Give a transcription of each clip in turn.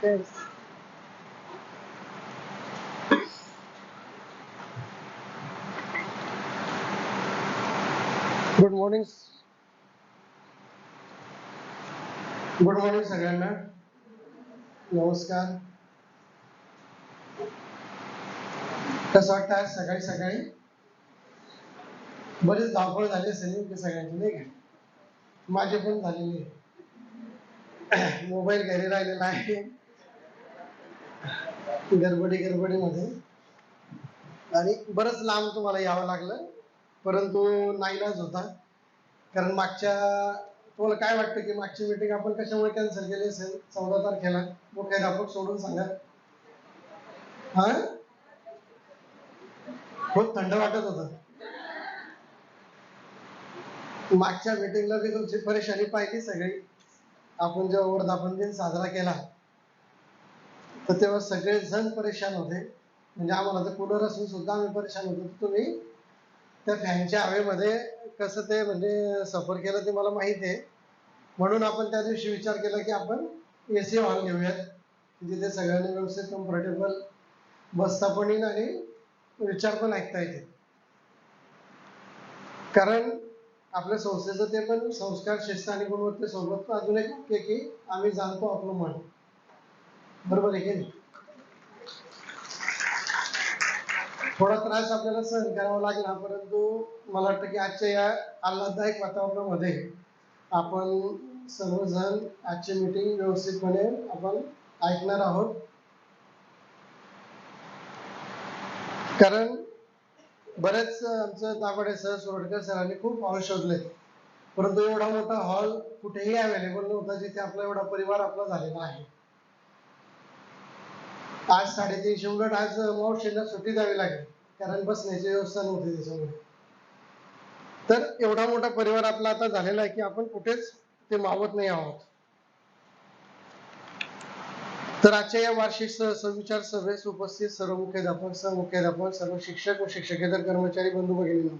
Yes. Good morning. Good morning सगळ्यांना. नमस्कार. कसं वाटतं आज सकाळी सकाळी? बरेच धावपळ झाली असेल सगळ्यांची, नाही का? माझी पण झालेली आहे. मोबाईल घरी राहिलेला आहे गडबडीमध्ये, आणि बरंच लांब तुम्हाला यावं लागलं, परंतु नाईलाज होता. कारण तुम्हाला काय वाटतं की मागची मीटिंग आपण कशामुळे कॅन्सल केली असेल 14 तारखेला? मुख्याध्यापक सोडून सांगा. हा, खूप थंड वाटत होतं. मागच्या मीटिंगला मी तुमची परेशानी पाहिली सगळी. आपण जेव्हा वर्धापन दिन साजरा केला तर तेव्हा सगळे जण परेशान होते. म्हणजे आम्हाला तर कूलर असून सुद्धा आम्ही परेशान होतो. तुम्ही त्या फॅनच्या हवेमध्ये कसं ते म्हणजे सफर केलं ते मला माहिती आहे. म्हणून आपण त्या दिवशी विचार केला की आपण AC हॉल घेऊयात, जिथे सगळ्यांनी व्यवस्थित कम्फर्टेबल बसता पण येईल आणि विचार पण ऐकता येते. कारण आपल्या संस्थेचं ते पण संस्कार, शिस्त आणि गुणवत्तेसोबत अजून एक वाक्य की आम्ही जाणतो आपलं मन. बरोबर आहे की नाही? थोडा त्रास आपल्याला सहन करावा लागला, परंतु मला वाटतं की आजच्या या आल्हाददायक वातावरणामध्ये आपण सर्वजण आजची मीटिंग व्यवस्थितपणे आपण ऐकणार आहोत. कारण बरेच आमचं दाभाडे सर, सोरडकर सरांनी खूप हॉल शोधले, परंतु एवढा मोठा हॉल कुठेही अवेलेबल नव्हता जिथे आपला एवढा परिवार आपला झालेला आहे. आज 350, उलट आज मावशींना सुट्टी द्यावी लागेल, कारण बसण्याची व्यवस्था नव्हती त्याच्यामुळे. तर एवढा मोठा परिवार आपला आता झालेला आहे की आपण कुठेच ते मावत नाही आहोत. तर आजच्या या वार्षिक सहविचार सभेस उपस्थित सर्व मुख्याध्यापक, सहमुख्याध्यापक, सर्व शिक्षक व शिक्षकेतर कर्मचारी बंधू भगिनींनो,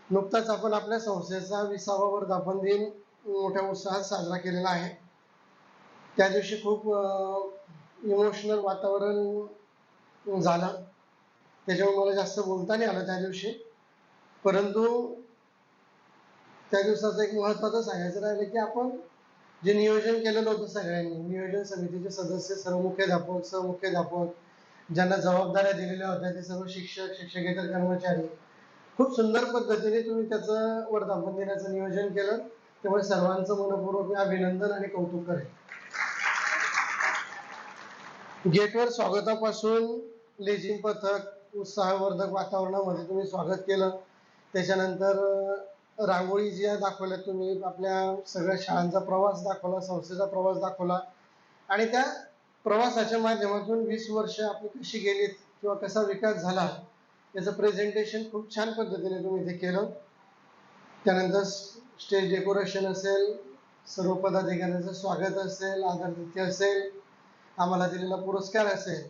नुकताच आपण आपल्या संस्थेचा 20वा वर्धापन दिन मोठ्या उत्साहात साजरा केलेला आहे. त्या दिवशी खूप इमोशनल वातावरण झालं, त्याच्यामुळे मला जास्त बोलता नाही आलं त्या दिवशी. परंतु त्या दिवसाचं एक महत्त्वाचं सांगायचं राहिलं की आपण जे नियोजन केलेलं होतं सगळ्यांनी, नियोजन समितीचे सदस्य, सर्व मुख्याध्यापक, सहमुख्याध्यापक, ज्यांना जबाबदाऱ्या दिलेल्या होत्या ते सर्व शिक्षक, शिक्षकेतर कर्मचारी, खूप सुंदर पद्धतीने तुम्ही त्याचं वर्धापन दिनाचं नियोजन केलं. त्यामुळे सर्वांचं मनपूर्वक मी अभिनंदन आणि कौतुक करेन. गेटवर स्वागतापासून लेझिम पथक, उत्साहवर्धक वातावरणामध्ये तुम्ही स्वागत केलं. त्याच्यानंतर रांगोळी ज्या दाखवल्या तुम्ही, आपल्या सगळ्या शाळांचा प्रवास दाखवला, संस्थेचा प्रवास दाखवला, आणि त्या प्रवासाच्या माध्यमातून 20 वर्ष आपली कशी गेलीत किंवा कसा विकास झाला याचं प्रेझेंटेशन खूप छान पद्धतीने तुम्ही ते केलं. त्यानंतर स्टेज डेकोरेशन असेल, सर्व पदाधिकाऱ्यांचं स्वागत असेल, आदरातिथ्य असेल, आम्हाला दिलेला पुरस्कार असेल,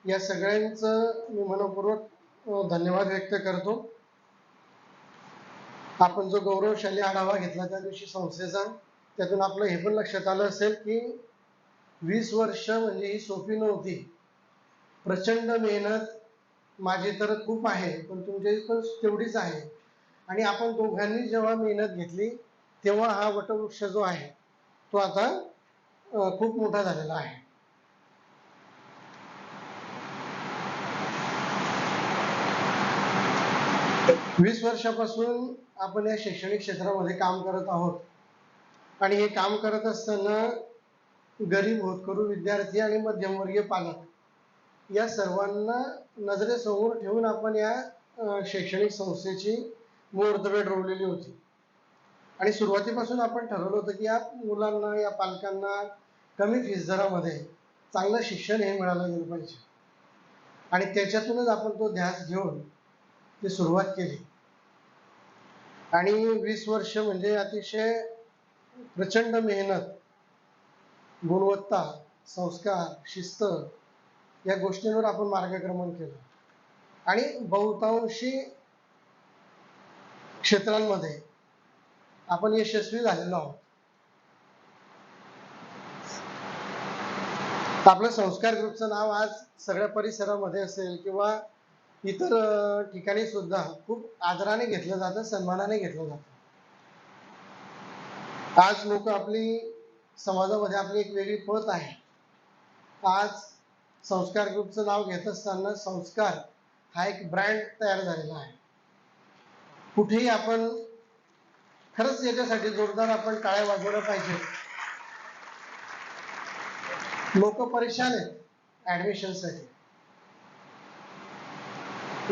या सगळ्यांचं मी मनपूर्वक धन्यवाद व्यक्त करतो. आपण जो गौरवशाली आढावा घेतला त्या दिवशी संस्थेचा, त्यातून आपलं हे पण लक्षात आलं असेल की 20 वर्ष म्हणजे ही सोपी नव्हती. प्रचंड मेहनत माझी तर खूप आहे, पण तुमची पण तेवढीच आहे. आणि आपण दोघांनी जेव्हा मेहनत घेतली तेव्हा हा वटवृक्ष जो आहे तो आता खूप मोठा झालेला आहे. वीस वर्षापासून आपण या शैक्षणिक क्षेत्रामध्ये काम करत आहोत, आणि हे काम करत असताना गरीब होतकरू विद्यार्थी आणि मध्यमवर्गीय पालक या सर्वांना नजरेसमोर ठेवून आपण या शैक्षणिक संस्थेची मुहूर्तमेढ रोवलेली होती. आणि सुरुवातीपासून आपण ठरवलं होतं की या मुलांना, या पालकांना कमी फीस दरामध्ये चांगलं शिक्षण हे मिळालं गेलं पाहिजे, आणि त्याच्यातूनच आपण तो ध्यास घेऊन ती सुरुवात केली. आणि 20 वर्ष म्हणजे अतिशय प्रचंड मेहनत, गुणवत्ता, संस्कार, शिस्त या गोष्टींवर आपण मार्गक्रमण केलं, आणि बहुतांशी क्षेत्रांमध्ये आपण यशस्वी झालेलो आहोत. आपलं संस्कार ग्रुपचं नाव आज सगळ्या परिसरामध्ये असेल किंवा इतर ठिकाणी सुद्धा खूप आदराने घेतलं जातं, सन्मानाने घेतलं जातं. आज लोक आपली समाजामध्ये आपली एक वेगळी पत आहे. आज संस्कार ग्रुपचं नाव घेत असताना संस्कार हा एक ब्रँड तयार झालेला आहे. कुठेही आपण खरंच याच्यासाठी जोरदार आपण टाळ्या वाजवल्या पाहिजे. लोक परेशान आहेत ऍडमिशनसाठी.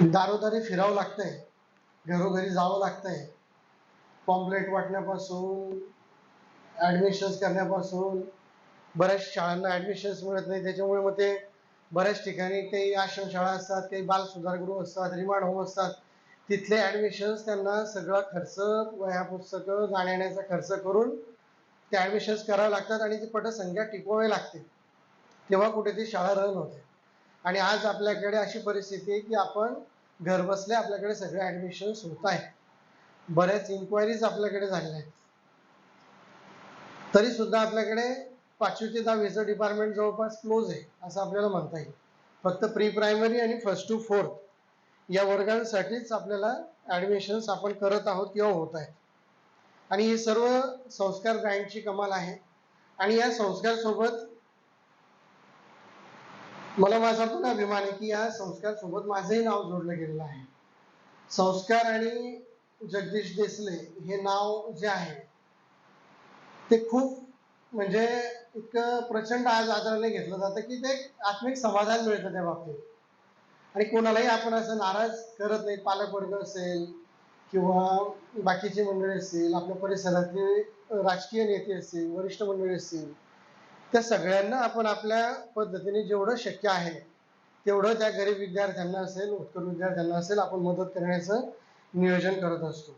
दारोदारी फिरावं लागतंय, घरोघरी जावं लागतंय, पॉम्पलेट वाटण्यापासून ऍडमिशन्स करण्यापासून बऱ्याच शाळांना ऍडमिशन्स मिळत नाही. त्याच्यामुळे मग ते बऱ्याच ठिकाणी काही आश्रमशाळा असतात, काही बाल सुधारगृह असतात, रिमांड होम असतात, तिथले ऍडमिशन्स त्यांना सगळा खर्च, वह्या पुस्तकं, जाण्याचा खर्च करून ते ऍडमिशन्स करावे लागतात आणि ती पटसंख्या टिकवावी लागते. तेव्हा कुठे ती शाळा रन होते. आणि आज आपल्याकडे अशी परिस्थिती आहे की आपण घरबसल्या आपल्याकडे सगळे ऍडमिशन्स होत आहेत. बऱ्याच इन्क्वायरीज आपल्याकडे झालेल्या आहेत. तरी सुद्धा आपल्याकडे 5वी ते 10वीचं डिपार्टमेंट जवळपास क्लोज आहे असं आपल्याला म्हणता येईल. फक्त प्री प्रायमरी आणि 1st to 4th या वर्गांसाठीच आपल्याला ऍडमिशन्स आपण करत आहोत किंवा होत आहेत. आणि ही सर्व संस्कार ब्रँडची कमाल आहे. आणि या संस्कार सोबत मला माझा पण अभिमान आहे की या संस्कार सोबत माझंही नाव जोडलं गेलेलं आहे. संस्कार आणि जगदीश देसले हे नाव जे आहे ते खूप म्हणजे इतकं प्रचंड आज आदराने घेतलं जातं की ते आत्मिक समाधान मिळतं त्या बाबतीत. आणि कोणालाही आपण असं नाराज करत नाही. पालकवर्ग असेल किंवा बाकीची मंडळी असतील, आपल्या परिसरातले राजकीय नेते असतील, वरिष्ठ मंडळी असतील, त्या सगळ्यांना आपण आपल्या पद्धतीने जेवढं शक्य आहे तेवढं त्या गरीब विद्यार्थ्यांना असेल, उत्तर विद्यार्थ्यांना असेल, आपण मदत करण्याचं नियोजन करत असतो.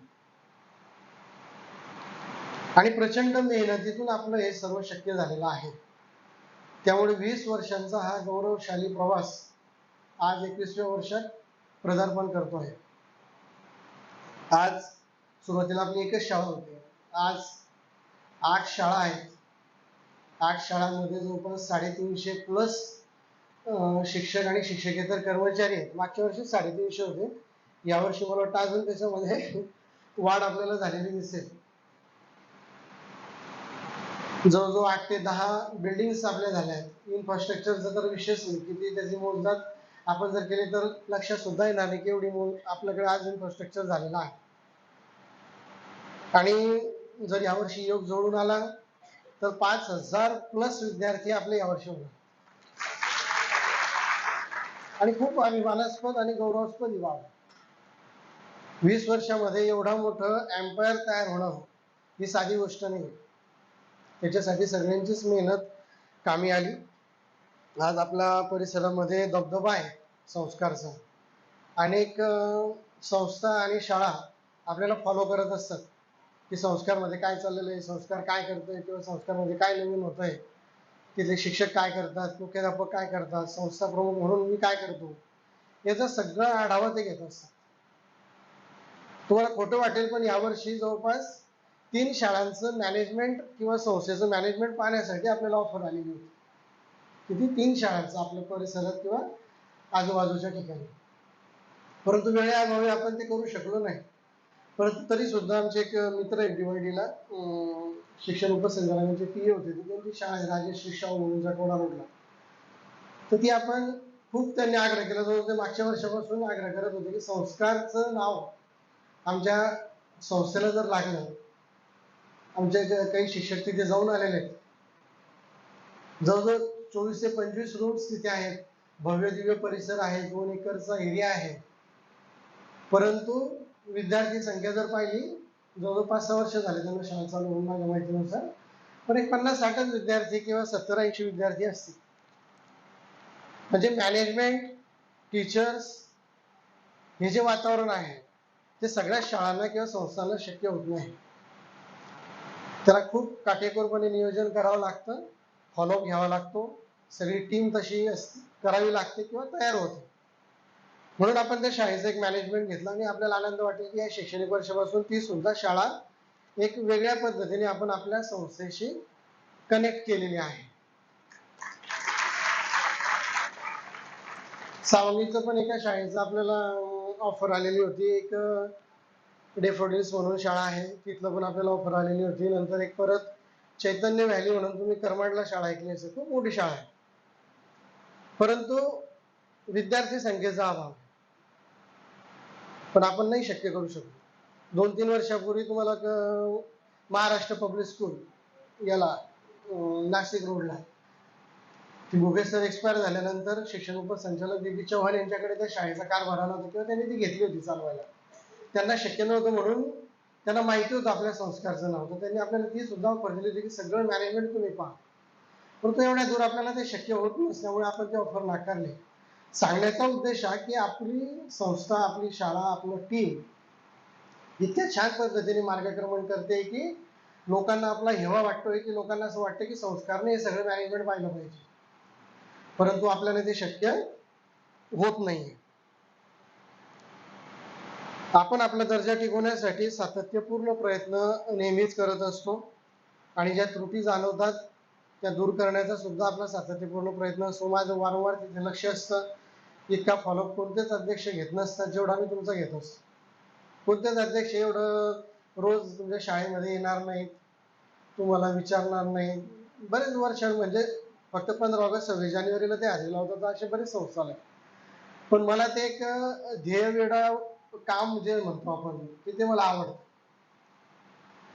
आणि प्रचंड मेहनतीतून आपलं हे सर्व शक्य झालेलं आहे. त्यामुळे 20 वर्षांचा हा गौरवशाली प्रवास आज 21व्या वर्षात पदार्पण करतो आहे. आज सुरुवातीला आपली एकच शाळा होती. आज 8 शाळा आहेत. 8 शाळांमध्ये जवळपास 350 प्लस शिक्षक आणि शिक्षकेतर कर्मचारी आहेत. मागच्या वर्षी 350 होते. यावर्षी मला वाटतं अजून त्याच्यामध्ये वाढ आपल्याला झालेली दिसेल. जवळजवळ 8 ते 10 बिल्डिंग्स आपल्या झाल्या आहेत. इन्फ्रास्ट्रक्चरचा तर विषयच नाही. किती त्याची मोजदाद आपण जर केली तर लक्षात सुद्धा येणार नाही की एवढी आपल्याकडे आज इन्फ्रास्ट्रक्चर झालेलं आहे. आणि जर यावर्षी योग जोडून आला तर 5000 प्लस विद्यार्थी आपले यावर्षी होणार. आणि खूप अभिमानास्पद आणि गौरवास्पद ही बाब. 20 वर्षामध्ये एवढा मोठं एम्पायर तयार होणं ही साधी गोष्ट नाही. त्याच्यासाठी सगळ्यांचीच मेहनत कामी आली. आज आपल्या परिसरामध्ये दबदबा आहे संस्कारचा. अनेक संस्था आणि शाळा आपल्याला फॉलो करत असतात की संस्कारमध्ये काय चाललेलं आहे, संस्कार काय करतोय किंवा संस्कारमध्ये काय नवीन होत आहे, तिथले शिक्षक काय करतात, मुख्याध्यापक काय करतात, संस्था प्रमुख म्हणून मी काय करतो, याचा सगळा आढावा ते घेत असतात. तुम्हाला खोटं वाटेल पण यावर्षी जवळपास 3 शाळांचं मॅनेजमेंट किंवा संस्थेचं मॅनेजमेंट पाहण्यासाठी आपल्याला ऑफर आलेली होती. किती 3 शाळांचं आपल्या परिसरात किंवा आजूबाजूच्या ठिकाणी. परंतु वेळेअभावी आपण ते करू शकलो नाही. परंतु तरी सुद्धा आमचे एक मित्र आहेत DYD ला शिक्षण उपसंचालकांचे PA होते. त्यांची शाळा आहे राजश्री शाहू म्हणून जाटवाडा रोडला. तर ती आपण खूप त्यांनी आग्रह केला. जवळ ते मागच्या वर्षापासून आग्रह करत होते की संस्कारचं नाव आमच्या संस्थेला जर लागलं. आमच्या काही शिक्षक तिथे जाऊन आलेले आहेत. जवळजवळ 24 ते 25 रूम्स तिथे आहेत. भव्य दिव्य परिसर आहे. 2 एकरचा एरिया आहे. परंतु विद्यार्थी संख्या जर पाहिली जवळजवळ 5-6 वर्ष झाले त्यांना शाळा चालू होऊन माझ्या माहितीनुसार. पण एक 50-60 विद्यार्थी किंवा 70-80 विद्यार्थी असतील. म्हणजे मॅनेजमेंट, टीचर्स हे जे वातावरण आहे ते सगळ्या शाळांना किंवा संस्थांना शक्य होत नाही. त्याला खूप काटेकोरपणे नियोजन करावं लागतं, फॉलोअप घ्यावा लागतो, सगळी टीम तशी करावी लागते किंवा तयार होते. म्हणून आपण त्या शाळेचं एक मॅनेजमेंट घेतलं आणि आपल्याला आनंद वाटेल की या शैक्षणिक वर्षापासून ती सुद्धा शाळा एक वेगळ्या पद्धतीने आपण आपल्या संस्थेशी कनेक्ट केलेली आहे. सावंगीचं पण एका शाळेचं आपल्याला ऑफर आलेली होती. एक डेफोडिल्स म्हणून शाळा आहे, तिथलं पण आपल्याला ऑफर आलेली होती. नंतर एक परत चैतन्य व्हॅली म्हणून, तुम्ही करमाडला शाळा ऐकली असेल, खूप मोठी शाळा आहे, परंतु विद्यार्थी संख्येचा अभाव. पण आपण नाही शक्य करू शकतो. 2-3 वर्षापूर्वी तुम्हाला महाराष्ट्र पब्लिक स्कूल याला नाशिक रोडला, ती मुगे सर एक्सपायर झाल्यानंतर शिक्षण उपसंचालक बीबी चव्हाण यांच्याकडे त्या शाळेचा कारभार आला होता, किंवा त्यांनी ती घेतली होती चालवायला. त्यांना शक्य नव्हतं म्हणून त्यांना माहिती होतं आपल्या संस्कारचं नाव, तर त्यांनी आपल्याला ती सुद्धा ऑफर दिली होती की सगळं मॅनेजमेंट तुम्ही पहा. परंतु एवढ्या दूर आपल्याला ते शक्य होत नसल्यामुळे आपण ते ऑफर नाकारले. सांगण्याचा उद्देश हा की आपली संस्था, आपली शाळा, आपलं टीम इतक्या छान पद्धतीने मार्गक्रमण करते की लोकांना आपला हेवा वाटतोय, की लोकांना असं वाटतं की संस्कारने हे सगळं मॅनेजमेंट पाहिलं पाहिजे, परंतु आपल्याला ते शक्य होत नाहीये. आपण आपला दर्जा टिकवण्यासाठी सातत्यपूर्ण प्रयत्न नेहमीच करत असतो, आणि ज्या त्रुटी जाणवतात त्या दूर करण्याचा सुद्धा आपला सातत्यपूर्ण प्रयत्न असतो. माझं वारंवार तिथे लक्ष असतं. इतका फॉलोअप कोणतेच अध्यक्ष घेत नसतात जेवढा मी तुमचा घेत असतो. कोणतेच अध्यक्ष एवढं रोज तुमच्या शाळेमध्ये येणार नाहीत, तुम्हाला विचारणार नाही. बरेच वर्ष म्हणजे फक्त 15 ऑगस्ट 26 जानेवारीला ते हजेरी लावतात, असे बरेच संस्था आहेत. पण मला ते एक ध्येयवेडा काम जे म्हणतो आपण, ते मला आवडतं,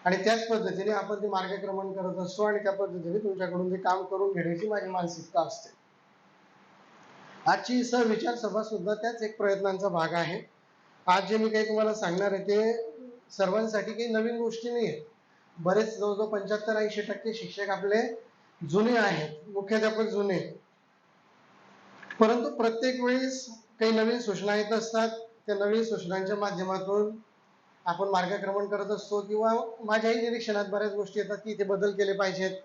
आणि त्याच पद्धतीने आपण ते मार्गक्रमण करत असतो, आणि त्या पद्धतीने तुमच्याकडून ते काम करून घेण्याची माझी मानसिकता असते. आजची सहविचार सभा सुद्धा त्याच एक प्रयत्नांचा भाग आहे. आज जे मी काही तुम्हाला सांगणार आहे ते सर्वांसाठी काही नवीन गोष्टी नाही आहेत. बरेच जवळजवळ 75-80% शिक्षक आपले जुने आहेत, मुख्याध्यापक जुने, परंतु प्रत्येक वेळेस काही नवीन सूचना येत असतात. त्या नवीन सूचनांच्या माध्यमातून आपण मार्गक्रमण करत असतो, किंवा माझ्याही निरीक्षणात बऱ्याच गोष्टी येतात की इथे बदल केले पाहिजेत,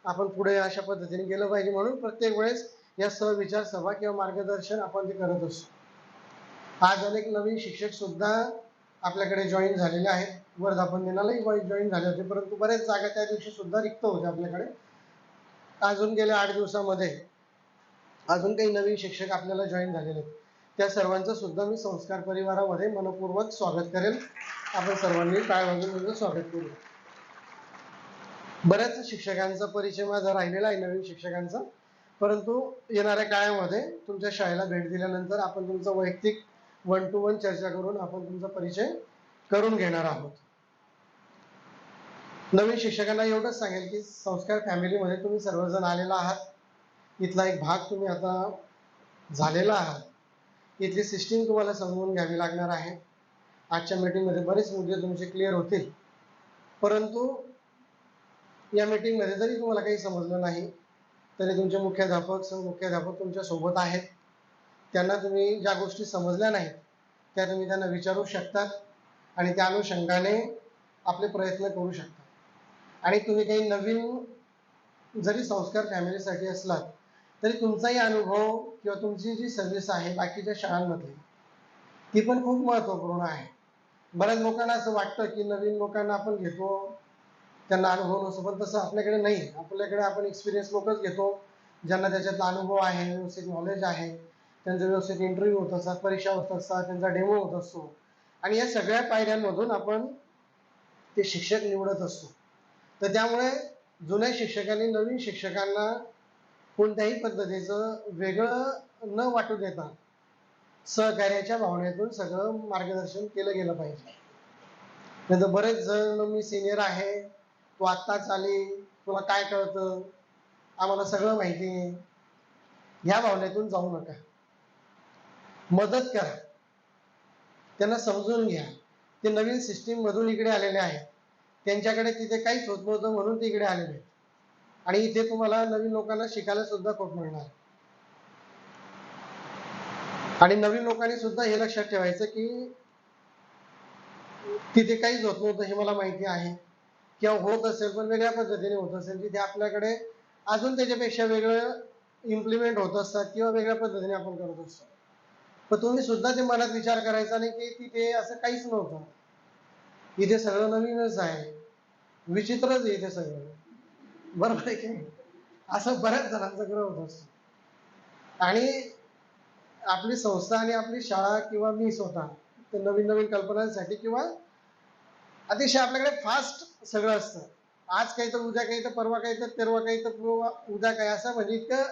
आपण पुढे अशा पद्धतीने गेलं पाहिजे, म्हणून प्रत्येक वेळेस या सहविचार सभा किंवा मार्गदर्शन आपण ते करत असतो. आज अनेक नवीन शिक्षक सुद्धा आपल्याकडे जॉईन झालेले आहेत. वर्धापन दिनालाही जॉईन झाले होते, परंतु बऱ्याच जागा त्या दिवशी सुद्धा रिक्त होत्या आपल्याकडे. अजून गेल्या 8 दिवसामध्ये अजून काही नवीन शिक्षक आपल्याला जॉईन झालेले आहेत. त्या सर्वांचं सुद्धा मी संस्कार परिवारामध्ये मनपूर्वक स्वागत करेल. आपण सर्वांनी टाळ वाजवून म्हणजे स्वागत करू. बऱ्याच शिक्षकांचा परिचय माझा राहिलेला आहे, नवीन शिक्षकांचा, परंतु येणाऱ्या काळामध्ये तुमच्या शाळेला भेट दिल्यानंतर आपण तुमचा वैयक्तिक 1 to 1 चर्चा करून आपण तुमचा परिचय करून घेणार आहोत. नवीन शिक्षकांना एवढंच सांगेल की संस्कार फॅमिलीमध्ये तुम्ही सर्वजण आलेला आहात, इथला एक भाग तुम्ही आता झालेला आहात. इथली सिस्टीम तुम्हाला समजून घ्यावी लागणार आहे. आजच्या मीटिंगमध्ये बरेच मुद्दे तुमचे क्लिअर होतील, परंतु या मीटिंगमध्ये जरी तुम्हाला काही समजलं नाही तरी तुमचे मुख्याध्यापक, सहमुख्याध्यापक तुमच्या सोबत आहेत. त्यांना तुम्ही ज्या गोष्टी समजल्या नाहीत त्या तुम्ही त्यांना विचारू शकतात, आणि त्या अनुषंगाने आपले प्रयत्न करू शकता. आणि तुम्ही काही नवीन जरी संस्कार फॅमिलीसाठी असलात तरी तुमचाही अनुभव किंवा तुमची जी सर्व्हिस आहे बाकीच्या शाळांमध्ये ती पण खूप महत्त्वपूर्ण आहे. बऱ्याच लोकांना असं वाटतं की नवीन लोकांना आपण घेतो, त्यांना अनुभव नसतो, पण तसं आपल्याकडे नाही. आपल्याकडे आपण एक्सपिरियन्स लोकच घेतो, ज्यांना त्याच्यातला अनुभव आहे, व्यवस्थित नॉलेज आहे, त्यांचा व्यवस्थित इंटरव्ह्यू होत असतात, परीक्षा होत असतात, त्यांचा डेमो होत असतो, आणि या सगळ्या पायऱ्यांमधून आपण ते शिक्षक निवडत असतो. तर त्यामुळे जुन्या शिक्षकांनी नवीन शिक्षकांना कोणत्याही पद्धतीचं वेगळं न वाटू देता सहकार्याच्या भावनेतून सगळं मार्गदर्शन केलं गेलं पाहिजे. नाही तर बरेच जण, मी सिनियर आहे, तू आत्ताच आली, तुला काय कळतं, आम्हाला सगळं माहिती आहे, ह्या भावनेतून जाऊ नका. मदत करा, त्यांना समजून घ्या. ते नवीन सिस्टीम मधून इकडे आलेले आहेत, त्यांच्याकडे तिथे काहीच होत नव्हतं म्हणून ते इकडे आलेले आहेत, आणि इथे तुम्हाला नवीन लोकांना शिकायला सुद्धा खूप मिळणार. आणि नवीन लोकांनी सुद्धा हे लक्षात ठेवायचं की तिथे काहीच होत नव्हतं हे मला माहिती आहे, किंवा होत असेल पण वेगळ्या पद्धतीने होत असेल, तिथे आपल्याकडे अजून त्याच्यापेक्षा वेगळं इम्प्लिमेंट होत असतात किंवा वेगळ्या पद्धतीने आपण करत असतो. पण तुम्ही सुद्धा ते मनात विचार करायचा नाही की तिथे असं काहीच नव्हतं, इथे सगळं नवीनच आहे, विचित्रच आहे इथे सगळं, बरोबर आहे की नाही? असं बऱ्याच जणांचा ग्रह होत असतो. आणि आपली संस्था आणि आपली शाळा किंवा मी स्वतः तर नवीन नवीन कल्पनांसाठी किंवा अतिशय आपल्याकडे फास्ट सगळं असतं. आज काही तर उद्या काही तर परवा काही तर तेरवा काही तर उद्या काय असं म्हणजे इतकं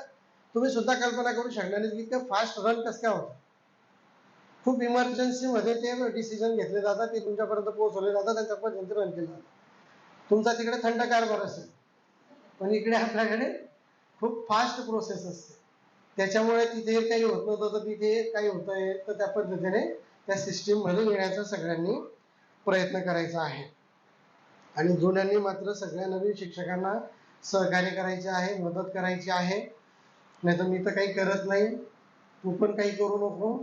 तुम्ही सुद्धा कल्पना करू शकणार नाही इतकं फास्ट रन कसं काय होतं. खूप इमर्जन्सी मध्ये ते डिसिजन घेतले जातात, ते तुमच्यापर्यंत पोहोचवले जातात आणि त्या पद्धतीने रन केले जातात. तुमचा तिकडे थंड कारभार असेल पण इकडे आपल्याकडे खूप फास्ट प्रोसेस असते. त्याच्यामुळे तिथे काही होत नव्हतं तर तिथे काही होतंय तर त्या पद्धतीने त्या सिस्टीम मध्ये येण्याचा सगळ्यांनी प्रयत्न करायचा आहे. आणि जुन्यांनी मात्र सगळ्या नवीन शिक्षकांना सहकार्य करायचे आहे, मदत करायची आहे. नाही तर मी तर काही करत नाही, तू पण काही करू नको.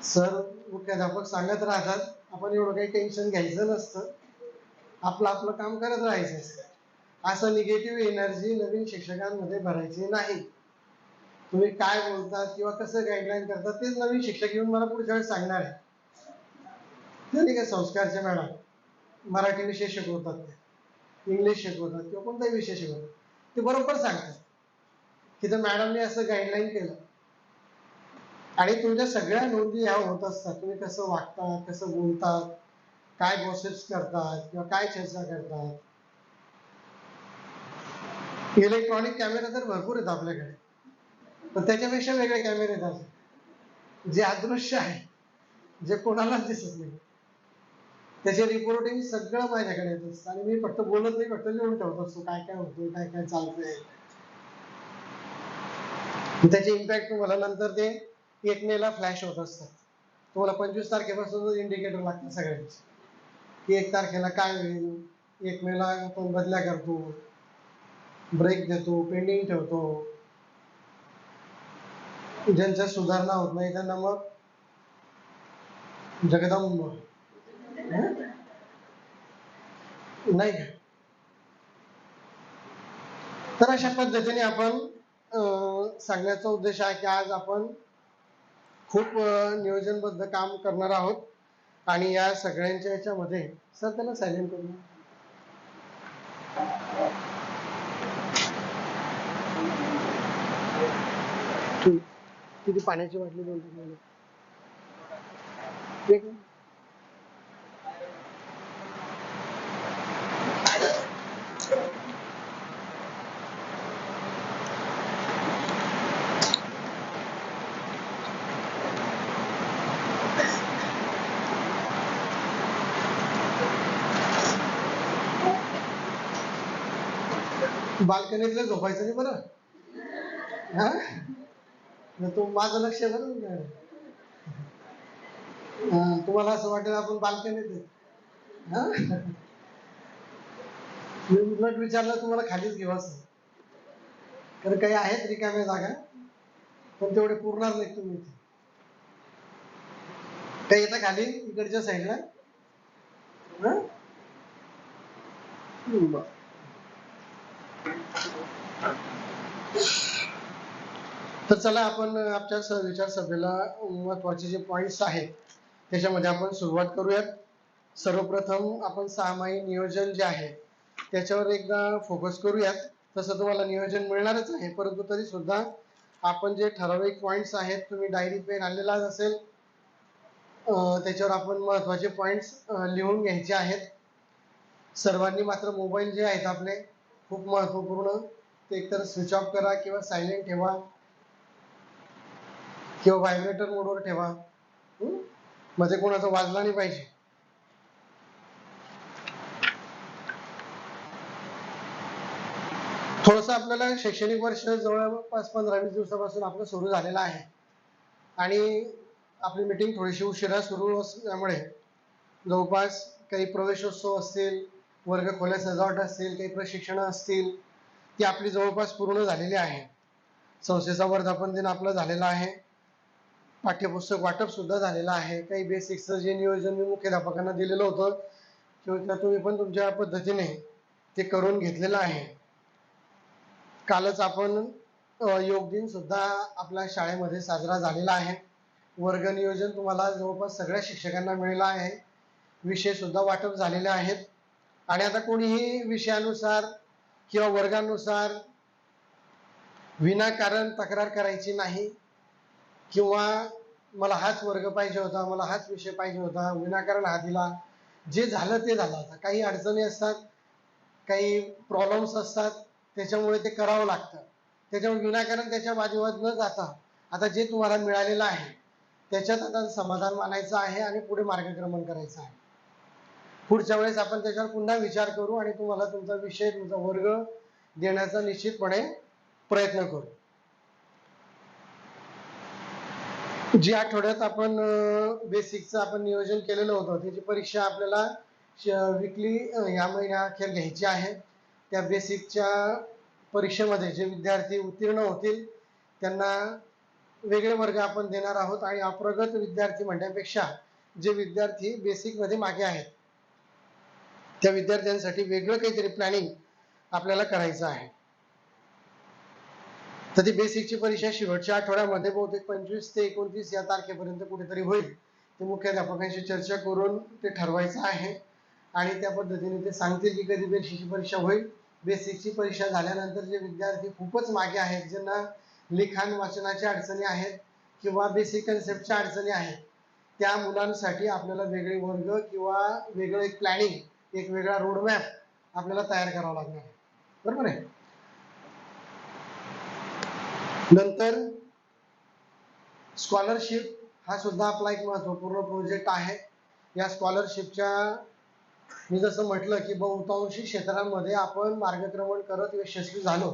सर मुख्याध्यापक सांगत राहतात, आपण एवढं काही टेन्शन घ्यायचं नसतं, आपलं आपलं काम करत राहायचं असतं. असं निगेटिव्ह एनर्जी नवीन शिक्षकांमध्ये भरायची नाही. तुम्ही काय बोलतात किंवा कसं गाईडलाईन करतात तेच नवीन शिक्षक येऊन मला पुढच्या वेळेस सांगणार आहे. नाही का संस्कारचे मॅडम मराठी विषय शिकवतात, ते इंग्लिश शिकवतात किंवा कोणताही विषय शिकवतात, ते बरोबर सांगतात की तर मॅडमने असं गाईडलाईन केलं. आणि तुमच्या सगळ्या नोंदी ह्या होत असतात. तुम्ही कसं वागतात, कसं बोलतात, काय गॉसिप्स करतात किंवा काय चर्चा करतात. इलेक्ट्रॉनिक कॅमेरा तर भरपूर आहेत आपल्याकडे, पण त्याच्यापेक्षा वेगळे कॅमेरे येतात जे अदृश्य आहे, जे कोणालाच दिसत नाही. त्याचे रिपोर्टिंग सगळं माझ्याकडे येत असतं आणि मी फक्त बोलत नाही, फक्त लिहून ठेवत असतो काय काय होतं, काय काय चालतंय. त्याचे इम्पॅक्ट तुम्हाला नंतर ते 1 मेला फ्लॅश होत असतात. तुम्हाला 25 तारखेपासून इंडिकेटर लागतात सगळ्यांचे की 1 तारखेला काय होईल, 1 मेला आपण बदल्या करतो, ब्रेक देतो, पेंडिंग ठेवतो. ज्यांच्या सुधारणा होत नाही त्यांना मग जगदंब नाही का. तर अशा पद्धतीने आपण सांगण्याचा उद्देश आहे की आज आपण खूप नियोजनबद्ध काम करणार आहोत आणि या सगळ्यांच्या याच्यामध्ये सर त्याला सायलेंट करू. किती पाण्याची बाटली दोन बाल्कनीतलं झोपायचं नाही बरं. हा तो माझं लक्ष आहे बरं. तुम्हाला असं वाटेल आपण बाल्कनीत हा मी उलट विचारलं तुम्हाला खालीच घेऊ असं, कारण काही आहेत रिकाम्या जागा पण तेवढे पुरणार नाहीत. तुम्ही काही येतं खाली इकडच्या साईडला. तर चला आपण आमच्या विचार सभेला महत्वाचे जे पॉइंट्स आहेत त्याच्यामध्ये आपण सुरुवात करूयात. सर्वप्रथम आपण 6 महिने नियोजन जे आहे त्याच्यावर एकदा फोकस करूयात. तसं तुम्हाला नियोजन मिळणारच आहे, परंतु तरी सुद्धा आपण जे ठराविक पॉइंट्स आहेत, तुम्ही डायरी पेन आणलेला असेल त्याच्यावर आपण महत्वाचे पॉइंट्स लिहून घ्यायचे आहेत. सर्वांनी मात्र मोबाईल जे आहेत आपले खूप महत्वपूर्ण ते एकतर स्विच ऑफ करा किंवा सायलेंट ठेवा किंवा व्हायब्रेटर मोडवर ठेवा, मध्ये कोणाचा वाजला नाही पाहिजे. थोडस आपल्याला शैक्षणिक वर्ष जवळपास 15-20 दिवसापासून आपलं सुरू झालेलं आहे आणि आपली मीटिंग थोडीशी उशिरा सुरू असल्यामुळे जवळपास काही प्रवेशोत्सव असतील, वर्ग खोल्या सजावट असतील, काही प्रशिक्षण असतील, ती आपली जवळपास पूर्ण झालेली आहे. संस्थेचा वर्धापन दिन आपला झालेला आहे, पाठ्यपुस्तक वाटप सुद्धा झालेलं आहे. काही बेसिक्सचं जे नियोजन मी मुख्याध्यापकांना दिलेलं होतं किंवा तुम्ही पण तुमच्या पद्धतीने ते करून घेतलेलं आहे. कालच आपण योग दिन सुद्धा आपल्या शाळेमध्ये साजरा झालेला आहे. वर्ग नियोजन तुम्हाला जवळपास सगळ्या शिक्षकांना मिळालं आहे. विषय सुद्धा वाटप झालेले आहेत आणि आता कोणीही विषयानुसार किंवा वर्गानुसार विनाकारण तक्रार करायची नाही. किंवा मला हाच वर्ग पाहिजे होता, मला हाच विषय पाहिजे होता, विनाकारण हा दिला, जे झालं ते झालं. आता काही अडचणी असतात, काही प्रॉब्लेम्स असतात, त्याच्यामुळे ते करावं लागतं. त्याच्यामुळे विनाकारण त्याच्या बाजूवर न जाता आता जे तुम्हाला मिळालेलं आहे त्याच्यात आता समाधान मानायचं आहे आणि पुढे मार्गक्रमण करायचं आहे. पुढच्या वेळेस आपण त्याच्यावर पुन्हा विचार करू आणि तुम्हाला तुमचा विषय, तुमचा वर्ग देण्याचा निश्चितपणे प्रयत्न करू. जी आठवड्यात आपण बेसिकचं आपण नियोजन केलेलं होतं त्याची परीक्षा आपल्याला विकली या महिन्याअखेर घ्यायची आहे. त्या बेसिकच्या परीक्षेमध्ये जे विद्यार्थी उत्तीर्ण होतील त्यांना वेगळे वर्ग आपण देणार आहोत आणि अप्रगत विद्यार्थी म्हणण्यापेक्षा जे विद्यार्थी बेसिकमध्ये मागे आहेत त्या विद्यार्थ्यांसाठी वेगळं काहीतरी प्लॅनिंग आपल्याला करायचं आहे. तर ती बेसिकची परीक्षा शेवटच्या आठवड्यामध्ये बहुतेक 25 ते 29 या तारखेपर्यंत कुठेतरी होईल. ते मुख्याध्यापकांशी चर्चा करून ते ठरवायचं आहे आणि त्या पद्धतीने ते सांगतील की कधी बेसिकची परीक्षा होईल. बेसिकची परीक्षा झाल्यानंतर जे विद्यार्थी खूपच मागे आहेत, ज्यांना लिखाण वाचनाच्या अडचणी आहेत किंवा बेसिक कन्सेप्टच्या अडचणी आहेत, त्या मुलांसाठी आपल्याला वेगळे वर्ग किंवा वेगळं एक प्लॅनिंग, एक वेगळा रोडमॅप आपल्याला तयार करावा लागणार आहे. बरोबर आहे. नंतर स्कॉलरशिप हा सुद्धा आपला एक महत्वपूर्ण प्रोजेक्ट आहे. या स्कॉलरशिपच्या मी जसं म्हटलं की बहुतांशी क्षेत्रांमध्ये आपण मार्गक्रमण करत यशस्वी झालो,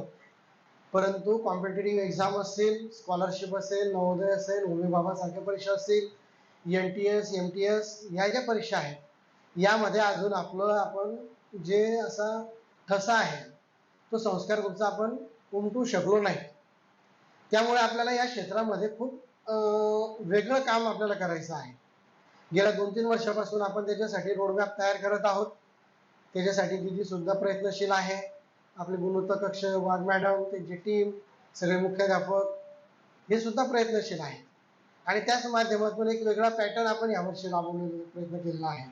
परंतु कॉम्पिटेटिव्ह एक्झाम असतील, स्कॉलरशिप असेल, नवोदय असेल, होमी भाभा सारख्या परीक्षा असतील, NTS, MTS या ज्या परीक्षा आहेत यामध्ये अजून आपण जे असा ठसा आहे तो संस्कार तुमचा आपण उमटू शकलो नाही. त्यामुळे आपल्याला या क्षेत्रामध्ये खूप वेगळं काम आपल्याला करायचं आहे. गेल्या 2-3 वर्षापासून आपण त्याच्यासाठी रोडमॅप तयार करत आहोत. त्याच्यासाठी दिदी सुद्धा प्रयत्नशील आहे. आपले गुणोत्तर कक्ष, वाघ मॅडम, त्यांची टीम, सगळे मुख्याध्यापक हे सुद्धा प्रयत्नशील आहे आणि त्याच माध्यमातून एक वेगळा पॅटर्न आपण यावर्षी राबवण्याचा प्रयत्न केलेला आहे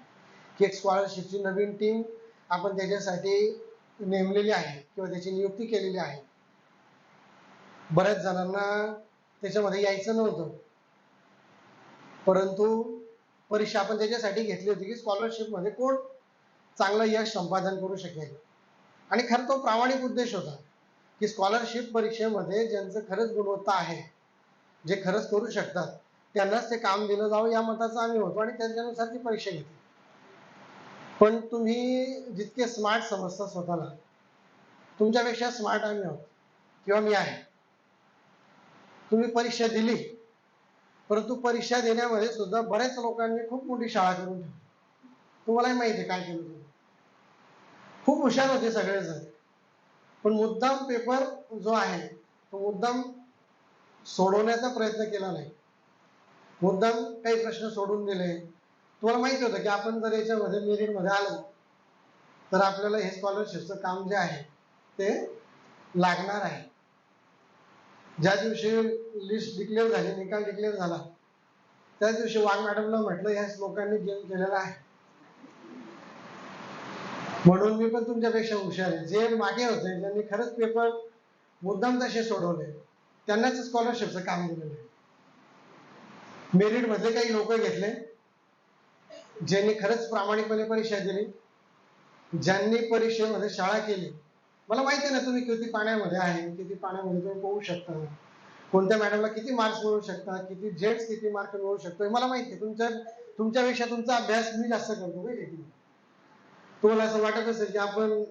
की एक स्कॉलरशिपची नवीन टीम आपण त्याच्यासाठी नेमलेली आहे किंवा त्याची नियुक्ती केलेली आहे. बऱ्याच जणांना त्याच्यामध्ये यायचं नव्हतं, परंतु परीक्षा आपण त्याच्यासाठी घेतली होती की स्कॉलरशिप मध्ये कोण चांगलं यश संपादन करू शकेल. आणि खरं तो प्रामाणिक उद्देश होता की स्कॉलरशिप परीक्षेमध्ये ज्यांचं खरंच गुणवत्ता आहे, जे खरंच करू शकतात, त्यांनाच ते काम दिलं जावं या मताचा आम्ही होतो आणि त्याच्यानुसार ती परीक्षा घेतली. पण तुम्ही जितके स्मार्ट समजता स्वतःला, तुमच्यापेक्षा स्मार्ट आम्ही आहोत किंवा मी आहे. तुम्ही परीक्षा दिली, परंतु परीक्षा देण्यामध्ये सुद्धा बऱ्याच लोकांनी खूप मोठी शाळा करून ठेवली. तुम्हालाही माहिती आहे काय केलं तुम्ही. खूप हुशार होते सगळेजण, पण मुद्दाम पेपर जो आहे तो मुद्दाम सोडवण्याचा प्रयत्न केला नाही. मुद्दाम काही प्रश्न सोडून दिले. तुम्हाला माहिती होतं की आपण जर याच्यामध्ये मेरिटमध्ये आलो तर आपल्याला हे स्कॉलरशिपचं काम जे आहे ते लागणार आहे. ज्या दिवशी लिस्ट डिक्लेअर झाली, निकाल डिक्लेअर झाला, त्याच दिवशी वाघ मॅडमला म्हटलं ह्या लोकांनी गेम केलेला आहे, म्हणून मी पण तुमच्यापेक्षा हुशार आहे. जे मागे होते, ज्यांनी खरंच पेपर मुद्दाम तसे सोडवले, त्यांनाच स्कॉलरशिपचं काम दिलेलं आहे. मेरिट मध्ये काही लोक घेतले ज्यांनी खरंच प्रामाणिकपणे परीक्षा दिली, ज्यांनी परीक्षेमध्ये शाळा केली. मला माहिती ना तुम्ही किती पाण्यामध्ये आहे, किती पाण्यामध्ये तुम्ही पोहू शकता, कोणत्या मॅडमला किती मार्क्स मिळू शकतात, किती जेट्स किती मार्क मिळवू शकतो, मला माहिती आहे. तुमच्यापेक्षा तुमचा अभ्यास मी जास्त करतो. माहिती तुम्हाला असं वाटत असेल की आपण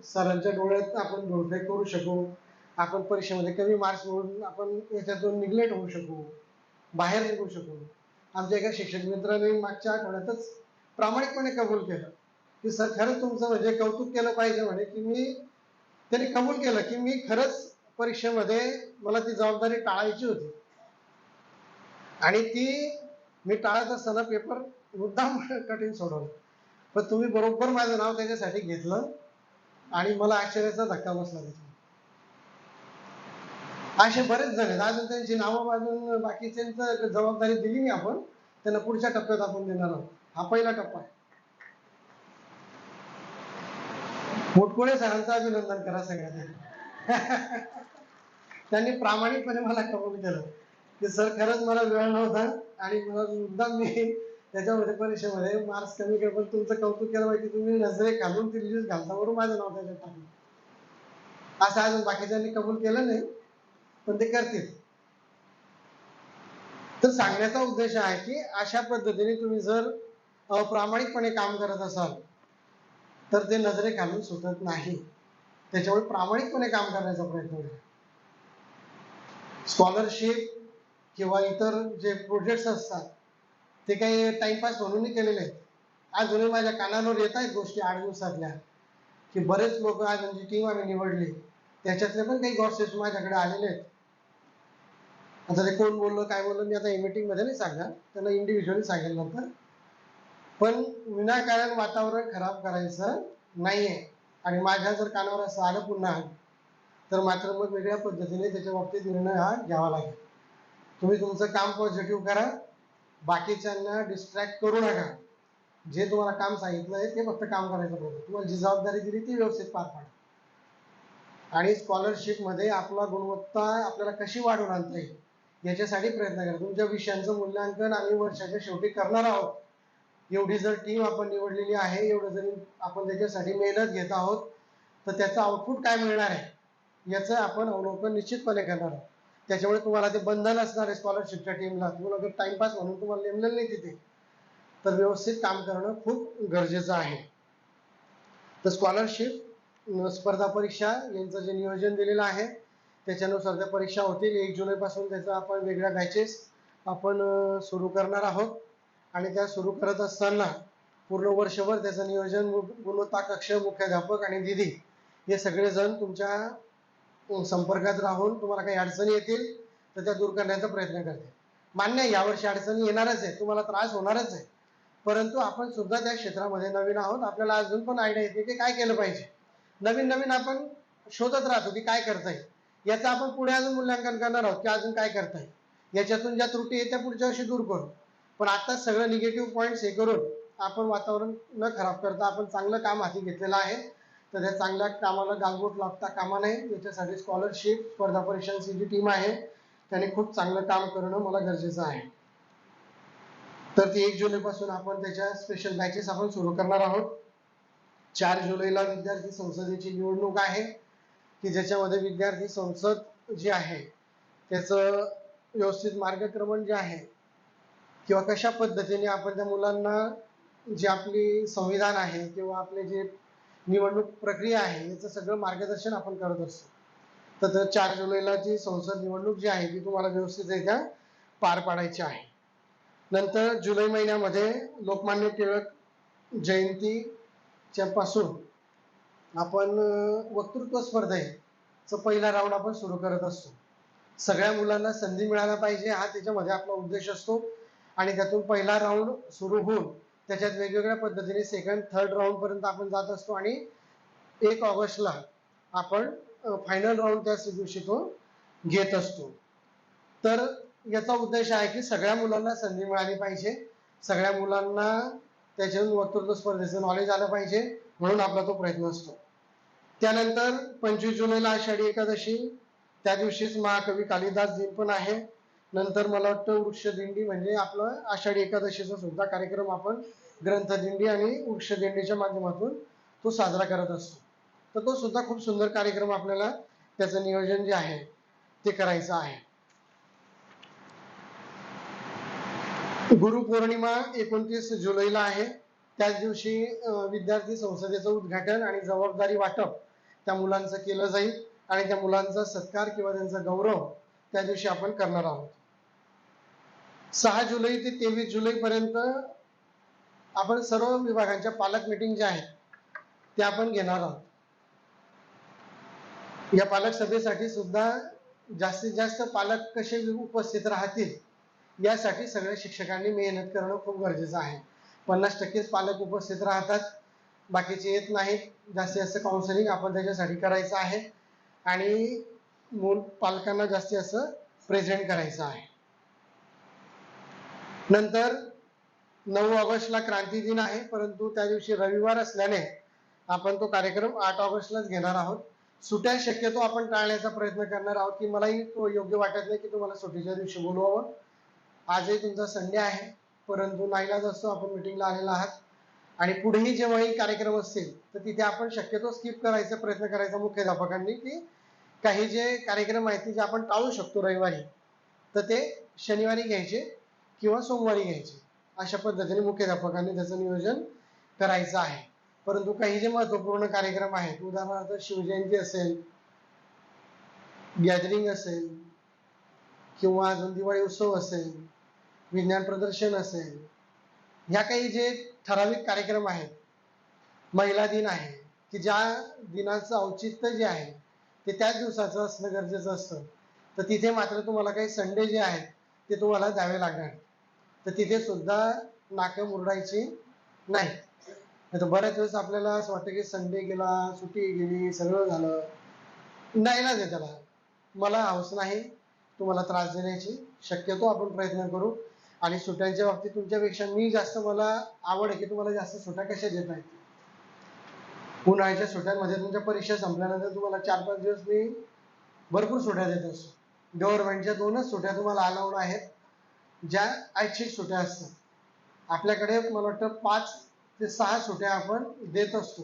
सरांच्या डोळ्यात आपण डोळफेक करू शकू, आपण परीक्षेमध्ये कमी मार्क्स मिळवून आपण याच्यातून निग्लेक्ट होऊ शकू, बाहेर निघू शकू. आमच्या एका शिक्षक मित्राने मागच्या आठवड्यातच प्रामाणिकपणे कबूल केलं की सर खरंच तुमचं म्हणजे कौतुक केलं पाहिजे म्हणे की त्यांनी कबूल केलं की मी खरंच परीक्षेमध्ये मला ती जबाबदारी टाळायची होती आणि ती मी टाळत असताना पेपर मुद्दाम कठीण सोडवलं, पण तुम्ही बरोबर माझं नाव त्याच्यासाठी घेतलं आणि मला आश्चर्याचा धक्का बसला त्याचा. असे बरेच जण आहेत, अजून त्यांची नावं अजून बाकीच्यांचं जबाबदारी दिली नाही आपण, त्यांना पुढच्या टप्प्यात आपण देणार आहोत. हा पहिला टप्पा आहे. मुटकुळे सरांचं अभिनंदन करा सगळ्यांनी. त्यांनी प्रामाणिकपणे मला कबूल केलं की सर खरंच मला वेळ नव्हता आणि मला मुद्दाम मी त्याच्यामध्ये परीक्षेमध्ये मार्क्स कमी केले, पण तुमचं कौतुक केलं पाहिजे, तुम्ही नजरे घालून ती लिस्ट घालता बरोबर माझं नाव त्याच्यात टाकलं. असं अजून बाकीच्यांनी कबूल केलं नाही, पण ते करतील. तर सांगण्याचा उद्देश आहे की अशा पद्धतीने तुम्ही जर अप्रामाणिकपणे काम करत असाल तर ते नजरे घालून सुटत नाही. त्याच्यामुळे प्रामाणिकपणे काम करण्याचा प्रयत्न करा. स्कॉलरशिप किंवा इतर जे प्रोजेक्ट्स असतात ते काही टाइमपास म्हणून केलेले आहेत. अजूनही माझ्या कानावर येत आहेत गोष्टी 8 दिवसातल्या, की बरेच लोक आज जी टीम आम्ही निवडली त्याच्यातले पण काही गॉसिप्स माझ्याकडे आलेले आहेत. आता ते कोण बोललं काय बोललं मी आता मीटिंग मध्ये नाही सांगणार, त्यांना इंडिव्हिज्युअली सांगेल नंतर. पण विनाकारण वातावरण खराब करायचं नाहीये. आणि माझ्या जर कानावर असं आलं पुन्हा तर मात्र मग वेगळ्या पद्धतीने त्याच्या बाबतीत निर्णय हा घ्यावा लागेल. तुम्ही तुमचं काम पॉझिटिव्ह करा, बाकीच्यांना डिस्ट्रॅक्ट करू नका. जे तुम्हाला काम सांगितलंय ते फक्त काम करायचं बरोबर. तुम्हाला जी जबाबदारी दिली ती व्यवस्थित पार पाडा. आणि स्कॉलरशिप मध्ये आपला गुणवत्ता आपल्याला कशी वाढवून आणता येईल याच्यासाठी प्रयत्न करा. तुमच्या विषयांचं मूल्यांकन आम्ही वर्षाच्या शेवटी करणार आहोत. एवढी जर टीम आपण निवडलेली आहे, एवढं जरी आपण त्याच्यासाठी मेहनत घेत आहोत तर त्याचं आउटपुट काय मिळणार आहे याचं आपण अवलोकन निश्चितपणे करणार आहोत. त्याच्यामुळे तुम्हाला ते बंधन असणार आहे स्कॉलरशिपच्या टीमला. तुम्हाला जर टाइमपास म्हणून तुम्हाला नेमलेलं नाही तिथे तर व्यवस्थित काम करणं खूप गरजेचं आहे. तर स्कॉलरशिप स्पर्धा परीक्षा यांचं जे नियोजन दिलेलं आहे त्याच्यानुसार त्या परीक्षा होतील. 1 जुलैपासून त्याचं आपण वेगळ्या बॅचेस आपण सुरू करणार आहोत. आणि त्या सुरू करत असताना पूर्ण वर्षभर त्याचं नियोजन गुणवत्ता कक्ष, मुख्याध्यापक आणि दिदी हे सगळेजण तुमच्या संपर्कात राहून तुम्हाला काही अडचणी येतील तर त्या दूर करण्याचा प्रयत्न करते. मान्य आहे यावर्षी अडचणी येणारच आहे, तुम्हाला त्रास होणारच आहे, परंतु आपण सुद्धा त्या क्षेत्रामध्ये नवीन आहोत. आपल्याला अजून पण आयडिया येते की काय केलं पाहिजे. नवीन नवीन आपण शोधत राहतो की काय करता येईल. याचं आपण पुढे अजून मूल्यांकन करणार आहोत की अजून काय करता येईल. याच्यातून ज्या त्रुटी आहेत त्या पुढच्या वर्षी दूर करू. पण आता सगळं निगेटिव्ह पॉईंट्स हे करून आपण वातावरण न खराब करता आपण चांगलं काम हाती घेतलेलं आहे. तर त्या चांगल्या कामाला गालबोट लागता कामा नये. याच्यासाठी स्कॉलरशिप स्पर्धा परीक्षांची जी टीम आहे त्याने खूप चांगलं काम करणं मला गरजेचं आहे. तर ती 1 जुलैपासून आपण त्याच्या स्पेशल बॅचेस आपण सुरू करणार आहोत. 4 जुलैला विद्यार्थी संसदेची निवडणूक आहे की ज्याच्यामध्ये विद्यार्थी संसद जी आहे त्याचं व्यवस्थित मार्गक्रमण जे आहे किंवा कशा पद्धतीने आपण त्या मुलांना जी आपली संविधान आहे किंवा आपले जे निवडणूक प्रक्रिया आहे याचं सगळं मार्गदर्शन आपण करत असतो. तर 4 जुलैला जी संसद निवडणूक जी आहे ती तुम्हाला व्यवस्थितरित्या पार पाडायची आहे. नंतर जुलै महिन्यामध्ये लोकमान्य टिळक जयंतीच्या पासून आपण वक्तृत्व स्पर्धेचा पहिला राऊंड आपण सुरू करत असतो. सगळ्या मुलांना संधी मिळायला पाहिजे हा त्याच्यामध्ये आपला उद्देश असतो. आणि त्यातून पहिला राऊंड सुरू होऊन त्याच्यात वेगवेगळ्या पद्धतीने सेकंड थर्ड राऊंड पर्यंत आपण जात असतो आणि 1 ऑगस्टला आपण फायनल राऊंड त्या दिवशी तो घेत असतो. तर याचा उद्देश आहे की सगळ्या मुलांना संधी मिळाली पाहिजे, सगळ्या मुलांना त्याच्यातून वक्तृत्व स्पर्धेचं नॉलेज आलं पाहिजे म्हणून आपला तो प्रयत्न असतो. त्यानंतर 25 जुलैला आषाढी एकादशी, त्या दिवशीच महाकवी कालिदास दिन पण आहे. नंतर मला वाटतं वृक्षदिंडी म्हणजे आपलं आषाढी एकादशीचा सुद्धा कार्यक्रम आपण ग्रंथदिंडी आणि वृक्षदिंडीच्या माध्यमातून तो साजरा करत असतो. तर तो सुद्धा खूप सुंदर कार्यक्रम आपल्याला त्याचं नियोजन जे आहे ते करायचं आहे. गुरुपौर्णिमा 29 जुलैला आहे. त्याच दिवशी विद्यार्थी संसदेचं उद्घाटन आणि जबाबदारी वाटप त्या मुलांचं केलं जाईल आणि त्या मुलांचा सत्कार किंवा त्यांचा गौरव त्या दिवशी आपण करणार आहोत. 6 जुलै ते 23 जुलै पर्यंत आपण सर्व विभागांच्या पालक मीटिंग ज्या आहेत त्या आपण घेणार आहोत. या पालक सभेसाठी सुद्धा जास्तीत जास्त पालक कसे उपस्थित राहतील यासाठी सगळ्या शिक्षकांनी मेहनत करणं खूप गरजेचं आहे. 50% पालक उपस्थित राहतात, बाकीचे येत नाहीत. जास्तीत जास्त काउन्सिलिंग आपण त्याच्यासाठी करायचं आहे आणि पालकांना जास्तीत जास्त प्रेझेंट करायचं आहे. नंतर 9 ऑगस्टला क्रांती दिन आहे, परंतु त्या दिवशी रविवार असल्याने आपण तो कार्यक्रम 8 ऑगस्टलाच घेणार आहोत. सुट्या शक्यतो आपण टाळण्याचा प्रयत्न करणार आहोत, की मलाही योग्य वाटत नाही की तुम्हाला सुट्टीच्या दिवशी बोलवावं. आजही तुमचा संडे आहे, परंतु नाईलाज असतो आपण मीटिंगला आलेला आहात आणि पुढेही जेव्हाही कार्यक्रम असतील तर तिथे आपण शक्यतो स्किप करायचा प्रयत्न करायचा मुख्याध्यापकांनी, की काही जे कार्यक्रम आहेत जे आपण टाळू शकतो रविवारी तर ते शनिवारी घ्यायचे किंवा सोमवारी घ्यायचे. अशा पद्धतीने मुख्याध्यापकांनी त्याचं नियोजन करायचं आहे. परंतु काही जे महत्वपूर्ण कार्यक्रम आहेत, उदाहरणार्थ शिवजयंती असेल, गॅदरिंग असेल किंवा अजून दिवाळी उत्सव असेल, विज्ञान प्रदर्शन असेल, ह्या काही जे ठराविक कार्यक्रम आहेत, महिला दिन आहे की ज्या दिनाचं औचित्य जे आहे ते त्याच दिवसाचं असणं गरजेचं असतं, तर तिथे मात्र तुम्हाला काही संडे जे आहेत ते तुम्हाला द्यावे लागणार. तर तिथे सुद्धा नाकं मुरडायची नाही. तर बऱ्याच वेळेस आपल्याला असं वाटतं की संडे गेला, सुट्टी गेली, सगळं झालं. नाईलाज आहे त्याला. मला हौस नाही तुम्हाला त्रास देण्याची. शक्यतो आपण प्रयत्न करू आणि सुट्ट्यांच्या बाबतीत तुमच्यापेक्षा मी जास्त, मला आवड आहे की तुम्हाला जास्त सुट्ट्या कशा देता येतील. उन्हाळ्याच्या सुट्ट्यांमध्ये तुमच्या परीक्षा संपल्यानंतर तुम्हाला 4-5 दिवस मी भरपूर सुट्ट्या देत असतो. गव्हर्नमेंटच्या 2च सुट्ट्या तुम्हाला अलाउड आहेत, ज्या ऐच्छिक सुट्ट्या असतात. आपल्याकडे मला वाटतं 5 ते 6 सुट्ट्या आपण देत असतो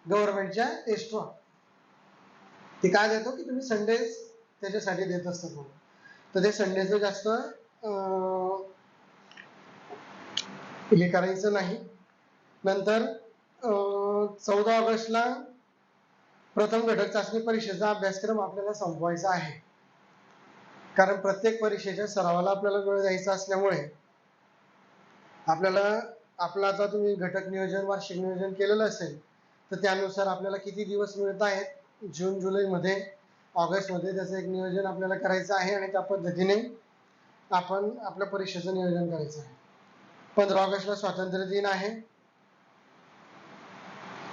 गव्हर्नमेंटच्या एक्स्ट्रा. ते काय देतो की तुम्ही संडे त्याच्यासाठी देत असतात म्हणून. तर ते संडेचं जास्त हे करायचं नाही. नंतर 14 ऑगस्टला प्रथम घटक चाचणी परीक्षेचा अभ्यासक्रम आपल्याला संपवायचा आहे. कारण प्रत्येक परीक्षेच्या सरावाला आपल्याला वेळ द्यायचा असल्यामुळे आपल्याला आपला, आता तुम्ही घटक नियोजन वार्षिक नियोजन केलेलं असेल तर त्यानुसार आपल्याला किती दिवस मिळत आहेत जून जुलैमध्ये, ऑगस्टमध्ये त्याचं एक नियोजन आपल्याला करायचं आहे आणि त्या पद्धतीने आपण आपल्या परीक्षेचं नियोजन करायचं आहे. 15 ऑगस्टला स्वातंत्र्य दिन आहे,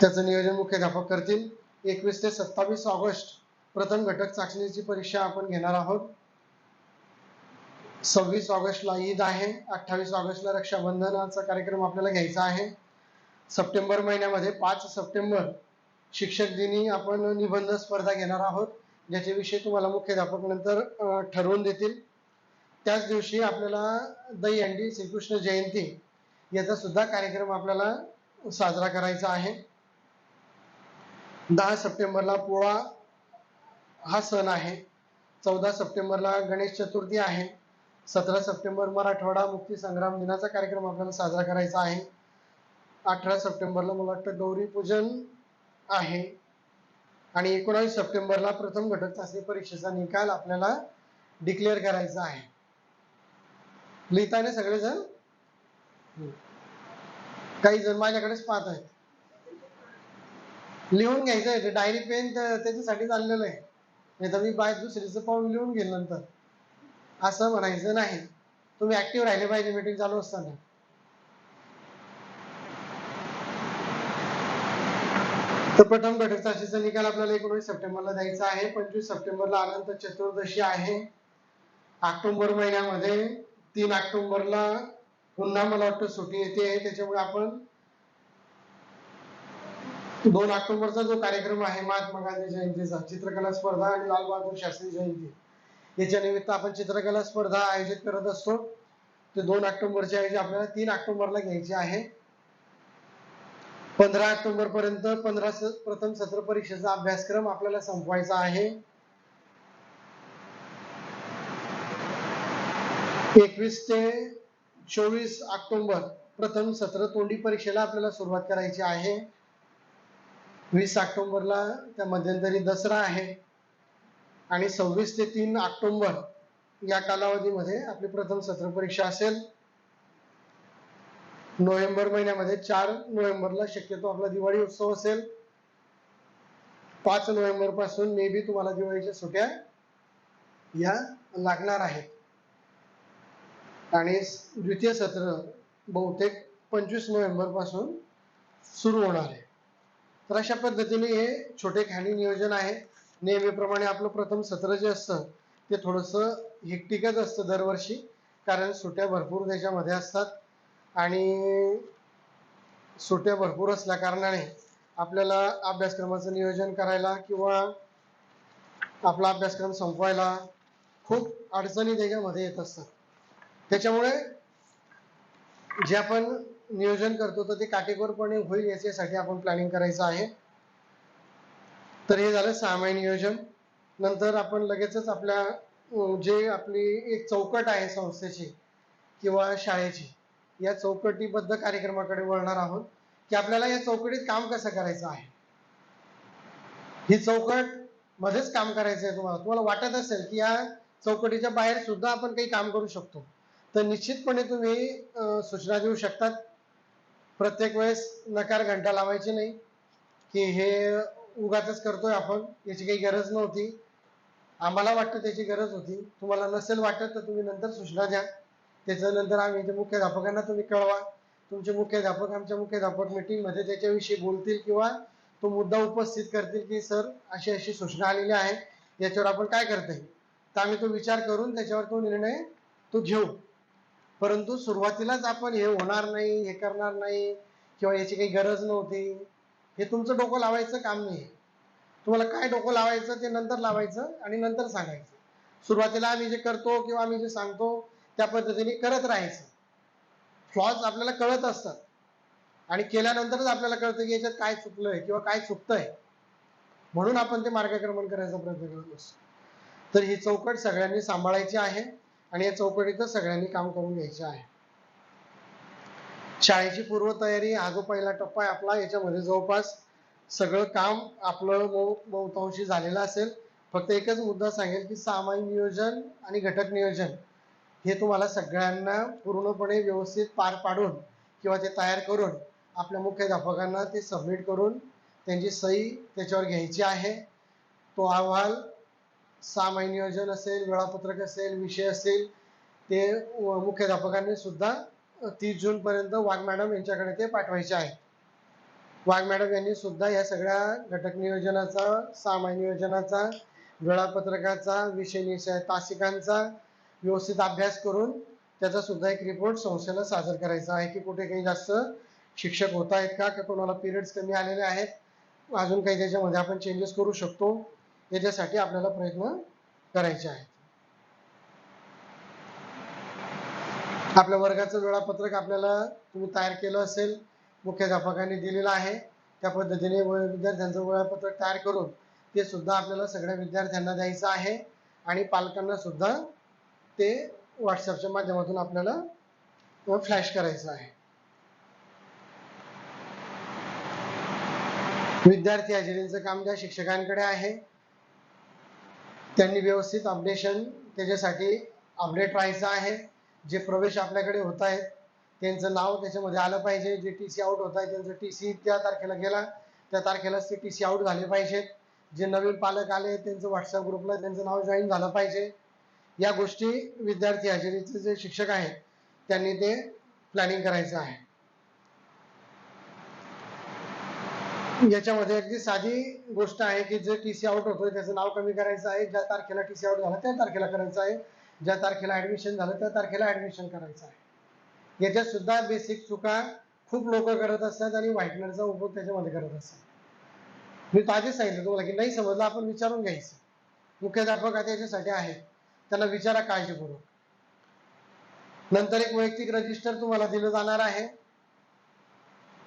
त्याचं नियोजन मुख्याध्यापक करतील. 21 ते 27 ऑगस्ट प्रथम घटक चाचणीची परीक्षा आपण घेणार आहोत. 26 ऑगस्टला ईद आहे. 28 ऑगस्टला रक्षाबंधनाचा कार्यक्रम आपल्याला घ्यायचा आहे. सप्टेंबर महिन्यामध्ये 5 सप्टेंबर शिक्षक दिनी आपण निबंध स्पर्धा घेणार आहोत, ज्याचे विषय तुम्हाला मुख्याध्यापक नंतर ठरवून देतील. त्याच दिवशी आपल्याला दहीहंडी श्रीकृष्ण जयंती याचा सुद्धा कार्यक्रम आपल्याला साजरा करायचा आहे. 10 सप्टेंबरला पोळा हा सण आहे. 14 सप्टेंबरला गणेश चतुर्थी आहे. 17 सप्टेंबर मराठवाडा मुक्ती संग्राम दिनाचा कार्यक्रम आपल्याला साजरा करायचा आहे. 18 सप्टेंबरला मला वाटतं गौरी पूजन आहे आणि 19 सप्टेंबरला प्रथम घटक चाचणी परीक्षेचा निकाल आपल्याला डिक्लेअर करायचा आहे. लिहिताना सगळेजण, काही जण माझ्याकडेच पाहत आहेत. लिहून घ्यायचं आहे, डायरी पेन त्याच्यासाठी चाललेलं आहे, नाही तर मी दुसरीचं पाहून लिहून घेईल नंतर. असं म्हणायचं नाही. तुम्ही ऍक्टिव्ह राहिले पाहिजे मीटिंग चालू असताना. तर प्रथम घटक चाचणीचा निकाल आपल्याला 19 सप्टेंबरला द्यायचा आहे. 25 सप्टेंबरला अनंत चतुर्दशी आहे. ऑक्टोबर महिन्यामध्ये 3 ऑक्टोबरला पुन्हा मला वाटतं सुट्टी येते, त्याच्यामुळे आपण 2 ऑक्टोबरचा जो कार्यक्रम आहे महात्मा गांधी जयंतीचा चित्रकला स्पर्धा आणि लाल बहादूर शास्त्री जयंती, याच्या निमित्त आपण चित्रकला स्पर्धा आयोजित करत असतो. ते 2 ऑक्टोबरच्या ऐवजी आपल्याला 3 ऑक्टोबरला घ्यायची आहे. 15 ऑक्टोबर पर्यंत प्रथम सत्र परीक्षेचा अभ्यासक्रम आपल्याला संपवायचा आहे. 21 ते 24 ऑक्टोबर प्रथम सत्र तोंडी परीक्षेला आपल्याला सुरुवात करायची आहे. 20 ऑक्टोबरला त्या मध्यंतरी दसरा आहे आणि 26 ते 3 ऑक्टोबर या कालावधीमध्ये आपली प्रथम सत्र परीक्षा असेल. नोव्हेंबर महिन्यामध्ये 4 नोव्हेंबरला शक्यतो आपला दिवाळी उत्सव असेल. 5 नोव्हेंबर पासून मे बी तुम्हाला दिवाळीच्या सुट्ट्या या लागणार आहेत आणि द्वितीय सत्र बहुतेक 25 नोव्हेंबर पासून सुरू होणार आहे. तर अशा पद्धतीने हे छोटे खाणी नियोजन आहे. नेहमीप्रमाणे आपलं प्रथम सत्र जे असतं ते थोडंसं हेक्टिकच असतं दरवर्षी, कारण सुट्ट्या भरपूर त्याच्यामध्ये असतात आणि सुट्ट्या भरपूर असल्या कारणाने आपल्याला अभ्यासक्रमाचं नियोजन करायला किंवा आपला अभ्यासक्रम संपवायला खूप अडचणी त्याच्यामध्ये येत असतात. त्याच्यामुळे जे आपण नियोजन करतो तर ते काटेकोरपणे होईल याच्यासाठी आपण प्लॅनिंग करायचं आहे. तर हे झालं 6 महिने नियोजन. नंतर आपण लगेचच आपल्या जे आपली एक चौकट आहे संस्थेची किंवा शाळेची, या चौकटीबद्ध कार्यक्रमाकडे वळणार आहोत की आपल्याला या चौकटीत काम कसं करायचं आहे. ही चौकट मध्येच काम करायचं आहे. तुम्हाला वाटत असेल की या चौकटीच्या बाहेर सुद्धा आपण काही काम करू शकतो, तर निश्चितपणे तुम्ही सूचना देऊ शकतात. प्रत्येक वेळेस नकार घंटा लावायची नाही की हे उगाचच करतोय आपण, याची काही गरज नव्हती, आम्हाला वाटतं त्याची गरज होती. तुम्हाला नसेल वाटत तर तुम्ही नंतर सूचना द्या. त्याच्यानंतर आम्ही मुख्याध्यापकांना तुम्ही कळवा. तुमचे मुख्याध्यापक आमच्या मुख्याध्यापक मीटिंगमध्ये त्याच्याविषयी बोलतील किंवा तो मुद्दा उपस्थित करतील की सर अशी अशी सूचना आलेली आहे, याच्यावर आपण काय करता येईल. तर आम्ही तो विचार करून त्याच्यावर तो निर्णय घेऊ. परंतु सुरुवातीलाच आपण हे होणार नाही, हे करणार नाही किंवा याची काही गरज नव्हती, हे तुमचं डोकं लावायचं काम नाही. तुम्हाला काय डोकं लावायचं ते नंतर लावायचं आणि नंतर सांगायचं. सुरुवातीला आम्ही जे करतो किंवा आम्ही जे सांगतो त्या पद्धतीने करत राहायचं. फ्लॉज आपल्याला कळत असतात आणि केल्यानंतरच आपल्याला कळतं की याच्यात काय चुकलंय किंवा काय चुकतंय, म्हणून आपण ते मार्गक्रमण करायचा प्रयत्न करत असतो. तर ही चौकट सगळ्यांनी सांभाळायची आहे आणि या चौकटीतच सगळ्यांनी काम करून घ्यायचे आहे. शाळेची पूर्वतयारी हा जो पहिला टप्पा आहे आपला, याच्यामध्ये जवळपास सगळं काम आपलं बहुतांशी झालेलं असेल. फक्त एकच मुद्दा सांगेल की सामायिक नियोजन आणि घटक नियोजन हे तुम्हाला सगळ्यांना पूर्णपणे व्यवस्थित पार पाडून किंवा ते तयार करून आपल्या मुख्याध्यापकांना ते सबमिट करून त्यांची सही त्याच्यावर घ्यायची आहे. तो अहवाल 6 महिने नियोजन असेल, वेळापत्रक असेल, विषय असेल, ते मुख्याध्यापकांनी सुद्धा 30 जून पर्यंत वाघ मॅडम यांच्याकडे ते पाठवायचे आहे. वाघ मॅडम यांनी सुद्धा या सगळ्या घटक नियोजनाचा, 6 महिने नियोजनाचा, वेळापत्रकाचा, विषय निश्चय तासिकांचा व्यवस्थित अभ्यास करून त्याचा सुद्धा एक रिपोर्ट संस्थेला सादर करायचा आहे की कुठे काही जास्त शिक्षक होत आहेत का, कोणाला पिरियड्स कमी आलेले आहेत, अजून काही त्याच्यामध्ये आपण चेंजेस करू शकतो, याच्यासाठी आपल्याला प्रयत्न करायचे आहेत. आपल्या वर्गाचं वेळापत्रक आपल्याला तुम्ही तयार केलं असेल, मुख्याध्यापकांनी दिलेलं आहे, त्या पद्धतीने विद्यार्थ्यांचं वेळापत्रक तयार करून ते सुद्धा आपल्याला सगळ्या विद्यार्थ्यांना द्यायचं आहे आणि पालकांना सुद्धा ते व्हॉट्सअपच्या माध्यमातून आपल्याला फ्लॅश करायचं आहे. विद्यार्थी हजेरीचं काम ज्या शिक्षकांकडे आहे त्यांनी व्यवस्थित अपडेशन त्याच्यासाठी अपडेट राहायचं आहे. जे प्रवेश आपल्याकडे होत आहेत त्यांचं नाव त्याच्यामध्ये आलं पाहिजे. जे TC आउट होत आहे त्यांचं TC त्या तारखेला गेला त्या तारखेलाच ते TC आउट झाले पाहिजेत. जे नवीन पालक आले त्यांचं व्हॉट्सअप ग्रुपला त्यांचं नाव जॉईन झालं पाहिजे. या गोष्टी विद्यार्थी हजेरीचे जे शिक्षक आहेत त्यांनी ते प्लॅनिंग करायचं आहे. याच्यामध्ये अगदी साधी गोष्ट आहे की जे TC आउट होतोय त्याचं नाव कमी करायचं आहे. ज्या तारखेला TC आउट झाला त्या तारखेला करायचं आहे. ज्या तारखेला ऍडमिशन झालं त्या तारखेला ऍडमिशन करायचं आहे. याच्यात सुद्धा बेसिक चुका खूप लोक करत असतात आणि व्हाईटनरचा उपयोग त्याच्यामध्ये करत असतात. मी तर आधीच सांगितलं तुम्हाला की नाही समजलं आपण विचारून घ्यायचं. मुख्याध्यापक आता याच्यासाठी आहे, त्यांना विचारा काळजीपूर्वक. नंतर एक वैयक्तिक रजिस्टर तुम्हाला दिलं जाणार आहे.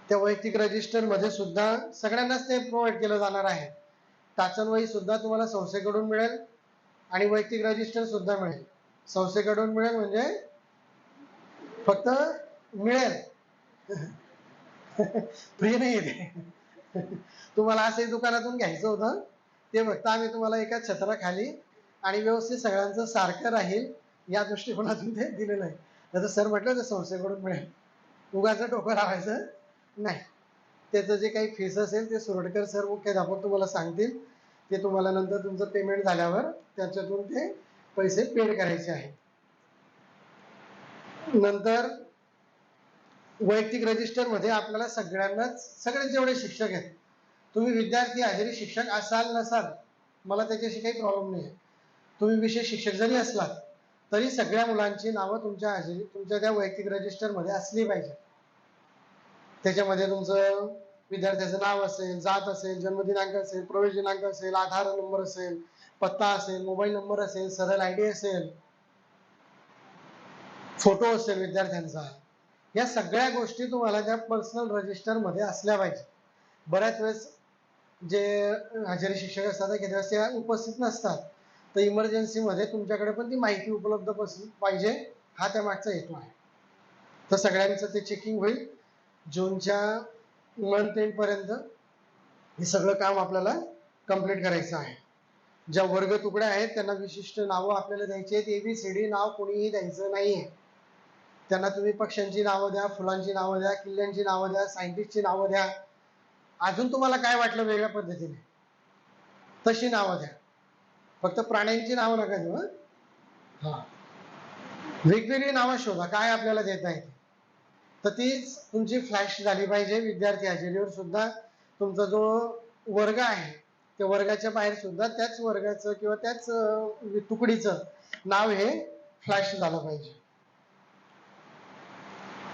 त्या वैयक्तिक रजिस्टर मध्ये सुद्धा सगळ्यांनाच ते प्रोव्हाइड केलं जाणार आहे. टाचनवही सुद्धा तुम्हाला संस्थेकडून मिळेल आणि वैयक्तिक रजिस्टर सुद्धा मिळेल. संस्थेकडून मिळेल म्हणजे फक्त मिळेल फ्री नाही आहे. तुम्हाला असंही दुकानातून घ्यायचं होतं ते फक्त आम्ही तुम्हाला एका छत्राखाली आणि व्यवस्थित सगळ्यांचं सारखं राहील या दृष्टिकोनातून ते दिलेलं आहे. त्याचं सर म्हटलं तर संस्थेकडून मिळेल, उगाचं डोकं लावायचं नाही. त्याचं जे काही फीस असेल ते सुरडकर सर मुख्याध्यापक तुम्हाला सांगतील. ते तुम्हाला नंतर तुमचं पेमेंट झाल्यावर त्याच्यातून ते पैसे पेड करायचे आहे. नंतर वैयक्तिक रजिस्टर मध्ये आपल्याला सगळ्यांनाच सगळे जेवढे शिक्षक आहेत, तुम्ही विद्यार्थी हजेरी शिक्षक असाल नसाल मला त्याच्याशी काही प्रॉब्लेम नाही. तुम्ही विशेष शिक्षक जरी असलात तरी सगळ्या मुलांची नावं तुमच्या हजेरी तुमच्या त्या वैयक्तिक रजिस्टर मध्ये असली पाहिजे. त्याच्यामध्ये तुमचं विद्यार्थ्याचं नाव असेल, जात असेल, जन्मदिनांक असेल, प्रवेश दिनांक असेल, आधार नंबर असेल, पत्ता असेल, मोबाईल नंबर असेल, सरळ आयडी असेल, फोटो असेल विद्यार्थ्यांचा, या सगळ्या गोष्टी तुम्हाला त्या पर्सनल रजिस्टर मध्ये असल्या पाहिजे. बऱ्याच वेळेस जे हजेरी शिक्षक असतात त्या उपस्थित नसतात, तर इमर्जन्सी मध्ये तुमच्याकडे पण ती माहिती उपलब्ध पाहिजे, हा त्या मागचा हेतू आहे. तर सगळ्यांचं ते चेकिंग होईल. जूनच्या मंथ एंड पर्यंत हे सगळं काम आपल्याला कंप्लीट करायचं आहे. ज्या वर्ग तुकड्या आहेत त्यांना विशिष्ट नावं आपल्याला द्यायची आहेत. ABCD नाव कोणीही द्यायचं नाहीये. त्यांना तुम्ही पक्ष्यांची नावं द्या, फुलांची नावं द्या, किल्ल्यांची नावं द्या, सायंटिस्टची नावं द्या, अजून तुम्हाला काय वाटलं वेगळ्या पद्धतीने तशी नावं द्या. फक्त प्राण्यांची नावं नका देऊ. हा, वेगवेगळी नावं शोधा काय आपल्याला देता येते. तर तीच तुमची फ्लॅश झाली पाहिजे. विद्यार्थी हजेरीवर सुद्धा तुमचा जो वर्ग आहे त्या वर्गाच्या बाहेर सुद्धा त्याच वर्गाचं किंवा त्याच तुकडीचं नाव हे फ्लॅश झालं पाहिजे.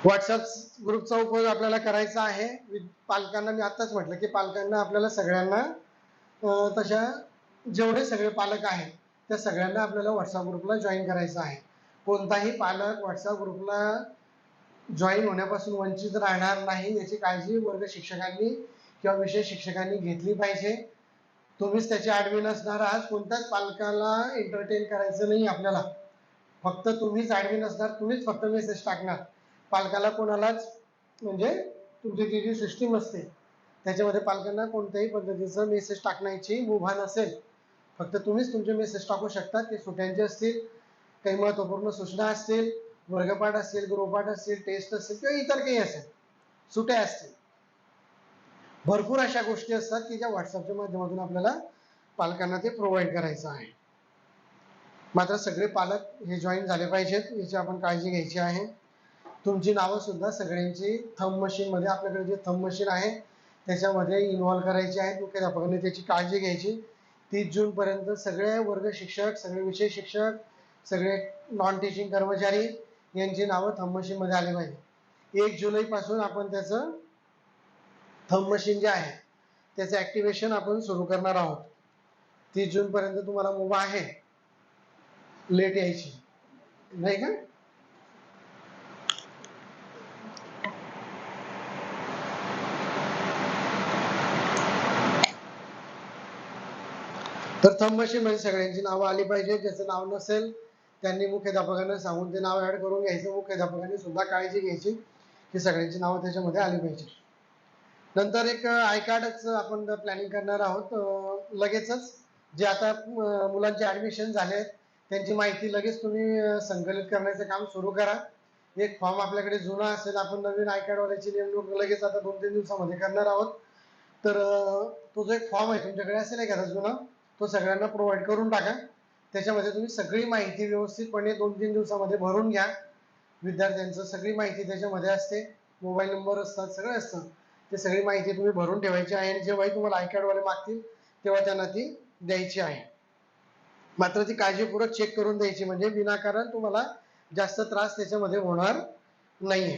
व्हॉट्सअप ग्रुपचा उपयोग आपल्याला करायचा आहे. पालकांना मी आताच म्हटलं की पालकांना आपल्याला सगळ्यांना तशा जेवढे सगळे पालक आहेत त्या सगळ्यांना आपल्याला व्हॉट्सअप ग्रुपला जॉईन करायचं आहे. कोणताही पालक व्हॉट्सअप ग्रुपला जॉईन होण्यापासून वंचित राहणार नाही याची काळजी वर्ग शिक्षकांनी किंवा विषय शिक्षकांनी घेतली पाहिजे. तुम्हीच त्याचे ऍडमिन असणार आहात. कोणत्याच पालकाला एंटरटेन करायचं नाही आपल्याला. फक्त तुम्हीच ऍडमिन असणार, तुम्हीच फक्त मेसेज टाकणार. पालकाला कोणालाच म्हणजे तुमची जी जी सिस्टीम असते त्याच्यामध्ये पालकांना कोणत्याही पद्धतीचं मेसेज टाकण्याची मुभा नसेल. फक्त तुम्हीच तुमचे मेसेज टाकू शकता. ते सुट्यांचे असतील, काही महत्वपूर्ण सूचना असतील, वर्गपाठ असतील, गृहपाठ असतील, टेस्ट असतील किंवा इतर काही असेल, सुट्या असतील, भरपूर अशा गोष्टी असतात की ज्या व्हॉट्सअपच्या माध्यमातून आपल्याला पालकांना ते प्रोव्हाइड करायचं आहे. मात्र सगळे पालक हे जॉईन झाले पाहिजेत याची आपण काळजी घ्यायची आहे. तुमची नावं सुद्धा सगळ्यांची थंब मशीन मध्ये आपल्याकडे जे थंब मशीन आहे त्याच्यामध्ये इन्व्हॉल्व करायची आहे. मुख्याध्यापकांनी त्याची काळजी घ्यायची. 30 जून पर्यंत सगळे वर्ग शिक्षक, सगळे विषय शिक्षक, सगळे नॉन टीचिंग कर्मचारी यांची नावं थंब मशीन मध्ये आली पाहिजे. 1 जुलै पासून आपण त्याचं थंब मशीन जे आहे त्याचं ऍक्टिव्हेशन आपण सुरू करणार आहोत. 30 जून पर्यंत तुम्हाला मुभा आहे लेट यायची नाही का. तर थंब मशीन मध्ये सगळ्यांची नावं आली पाहिजे. ज्याचं नाव नसेल त्यांनी मुख्याध्यापकांना सांगून ते नाव ऍड करून घ्यायचं. मुख्याध्यापकांनी सुद्धा काळजी घ्यायची की सगळ्यांची नावं त्याच्यामध्ये आली पाहिजे. नंतर एक आय कार्डच आपण प्लॅनिंग करणार आहोत लगेचच. जे आता मुलांचे ऍडमिशन झाले त्यांची माहिती लगेच तुम्ही संकलित करण्याचं काम सुरू करा. एक फॉर्म आपल्याकडे जुना असेल, आपण नवीन आय कार्ड वाल्याची नेमणूक लगेच आता 2-3 दिवसामध्ये करणार आहोत. तर तो जो एक फॉर्म आहे तुमच्याकडे असेल एखादा जुना, तो सगळ्यांना प्रोव्हाइड करून टाका. त्याच्यामध्ये तुम्ही सगळी माहिती व्यवस्थितपणे 2-3 दिवसामध्ये भरून घ्या. विद्यार्थ्यांचं सगळी माहिती त्याच्यामध्ये असते, मोबाईल नंबर असतात, सगळं असतं. ते सगळी माहिती तुम्ही भरून ठेवायची आहे आणि जेव्हाही तुम्हाला आय कार्ड वाले मागतील तेव्हा त्यांना ती द्यायची आहे. मात्र ती काळजीपूर्वक चेक करून द्यायची म्हणजे विनाकारण तुम्हाला जास्त त्रास त्याच्यामध्ये होणार नाहीये.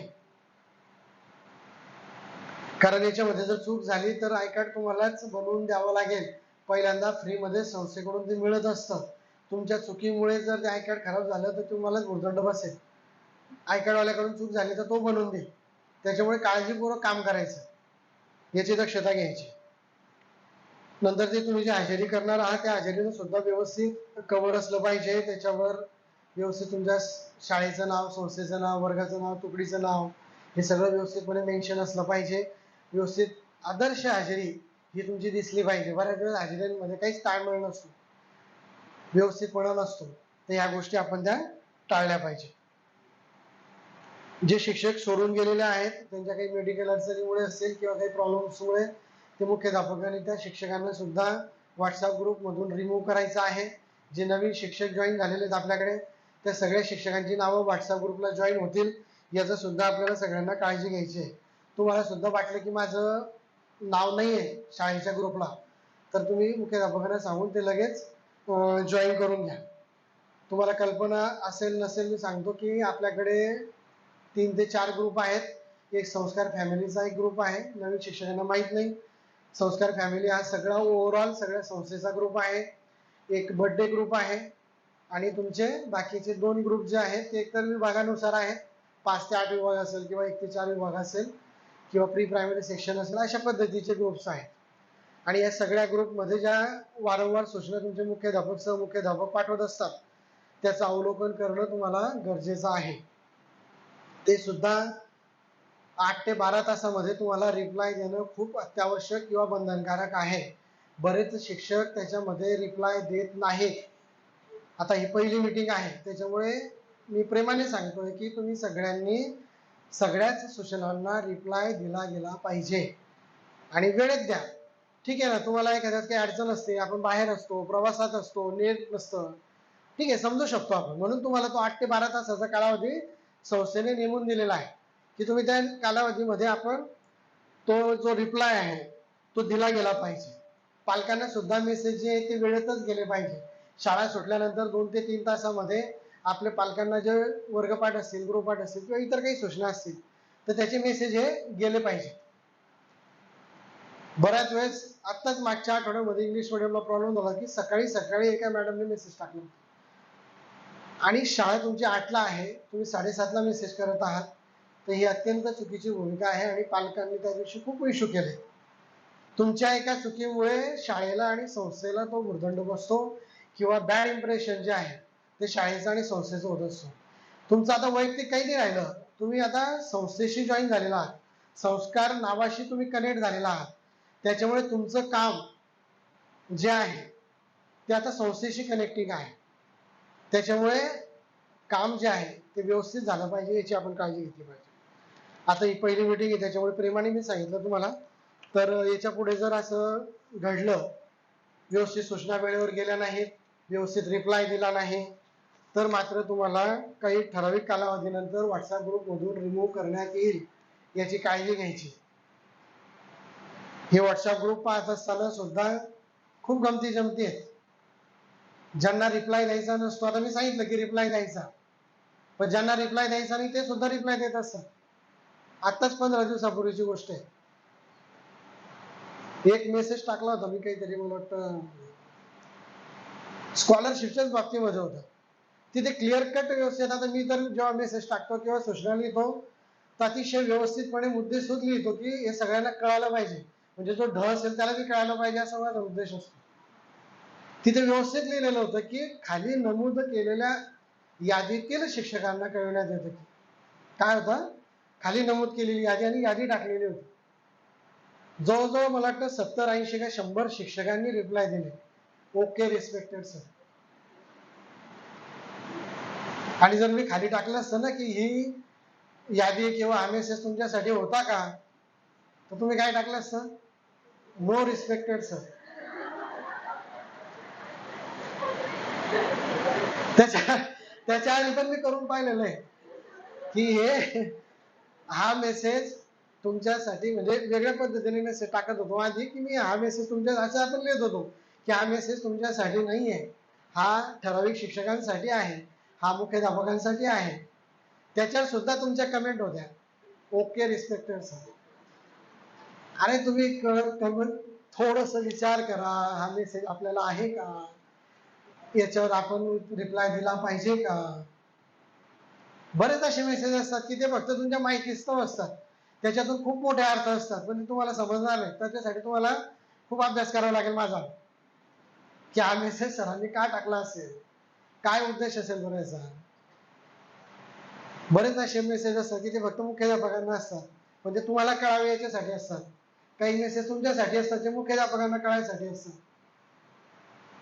कारण याच्यामध्ये जर चूक झाली तर आय कार्ड तुम्हालाच बनवून द्यावं लागेल. पहिल्यांदा फ्री मध्ये संस्थेकडून ते मिळत असतं. तुमच्या चुकीमुळे जर ते आय कार्ड खराब झालं तर तुम्हालाच भुर्दंड बसेल. आय कार्ड वाल्याकडून चूक झाली तर तो बनवून देईल. त्याच्यामुळे काळजीपूर्वक काम करायचं, याची दक्षता घ्यायची. नंतर ते तुम्ही जे हजेरी करणार आहात त्या हजेरीचं सुद्धा व्यवस्थित कव्हर असलं पाहिजे. त्याच्यावर व्यवस्थित तुमच्या शाळेचं नाव, संस्थेचं नाव, वर्गाचं नाव, तुकडीचं नाव हे सगळं व्यवस्थितपणे मेन्शन असलं पाहिजे. व्यवस्थित आदर्श हजेरी ही तुमची दिसली पाहिजे. बऱ्याच वेळेस हजेरीमध्ये काहीच ताळमेळ नसतो, व्यवस्थितपणा नसतो. तर ह्या गोष्टी आपण त्या टाळल्या पाहिजे. जे शिक्षक सोडून गेलेले आहेत त्यांच्या काही मेडिकल अडचणीमुळे असेल किंवा काही प्रॉब्लेम्समुळे ते मुख्याध्यापकांनी त्या शिक्षकांना सुद्धा व्हॉट्सअप ग्रुप मधून रिमूव्ह करायचं आहे. जे नवीन शिक्षक जॉईन झालेले आहेत आपल्याकडे त्या सगळ्या शिक्षकांची नावं व्हॉट्सअप ग्रुपला जॉईन होतील याचं सुद्धा आपल्याला सगळ्यांना काळजी घ्यायची आहे. तुम्हाला सुद्धा वाटलं की माझं नाव नाही आहे शाळेच्या ग्रुपला तर तुम्ही मुख्याध्यापकांना सांगून ते लगेच जॉईन करून घ्या. तुम्हाला कल्पना असेल नसेल मी सांगतो की आपल्याकडे 3 ते 4 ग्रुप आहेत. एक संस्कार फॅमिलीचा एक ग्रुप आहे, नवीन शिक्षकांना माहित नाही. संस्कार फॅमिली हा सगळा ओव्हरऑल सगळ्या संस्थेचा ग्रुप आहे. एक बर्थडे ग्रुप आहे आणि तुमचे बाकीचे 2 ग्रुप जे आहेत ते एकतर विभागानुसार आहेत, 5 ते 8 विभाग असेल किंवा 1 ते 4 विभाग असेल किंवा प्री प्रायमरी सेक्शन असेल, अशा पद्धतीचे ग्रुप्स आहेत. आणि या सगळ्या ग्रुपमध्ये ज्या वारंवार सूचना तुमचे मुख्याध्यापक सहमुख्याध्यापक पाठवत असतात त्याचं अवलोकन करणं तुम्हाला गरजेचं आहे. ते सुद्धा 8 ते 12 तासामध्ये तुम्हाला रिप्लाय देणं खूप अत्यावश्यक किंवा बंधनकारक आहे. बरेच शिक्षक त्याच्यामध्ये रिप्लाय देत नाहीत. आता ही पहिली मीटिंग आहे त्याच्यामुळे मी प्रेमाने सांगतोय की तुम्ही सगळ्यांनी सगळ्याच सूचनांना रिप्लाय दिला गेला पाहिजे आणि वेळेत द्या. ठीक आहे ना, तुम्हाला एखाद्यात काही अडचण असते, आपण बाहेर असतो, प्रवासात असतो, नेट नसतं, ठीक आहे, समजू शकतो आपण. म्हणून तुम्हाला तो 8 ते 12 तासाचा कालावधी संस्थेने नेमून दिलेला आहे की तुम्ही त्या कालावधीमध्ये आपण तो जो रिप्लाय आहे तो दिला गेला पाहिजे. पालकांना सुद्धा मेसेज जे आहे ते वेळेतच गेले पाहिजे. शाळा सुटल्यानंतर 2 ते 3 तासामध्ये आपल्या पालकांना जे वर्गपाठ असतील, गृहपाठ असतील किंवा इतर काही सूचना असतील तर त्याचे मेसेज हे गेले पाहिजे. बऱ्याच वेळेस आत्ताच मागच्या आठवड्यामध्ये इंग्लिश मिडियमला प्रॉब्लेम झाला की सकाळी सकाळी एका मॅडमने मेसेज टाकला आणि शाळा तुमची 8ला आहे, तुम्ही 7:30ला मेसेज करत आहात, तर ही अत्यंत चुकीची भूमिका आहे आणि पालकांनी त्या दिवशी खूप इश्यू केले. तुमच्या एका चुकीमुळे शाळेला आणि संस्थेला तो भुर्दंड बसतो किंवा बॅड इम्प्रेशन जे आहे ते शाळेचं आणि संस्थेचं होत असतो. तुमचं आता वैयक्तिक काही नाही राहिलं, तुम्ही आता संस्थेशी जॉईन झालेला आहात, संस्कार नावाशी तुम्ही कनेक्ट झालेला आहात, त्याच्यामुळे तुमचं काम जे आहे ते आता संस्थेशी कनेक्टिंग आहे. त्याच्यामुळे काम जे आहे ते व्यवस्थित झालं पाहिजे याची आपण काळजी घेतली पाहिजे. आता ही पहिली मीटिंग आहे त्याच्यामुळे प्रेमाने मी सांगितलं तुम्हाला. तर याच्या पुढे जर असं घडलं, व्यवस्थित सूचना वेळेवर गेल्या नाहीत, व्यवस्थित रिप्लाय दिला नाही, तर मात्र तुम्हाला काही ठराविक कालावधीनंतर व्हॉट्सअप ग्रुपमधून रिमूव्ह करण्यात येईल, याची काळजी घ्यायची. हे व्हॉट्सअप ग्रुप पाहत असताना सुद्धा खूप गमती जमती आहेत. ज्यांना रिप्लाय द्यायचा नसतो, आता मी सांगितलं की रिप्लाय द्यायचा, पण ज्यांना रिप्लाय द्यायचा नाही ते सुद्धा रिप्लाय देत असतात. आताच 15 दिवसापूर्वीची गोष्ट आहे. एक मेसेज टाकला होता मी काहीतरी, मला वाटतं स्कॉलरशिपच्याच बाबतीमध्ये होतं. तिथे क्लिअर कट व्यवस्थित, आता मी तर जेव्हा मेसेज टाकतो किंवा सूचना लिहितो तर अतिशय व्यवस्थितपणे मुद्देसूद लिहितो की हे सगळ्यांना कळायला पाहिजे, म्हणजे जो ढ असेल त्याला बी कळायला पाहिजे असा माझा उद्देश असतो. तिथे व्यवस्थित लिहिलेलं होतं की खाली नमूद केलेल्या यादीतील शिक्षकांना कळवण्यात येतं. की काय होतं, खाली नमूद केलेली यादी आणि यादी टाकलेली होती. जवळजवळ मला वाटतं 70-80 का 100 शिक्षकांनी रिप्लाय दिले, ओके रिस्पेक्टेड सर. आणि जर मी खाली टाकलं असतं ना की ही यादी किंवा हा मेसेज तुमच्यासाठी होता का, तर तुम्ही काय टाकलं असतं, नो रिस्पेक्टेड सर. त्याच्या आधी पण मी करून पाहिलेलं आहे की हे हा मेसेज तुमच्यासाठी, म्हणजे वेगळ्या पद्धतीने मेसेज टाकत होतो आधी की मी हा मेसेज तुमच्या, असं आपण लिहित होतो की हा मेसेज तुमच्यासाठी नाही आहे, हा ठराविक शिक्षकांसाठी आहे, हा मुख्याध्यापकांसाठी आहे. त्याच्यावर सुद्धा तुमच्या कमेंट होत्या, ओके रिस्पेक्टेड सर. अरे तुम्ही थोडस विचार करा, हा मेसेज आपल्याला आहे का, याच्यावर आपण रिप्लाय दिला पाहिजे का. बरेच असे मेसेज असतात की ते फक्त तुमच्या माहितीस्तव असतात, त्याच्यातून खूप मोठे अर्थ असतात पण ते तुम्हाला समजणार नाही. त्याच्यासाठी तुम्हाला खूप अभ्यास करावा लागेल माझा, की हा मेसेज सरांनी का टाकला असेल, काय उद्देश असेल बरं याचा. बरेच असे मेसेज असतात की ते फक्त मुख्याध्यापकांना असतात, म्हणजे तुम्हाला कळावे याच्यासाठी असतात. काही मेसेज तुमच्यासाठी असतात जे मुख्याध्यापकांना कळायसाठी असतात.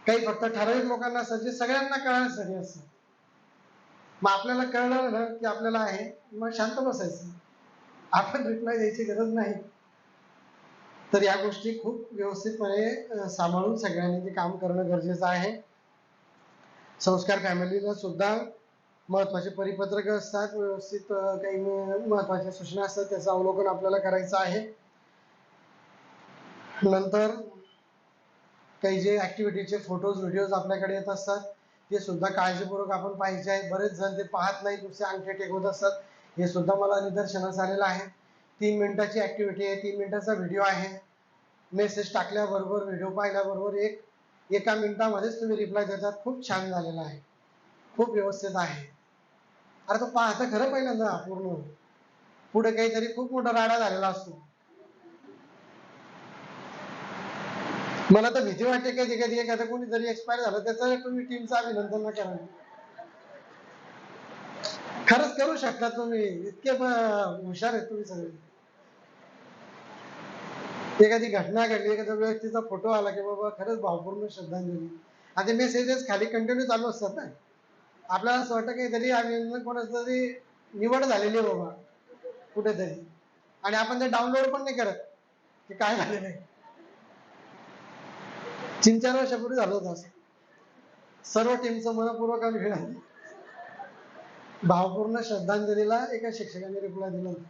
काही फक्त ठराविक लोकांना असतात जे सगळ्यांना कळण्यासाठी असतात. मग आपल्याला कळलं ना की आपल्याला आहे, मग शांत बसायचं, आपण रिप्लाय द्यायची गरज नाही. तर या गोष्टी खूप व्यवस्थितपणे सांभाळून सगळ्यांनी ते काम करणं गरजेचं आहे. संस्कार फॅमिलीला सुद्धा महत्वाचे परिपत्रक असतात, व्यवस्थित काही महत्वाच्या सूचना असतात, त्याचं अवलोकन आपल्याला करायचं आहे. नंतर काही जे ऍक्टिव्हिटीचे फोटोज व्हिडिओज आपल्याकडे येत असतात ते सुद्धा काळजीपूर्वक आपण पाहिजे आहे. बरेच जण ते पाहत नाही, दुसरे अंगठे टेकवत असतात, हे सुद्धा मला निदर्शनास आलेलं आहे. 3 मिनिटाची ऍक्टिव्हिटी आहे, 3 मिनिटाचा व्हिडिओ आहे. मेसेज टाकल्याबरोबर व्हिडिओ पाहिल्याबरोबर एका मिनिटामध्येच तुम्ही रिप्लाय देतात. खूप छान झालेला आहे, खूप व्यवस्थित आहे. अरे तो पाहता खरं पहिल्यांदा पूर्ण, पुढे काहीतरी खूप मोठा राडा झालेला असतो. मला तर भीती वाटते कधी कधी एखादं कोणीतरी एक्सपायर झालं त्याचं तुम्ही टीमचं अभिनंदन न करा. खरंच करू शकता तुम्ही, इतके हुशार आहेत तुम्ही सगळे. एखादी घटना घडली, एखाद्या व्यक्तीचा फोटो आला की बाबा खरंच भावपूर्ण श्रद्धांजली, आता मेसेजेस खाली कंटिन्यू चालू असतात ना. आपल्याला असं वाटतं काहीतरी अभिनंदन कोणाचं तरी निवड झालेली आहे बाबा कुठेतरी, आणि आपण ते डाउनलोड पण नाही करत की काय झालेलं आहे. 3-4 वर्षापूर्वी झालं होतं असं. सर्व टीमचं मनपूर्वक अभिनंदन, भावपूर्ण श्रद्धांजलीला एका शिक्षकाने रिप्लाय दिला होता.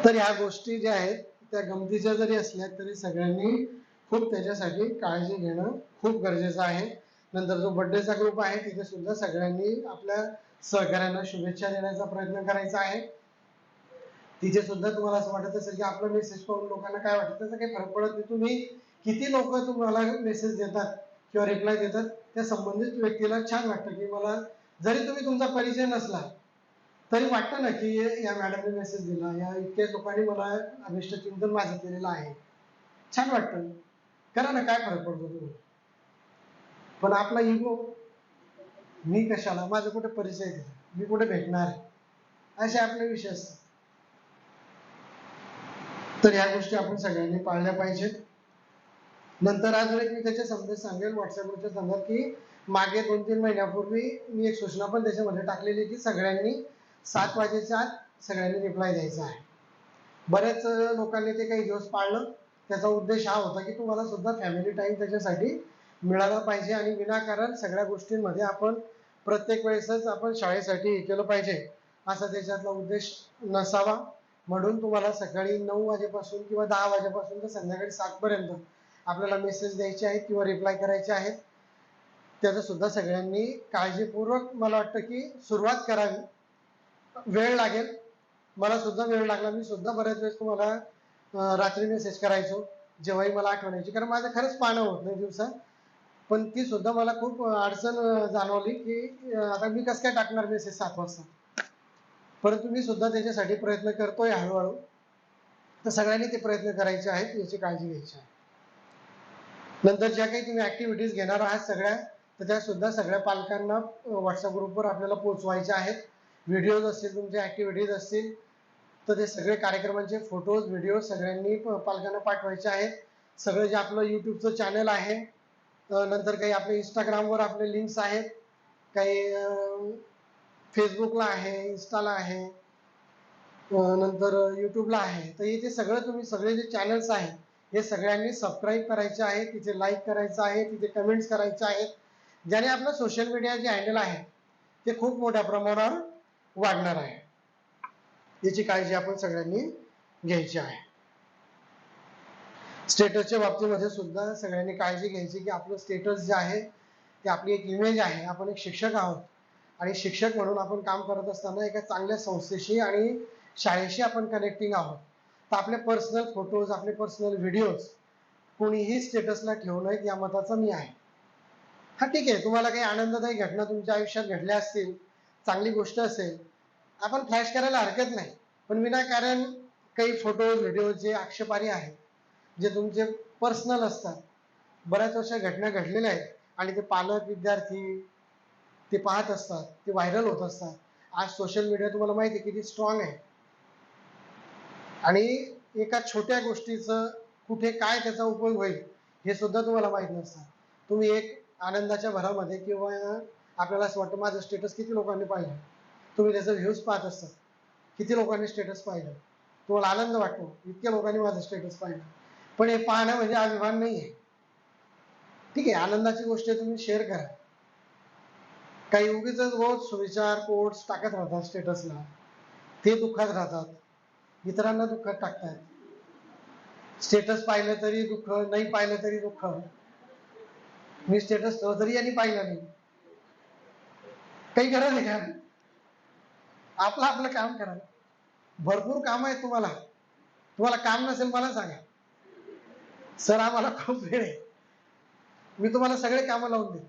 तर ह्या गोष्टी ज्या आहेत त्या गमतीच्या जरी असल्या तरी सगळ्यांनी खूप त्याच्यासाठी काळजी घेणं खूप गरजेचं आहे. नंतर जो बर्थडेचा ग्रुप आहे तिथे सुद्धा सगळ्यांनी आपल्या सहकार्यांना शुभेच्छा देण्याचा प्रयत्न करायचा आहे. तिथे सुद्धा तुम्हाला असं वाटत असेल की आपला मेसेज पाहून लोकांना काय वाटतं, त्याचा काही फरक पडत नाही. तुम्ही किती लोक तुम्हाला मेसेज देतात किंवा रिप्लाय देतात, त्या संबंधित व्यक्तीला छान वाटतं की मला, जरी तुम्ही तुमचा परिचय नसला तरी वाटतं ना की या मॅडमने मेसेज दिला, या इतक्या लोकांनी मला अभिष्ट चिंतन माझं केलेलं आहे, छान वाटतं. करा ना, काय फरक पडतो तुम्ही. पण आपला इगो, मी कशाला, माझं कुठे परिचय दिला, मी कुठे भेटणार आहे, असे आपले विषय असतात. तर ह्या गोष्टी आपण सगळ्यांनी पाळल्या पाहिजेत. नंतर अजून एक मी त्याच्या संबंधित सांगेल व्हॉट्सअप ग्रुपच्या संदर्भात की मागे 2-3 महिन्यापूर्वी मी एक सूचना पण त्याच्यामध्ये टाकलेली की सगळ्यांनी 7 वाजेच्या आत सगळ्यांनी रिप्लाय द्यायचा आहे. बऱ्याच लोकांनी ते काही दिवस पाळलं. त्याचा उद्देश हा होता की तुम्हाला सुद्धा फॅमिली टाइम त्याच्यासाठी मिळाला पाहिजे, आणि विनाकारण सगळ्या गोष्टींमध्ये आपण प्रत्येक वेळेसच आपण शाळेसाठी हे केलं पाहिजे असा त्याच्यातला उद्देश नसावा. म्हणून तुम्हाला सकाळी 9 वाजेपासून किंवा 10 वाजेपासून तर संध्याकाळी 7 पर्यंत आपल्याला मेसेज द्यायचे आहेत किंवा रिप्लाय करायचे आहेत. त्याचं सुद्धा सगळ्यांनी काळजीपूर्वक, मला वाटतं की सुरुवात करावी. वेळ लागेल, मला सुद्धा वेळ लागला, मी सुद्धा बऱ्याच वेळेस तुम्हाला रात्री मेसेज करायचो जेव्हाही मला आठवण यायची, कारण माझं खरंच पाहणं होत नाही दिवसा. पण ती सुद्धा मला खूप अडचण जाणवली की आता मी कसं काय टाकणार मेसेज 7 वाजता. परंतु मी सुद्धा त्याच्यासाठी प्रयत्न करतोय हळूहळू. तर सगळ्यांनी ते प्रयत्न करायचे आहेत, याची काळजी घ्यायची आहे. नंतर ज्या काही तुम्ही ऍक्टिव्हिटीज घेणार आहात सगळ्या, तर त्या सुद्धा सगळ्या पालकांना व्हॉट्सअप ग्रुपवर आपल्याला पोहोचवायच्या आहेत. व्हिडिओज असतील, तुमच्या ऍक्टिव्हिटीज असतील, तर ते सगळे कार्यक्रमांचे फोटोज व्हिडिओ सगळ्यांनी पालकांना पाठवायचे आहेत. सगळं जे आपलं युट्यूबचं चॅनल आहे, नंतर काही आपले इंस्टाग्रामवर आपले लिंक्स आहेत, काही फेसबुकला आहे, इन्स्टाला आहे, नंतर युट्यूबला आहे, तर इथे सगळं तुम्ही सगळे जे चॅनल्स आहेत हे सगळ्यांनी सबस्क्राईब करायचे आहे, तिथे लाईक करायचं आहे, तिथे कमेंट्स करायचे आहेत, ज्याने आपलं सोशल मीडिया जे हँडल आहे ते खूप मोठ्या प्रमाणावर वाढणार आहे. याची काळजी आपण सगळ्यांनी घ्यायची आहे. स्टेटसच्या बाबतीमध्ये सुद्धा सगळ्यांनी काळजी घ्यायची की आपलं स्टेटस जे आहे ते आपली एक इमेज आहे. आपण एक शिक्षक आहोत आणि शिक्षक म्हणून आपण काम करत असताना एका चांगल्या संस्थेशी आणि शाळेशी आपण कनेक्टिंग आहोत. तर आपले पर्सनल फोटोज, आपले पर्सनल व्हिडिओज कोणीही स्टेटसला ठेवू नयेत या मताचा मी आहे. हा ठीक आहे, तुम्हाला काही आनंददायी घटना तुमच्या आयुष्यात घडल्या असतील, चांगली गोष्ट असेल, आपण फ्लॅश करायला हरकत नाही. पण विनाकारण काही फोटो व्हिडिओ जे आक्षेपार्ह आहेत, जे तुमचे पर्सनल असतात, बऱ्याच वर्ष घटना घडलेल्या आहेत आणि ते पालक विद्यार्थी ते पाहत असतात, ते व्हायरल होत असतात. आज सोशल मीडिया तुम्हाला माहिती आहे किती स्ट्रॉंग आहे, आणि एका छोट्या गोष्टीचं कुठे काय त्याचा उपयोग होईल हे सुद्धा तुम्हाला माहित नसतं. तुम्ही एक आनंदाच्या भरामध्ये किंवा आपल्याला असं वाटतं माझं स्टेटस किती लोकांनी पाहिलं, तुम्ही त्याचा व्ह्यूज पाहत असतात, किती लोकांनी स्टेटस पाहिलं, तुम्हाला आनंद वाटतो इतक्या लोकांनी माझं स्टेटस पाहिलं. पण हे पाहणं म्हणजे अभिमान नाही आहे. ठीक आहे, आनंदाची गोष्ट तुम्ही शेअर करा. काही उगीच रोज सुविचार कोट्स टाकत राहतात स्टेटसला, ते दुःखात राहतात, इतरांना दुःखात टाकतात. स्टेटस पाहिलं तरी दुःख, नाही पाहिलं तरी दुःख. मी स्टेटस तरी यांनी पाहिलं नाही, काही गरज आहे का? आपलं आपलं काम करा. भरपूर काम आहे तुम्हाला. तुम्हाला काम नसेल मला सांगा, सर आम्हाला खूप वेळ आहे, मी तुम्हाला सगळे कामं लावून देईन,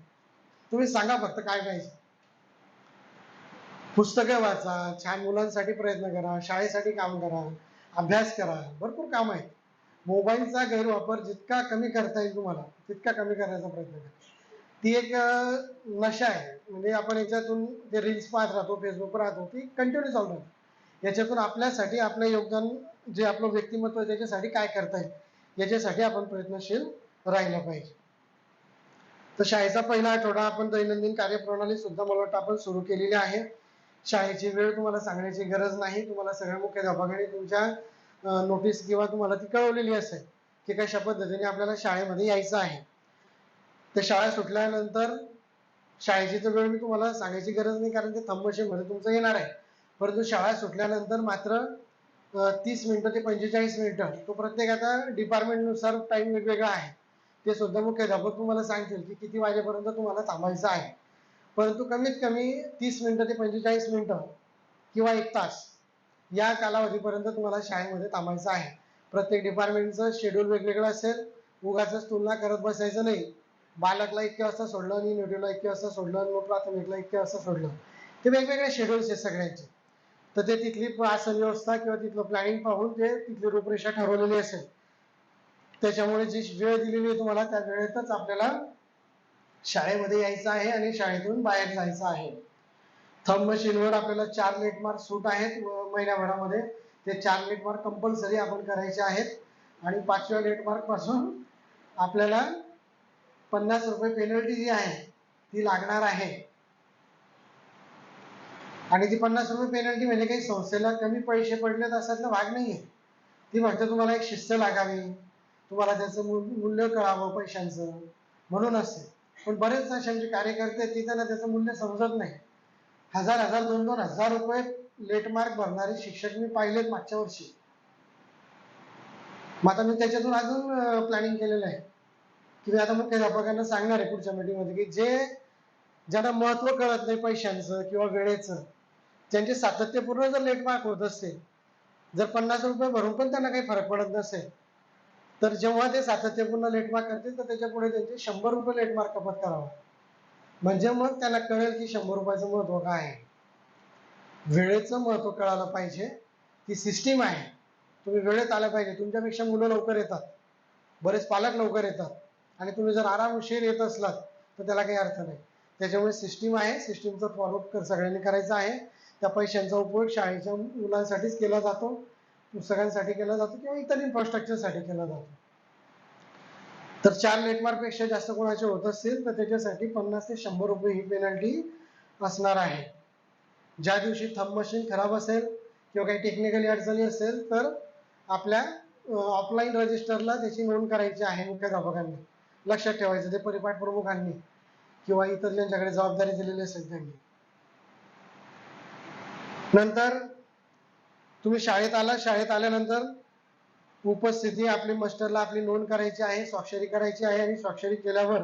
तुम्ही सांगा फक्त काय पाहिजे. पुस्तकं वाचा, छान मुलांसाठी प्रयत्न करा, शाळेसाठी काम करा, अभ्यास करा, भरपूर काम आहे. मोबाईलचा गैरवापर जितका कमी करता येईल तुम्हाला तितका कमी करायचा प्रयत्न करा. ती एक नशा आहे. म्हणजे आपण याच्यातून जे रील्स पाहत राहतो, फेसबुक राहतो, ती कंटिन्यू चालू राहते. याच्यातून आपल्यासाठी आपलं योगदान, जे आपलं व्यक्तिमत्व आहे त्याच्यासाठी काय करता येईल याच्यासाठी आपण प्रयत्नशील राहिलं पाहिजे. तर शाळेचा पहिला आठवडा आपण दैनंदिन कार्यप्रणाली सुद्धा मला वाटतं आपण सुरू केलेली आहे. शाळेची वेळ तुम्हाला सांगण्याची गरज नाही. तुम्हाला सगळ्या मुख्याध्यापकांनी तुमच्या नोटीस किंवा तुम्हाला ती कळवलेली असेल की कशा पद्धतीने आपल्याला शाळेमध्ये यायचं आहे. तर शाळा सुटल्यानंतर शाळेची तर वेळ मी तुम्हाला सांगायची गरज नाही, कारण ते थंब मध्ये तुमचं येणार आहे. परंतु शाळा सुटल्यानंतर मात्र 30 मिनिटं ते 45 मिनिटं, तो प्रत्येक आता डिपार्टमेंटनुसार टाइम वेगवेगळा आहे. ते सुद्धा मुख्याध्यापक तुम्हाला सांगतील की किती वाजेपर्यंत तुम्हाला थांबायचं आहे. परंतु कमीत कमी 30 मिनिटं ते 45 मिनिटं किंवा 1 तास या कालावधीपर्यंत तुम्हाला शाळेमध्ये थांबायचं आहे. प्रत्येक डिपार्टमेंटचं शेड्यूल वेगवेगळं असेल. उगाचच तुलना करत बसायचं नाही. बालकला इतक्या वाजता सोडलं आणि नेटिव्हला इतक्या वाजता सोडलं, मग प्राथमिकला इतक्या वाजता सोडलं. ते वेगवेगळे शेड्यूल्स आहेत सगळ्यांचे. तर ते तिथली आसन व्यवस्था किंवा तिथलं प्लॅनिंग पाहून ते तिथली रूपरेषा ठरवलेली असेल. त्याच्यामुळे जी वेळ दिलेली आहे तुम्हाला त्या वेळेतच आपल्याला शाळेमध्ये यायचं आहे आणि शाळेतून बाहेर जायचं आहे. थंब मशीनवर आपल्याला 4 लेट मार्क सूट आहेत महिन्याभरामध्ये. ते 4 लेट मार्क कंपल्सरी आपण करायचे आहेत. आणि 5व्या लेट मार्क पासून आपल्याला 50 रुपये पेनल्टी जी आहे ती लागणार आहे. आणि ती 50 रुपये पेनल्टी म्हणजे काही संस्थेला कमी पैसे पडलेत असातला भाग नाहीये. ती फक्त तुम्हाला एक शिस्त लागावी, तुम्हाला त्याचं मूल्य कळावं पैशांचं म्हणून असते. पण बरेच असे कार्यकर्ते आहेत की त्यांना त्याचं मूल्य समजत नाही. 1000 2-2 हजार रुपये लेट मार्क भरणारे शिक्षक मी पाहिलेत मागच्या वर्षी. मग आता मी त्याच्यातून अजून प्लॅनिंग केलेलं आहे की मी आता मुख्याध्यापकांना सांगणार आहे पुढच्या मीटिंगमध्ये की ज्यांना महत्व कळत नाही पैशांचं किंवा वेळेचं, ज्यांचे सातत्यपूर्ण जर लेट मार्क होत असतील, जर 50 रुपये भरून पण त्यांना काही फरक पडत नसेल, तर जेव्हा ते सातत्यपूर्ण लेट मार्क करतील तर त्याच्या पुढे त्यांचे 100 रुपये लेट मार्क कपात करावा. म्हणजे मग त्यांना कळेल की 100 रुपयाचं महत्व काय आहे. वेळेचं महत्व कळालं पाहिजे. ती सिस्टीम आहे. तुम्ही वेळेत आला पाहिजे. तुमच्यापेक्षा मुलं लवकर येतात, बरेच पालक लवकर येतात, आणि तुम्ही जर आरामशीर येत असलात तर त्याला काही अर्थ नाही. त्याच्यामुळे सिस्टीम आहे, सिस्टीमचा फॉलोअप सगळ्यांनी करायचा आहे. त्या पैशांचा उपयोग शाळेच्या मुलांसाठीच केला जातो, पुस्तकांसाठी केला जातो किंवा इतर इन्फ्रास्ट्रक्चरसाठी केला जातो. तर 4 लेट मार्क पेक्षा जास्त कोणाचे होत असतील तर त्याच्यासाठी 50 ते 100 रुपये ही पेनल्टी असणार आहे. ज्या दिवशी थंब मशीन खराब असेल किंवा काही टेक्निकली अडचणी असेल तर आपल्या ऑफलाईन रजिस्टरला त्याची नोंद करायची आहे मुख्याध्यापकांनी. लक्षात ठेवायचं ते परिपाठ प्रमुखांनी किंवा इतर ज्यांच्याकडे जबाबदारी दिलेली असेल त्यांनी. नंतर तुम्ही शाळेत आला, शाळेत आल्यानंतर उपस्थिती आपली मास्टरला आपली नोंद करायची आहे, स्वाक्षरी करायची आहे, आणि स्वाक्षरी केल्यावर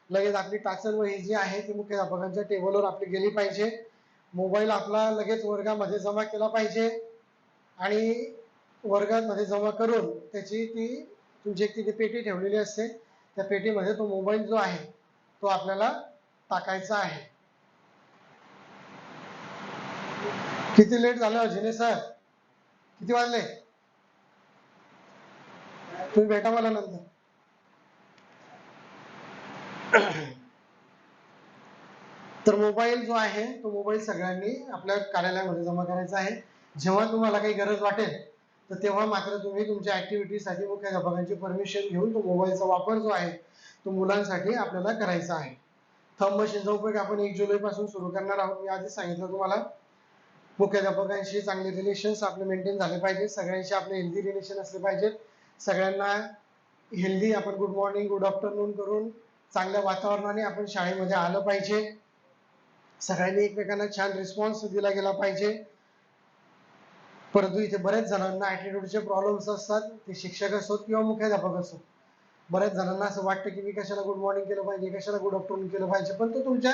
लगेच आपली टाचन वही जी आहे ती मुख्याध्यापकांच्या टेबलवर आपली गेली पाहिजे. मोबाईल आपला लगेच वर्गामध्ये जमा केला पाहिजे आणि वर्गामध्ये जमा करून त्याची ती तुमची एक तिथे पेटी ठेवलेली असते, त्या पेटीमध्ये तो मोबाईल जो आहे तो आपल्याला टाकायचा आहे. किती लेट झालं अजिने सर? किती वाजले? तुम्ही भेटा मला नंतर. तर मोबाईल जो आहे तो मोबाईल सगळ्यांनी आपल्या कार्यालयामध्ये जमा करायचा आहे. जेव्हा तुम्हाला काही गरज वाटेल तर तेव्हा मात्र तुम्ही तुमच्या ऍक्टिव्हिटीसाठी मुख्याध्यापकांची परमिशन घेऊन तो मोबाईलचा वापर जो आहे तो मुलांसाठी आपल्याला करायचा आहे. थंब मशीनचा उपयोग आपण 1 जुलै पासून सुरू करणार आहोत. मी आधीच सांगितलं तुम्हाला. मुख्याध्यापकांशी चांगले रिलेशन्स आपले मेंटेन झाले पाहिजे, सगळ्यांशी आपले हेल्दी रिलेशन असले पाहिजेत. सगळ्यांना हेल्दी आपण गुड मॉर्निंग गुड आफ्टरनून करून चांगल्या वातावरणाने आपण शाळेमध्ये आलं पाहिजे. सगळ्यांनी एकमेकांना छान रिस्पॉन्स दिला गेला पाहिजे. परंतु इथे बऱ्याच जणांना ऍटिट्यूडचे प्रॉब्लेम्स असतात, ते शिक्षक असोत किंवा मुख्याध्यापक असोत. बऱ्याच जणांना असं वाटतं की मी कशाला गुड मॉर्निंग केलं पाहिजे, कशाला गुड आफ्टरनून केलं पाहिजे, पण तो तुमच्या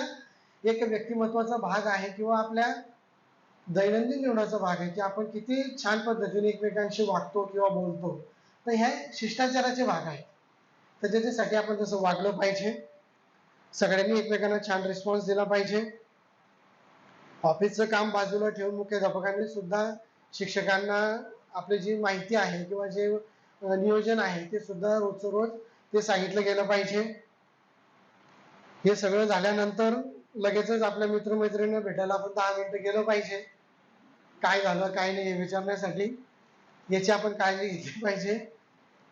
एक व्यक्तिमत्वाचा भाग आहे किंवा आपल्या दैनंदिन जीवनाचा भाग आहे की आपण किती छान पद्धतीने एकमेकांशी वागतो किंवा बोलतो. तर ह्या शिष्टाचाराचे भाग आहेत. तर त्याच्यासाठी आपण तसं वागलं पाहिजे. सगळ्यांनी एकमेकांना छान रिस्पॉन्स दिला पाहिजे. ऑफिसचं काम बाजूला ठेवून मुख्याध्यापकांनी सुद्धा शिक्षकांना आपली जी माहिती आहे किंवा जे नियोजन आहे ते सुद्धा रोजचं रोज ते सांगितलं गेलं पाहिजे. हे सगळं झाल्यानंतर लगेचच आपल्या मित्रमैत्रिणींना भेटायला आपण 10 मिनिटं गेलं पाहिजे. काय झालं काय नाही हे विचारण्यासाठी. याची आपण काळजी घेतली पाहिजे.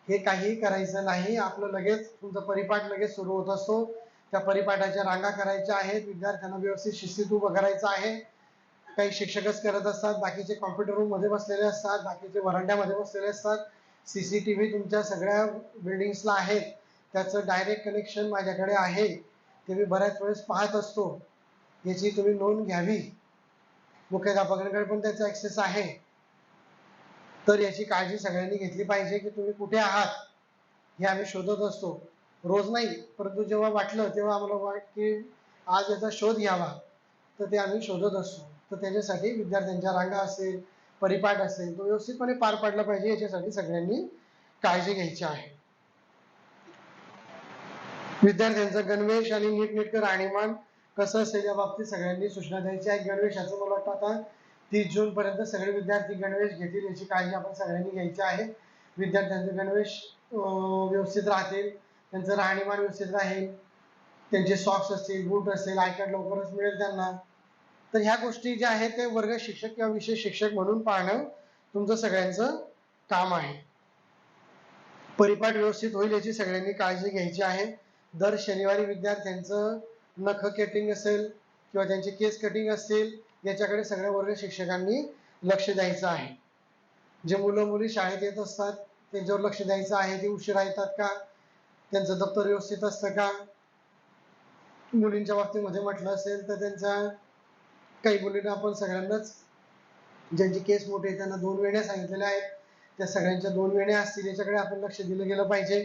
हे काही करायचं नाही. आपलं लगेच तुमचा परिपाठ लगेच सुरू होत असतो. त्या परिपाठाच्या रांगा करायच्या आहेत. विद्यार्थ्यांना व्यवस्थित शिस्तीत उभं करायचं आहे. काही शिक्षकच करत असतात, बाकीचे कॉम्प्युटर रूम मध्ये बसलेले असतात, बाकीचे वरांड्यामध्ये बसलेले असतात. CCTV तुमच्या सगळ्या बिल्डिंग्सला आहेत. त्याचं डायरेक्ट कनेक्शन माझ्याकडे आहे. ते मी बऱ्याच वेळेस पाहत असतो. याची तुम्ही नोंद घ्यावी. मुख्याध्यापकांकडे पण त्याचा ऍक्सेस आहे. तर याची काळजी सगळ्यांनी घेतली पाहिजे की तुम्ही कुठे आहात हे आम्ही शोधत असतो. रोज नाही, परंतु जेव्हा वाटलं तेव्हा आम्हाला वाटतं की आज याचा शोध घ्यावा, तर ते आम्ही शोधत असतो. तर त्याच्यासाठी विद्यार्थ्यांच्या रांगा असेल, परिपाठ असेल, तो व्यवस्थितपणे पार पाडला पाहिजे. याच्यासाठी सगळ्यांनी काळजी घ्यायची आहे. विद्यार्थ्यांचा गणवेश आणि नीटनेटकं राहणीमान कसं असेल या बाबतीत सगळ्यांनी सूचना द्यायची आहे. गणवेशाचं मला वाटतं आता 30 जून पर्यंत सगळे विद्यार्थी गणवेश घेतील याची काळजी आपण सगळ्यांनी घ्यायची आहे. विद्यार्थ्यांचे गणवेश व्यवस्थित राहतील, त्यांचं राहणीमान व्यवस्थित राहील, त्यांचे सॉक्स असतील, बूट असेल, आय कार्ड लवकरच मिळेल त्यांना. तर ह्या गोष्टी ज्या आहेत ते वर्ग शिक्षक किंवा विशेष शिक्षक म्हणून पाहणं तुमचं सगळ्यांचं काम आहे. परिपाठ व्यवस्थित होईल याची सगळ्यांनी काळजी घ्यायची आहे. दर शनिवारी विद्यार्थ्यांचं नख कटिंग असेल किंवा त्यांचे केस कटिंग असतील याच्याकडे सगळ्या वर्ग शिक्षकांनी लक्ष द्यायचं आहे. जे मुलं मुली शाळेत येत असतात त्यांच्यावर लक्ष द्यायचं आहे. ते उशिरा येतात का, त्यांचं दप्तर व्यवस्थित असतं का. मुलींच्या बाबतीमध्ये म्हटलं असेल तर त्यांच्या काही मुलींना आपण सगळ्यांनाच ज्यांचे केस मोठे आहेत त्यांना 2 वेण्या सांगितलेल्या आहेत. त्या सगळ्यांच्या 2 वेण्या असतील याच्याकडे आपण लक्ष दिलं गेलं पाहिजे.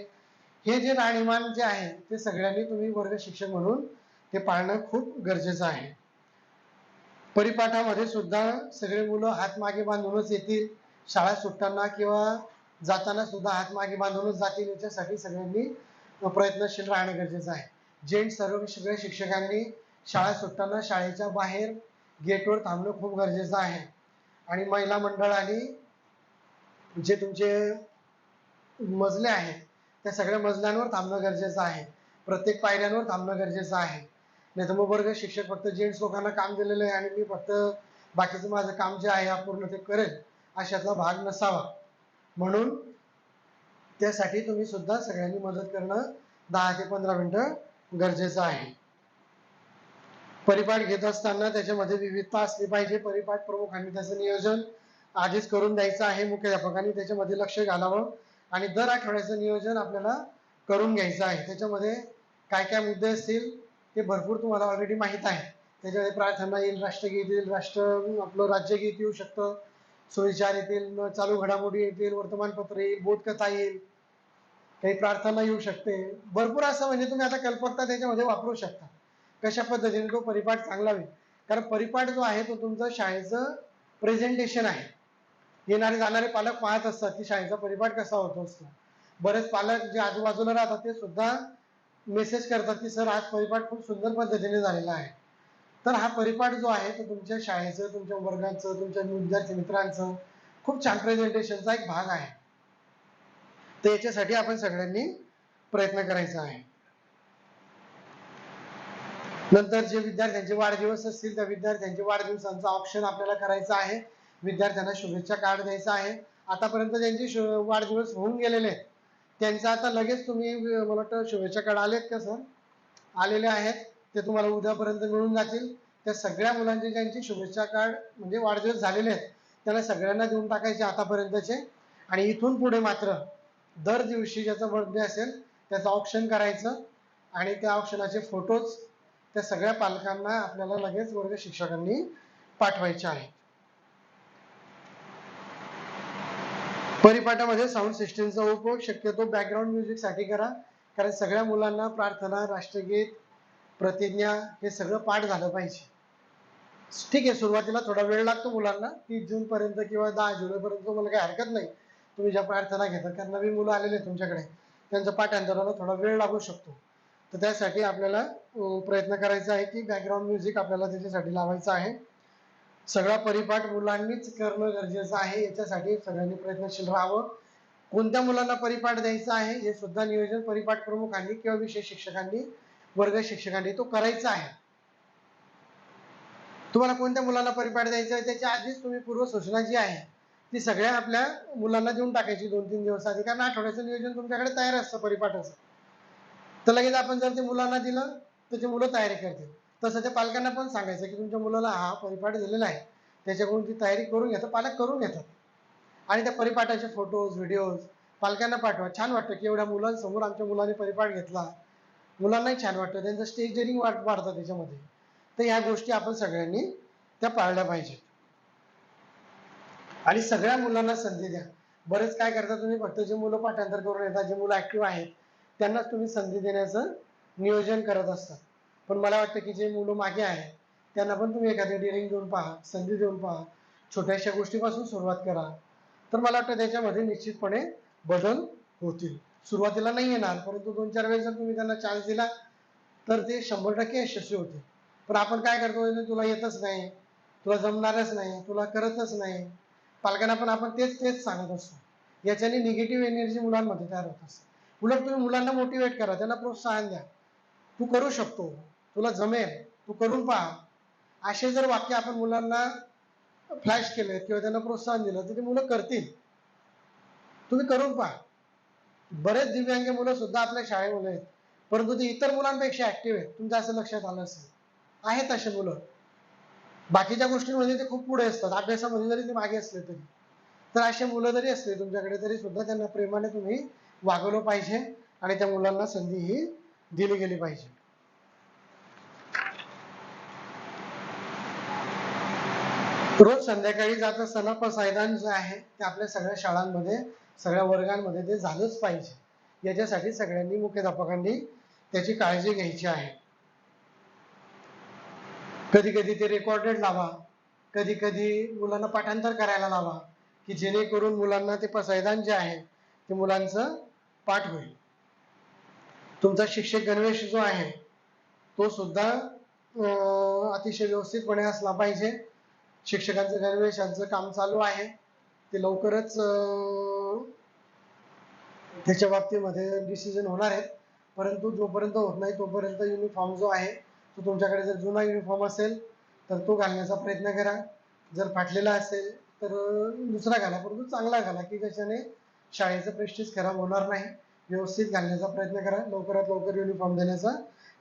हे जे राहणीमान जे आहे ते सगळ्यांनी तुम्ही वर्ग शिक्षक म्हणून ते पाळणं खूप गरजेचं आहे. परिपाठामध्ये सुद्धा सगळे मुलं हात मागे बांधूनच येतील. शाळा सुटताना किंवा जाताना सुद्धा हात मागे बांधूनच जातील. याच्यासाठी सगळ्यांनी प्रयत्नशील राहणं गरजेचं आहे. जेंट्स सगळ्या शिक्षकांनी शाळा सुटताना शाळेच्या बाहेर गेटवर थांबणं खूप गरजेचं आहे. आणि महिला मंडळाने जे तुमचे मजले आहेत त्या सगळ्या मजल्यांवर थांबणं गरजेचं आहे. प्रत्येक पायऱ्यांवर थांबणं गरजेचं आहे. नाही तर मग वर्ग शिक्षक फक्त जेंट्स लोकांना काम दिलेलं आहे आणि मी फक्त बाकीचं माझं काम जे आहे अपूर्ण ते करेल अशातला भाग नसावा. म्हणून त्यासाठी तुम्ही सुद्धा सगळ्यांनी मदत करणं 10 ते 15 मिनिटं गरजेचं आहे. परिपाठ घेत असताना त्याच्यामध्ये विविधता असली पाहिजे. परिपाठ प्रमुखांनी त्याचं नियोजन आधीच करून द्यायचं आहे. मुख्याध्यापकांनी त्याच्यामध्ये लक्ष घालावं आणि दर आठवड्याचं नियोजन आपल्याला करून घ्यायचं आहे. त्याच्यामध्ये काय काय मुद्दे असतील ते भरपूर तुम्हाला ऑलरेडी माहीत आहे. त्याच्यामध्ये प्रार्थना येईल, राष्ट्रगीत येईल, आपलं राज्यगीत येऊ शकतं, सुविचार येतील, चालू घडामोडी येतील, वर्तमानपत्र येईल, बोधकथा येईल, काही प्रार्थना येऊ शकते. भरपूर असं म्हणजे तुम्ही आता कल्पकता त्याच्यामध्ये वापरू शकता. कशा पद्धतीने तो परिपाठ चांगला होईल. कारण परिपाठ जो आहे तो तुमचं शाळेचं प्रेझेंटेशन आहे. येणारे जाणारे पालक पाहत असतात की शाळेचा परिपाठ कसा होतो असतो. बरेच पालक जे आजूबाजूला राहतात ते सुद्धा मेसेज करतात की सर आज परिपाठ खूप सुंदर पद्धतीने झालेला आहे. तर हा परिपाठ जो आहे तो तुमच्या शाळेचं, तुमच्या वर्गाचं, तुमच्या विद्यार्थी मित्रांचं खूप छान प्रेझेंटेशनचा एक भाग आहे. तर याच्यासाठी आपण सगळ्यांनी प्रयत्न करायचा आहे. नंतर जे विद्यार्थ्यांचे वाढदिवस असतील त्या विद्यार्थ्यांच्या वाढदिवसांचा ऑप्शन आपल्याला करायचा आहे. विद्यार्थ्यांना शुभेच्छा कार्ड द्यायचा आहे. आतापर्यंत ज्यांचे वाढदिवस होऊन गेलेले आहेत त्यांचा आता लगेच तुम्ही मला वाटतं शुभेच्छा कार्ड आलेत का सर? आलेले आहेत. ते तुम्हाला उद्यापर्यंत मिळून जातील. त्या सगळ्या मुलांचे ज्यांचे शुभेच्छा कार्ड म्हणजे वाढदिवस झालेले आहेत त्याला सगळ्यांना देऊन टाकायचे आतापर्यंतचे. आणि इथून पुढे मात्र दर दिवशी ज्याचा बर्थडे असेल त्याचं ऑप्शन करायचं आणि त्या ऑप्शनाचे फोटोज त्या सगळ्या पालकांना आपल्याला लगेच वर्ग शिक्षकांनी पाठवायचे आहे. परिपाठामध्ये साऊंड सिस्टीमचा उपयोग शक्यतो बॅकग्राऊंड म्युझिक साठी करा. कारण सगळ्या मुलांना प्रार्थना, राष्ट्रगीत, प्रतिज्ञा हे सगळं पाठ झालं पाहिजे. ठीक आहे, सुरुवातीला थोडा वेळ लागतो मुलांना, 30 जून पर्यंत किंवा 10 जुलै पर्यंत मला काही हरकत नाही, तुम्ही ज्या प्रार्थना घेता. कारण नवीन मुलं आलेले आहेत तुमच्याकडे, त्यांचं पाठांतराला थोडा वेळ लागू शकतो. तर त्यासाठी आपल्याला प्रयत्न करायचा आहे की बॅकग्राऊंड म्युझिक आपल्याला त्याच्यासाठी लावायचं आहे. सगळा परिपाठ मुलांनीच करणं गरजेचं आहे. याच्यासाठी सगळ्यांनी प्रयत्नशील राहावं. कोणत्या मुलांना परिपाठ द्यायचा आहे हे सुद्धा नियोजन परिपाठ प्रमुखांनी किंवा विषय शिक्षकांनी, वर्ग शिक्षकांनी तो करायचा आहे. तुम्हाला कोणत्या मुलांना परिपाठ द्यायचा आहे त्याच्या आधीच तुम्ही पूर्वसूचना जी आहे ती सगळ्या आपल्या मुलांना देऊन टाकायची 2-3 दिवस आधी. कारण आठवड्याचं नियोजन तुमच्याकडे तयार असतं परिपाठाचं. तर लगेच आपण जर ते मुलांना दिलं तर ते मुलं तयारी करतील. तसं त्या पालकांना पण सांगायचं की तुमच्या मुलाला हा परिपाठ दिलेला आहे, त्याच्याकडून ती तयारी करून घेतात, पालक करून घेतात. आणि त्या परिपाठाचे फोटोज, व्हिडिओज पालकांना पाठवा. छान वाटतं की एवढ्या मुलांसमोर आमच्या मुलाने परिपाठ घेतला, मुलांनाही छान वाटतं, त्यांचं स्टेजरिंग वाढतं त्याच्यामध्ये. तर ह्या गोष्टी आपण सगळ्यांनी त्या पाळल्या पाहिजेत. आणि सगळ्या मुलांना संधी द्या. बरेच काय करता तुम्ही, फक्त जे मुलं पाठांतर करून येतात, जे मुलं ऍक्टिव्ह आहेत त्यांनाच तुम्ही संधी देण्याचं नियोजन करत असता. पण मला वाटतं की जे मुलं मागे आहेत त्यांना पण तुम्ही एखादी डिरिंग देऊन पहा, संधी देऊन पहा, छोट्याशा गोष्टीपासून सुरुवात करा. तर मला वाटतं त्याच्यामध्ये निश्चितपणे बदल होतील. सुरुवातीला नाही येणार, परंतु 2-4 वेळेस जर तुम्ही त्यांना चान्स दिला तर ते 100% यशस्वी होतील. पण आपण काय करतो, तुला येतच नाही, तुला जमणारच नाही, तुला करतच नाही. पालकांना पण आपण तेच तेच सांगत असतो. याच्याने निगेटिव्ह एनर्जी मुलांमध्ये तयार होत असते. उलट तुम्ही मुलांना मोटिवेट करा, त्यांना प्रोत्साहन द्या. तू करू शकतो, तुला जमेल, तू करून पहा. असे जर वाक्य आपण मुलांना फ्लॅश केले किंवा त्यांना प्रोत्साहन दिलं तर ते मुलं करतील. तुम्ही करून पहा. बरेच दिव्यांग मुलं सुद्धा आपल्या शाळेमध्ये आहेत, परंतु ते इतर मुलांपेक्षा ऍक्टिव्ह आहेत. तुमच्या असं लक्षात आलं असेल, आहेत असे मुलं. बाकीच्या गोष्टींमध्ये ते खूप पुढे असतात, अभ्यासामध्ये जरी ते मागे असले तरी. तर असे मुलं जरी असले तुमच्याकडे तरी सुद्धा त्यांना प्रेमाने तुम्ही वागवलं पाहिजे आणि त्या मुलांना संधी ही दिली गेली पाहिजे. रोज संध्याकाळी जात असताना पसायदान जे आहे ते आपल्या सगळ्या शाळांमध्ये, सगळ्या वर्गांमध्ये ते झालंच पाहिजे. याच्यासाठी सगळ्यांनी, मुख्याध्यापकांनी त्याची काळजी घ्यायची आहे. कधी कधी ते रेकॉर्डेड लावा, कधी कधी मुलांना पाठांतर करायला लावा, की जेणेकरून मुलांना ते पसायदान जे आहे ते मुलांचं पाठ होईल. तुमचा शिक्षक गणवेश जो आहे तो सुद्धा अतिशय व्यवस्थितपणे असला पाहिजे. शिक्षकांचं गणवेशांचं काम चालू आहे, ते लवकरच त्याच्या बाबतीमध्ये डिसिजन होणार आहेत. परंतु जोपर्यंत होत नाही तोपर्यंत युनिफॉर्म जो आहे तो तुमच्याकडे जर जुना युनिफॉर्म असेल तर तो घालण्याचा प्रयत्न करा. जर फाटलेला असेल तर दुसरा घाला, परंतु चांगला घाला की ज्याच्याने शाळेचं प्रेस्टिज खराब होणार नाही. व्यवस्थित घालण्याचा प्रयत्न करा. लवकरात लवकर युनिफॉर्म देण्याचा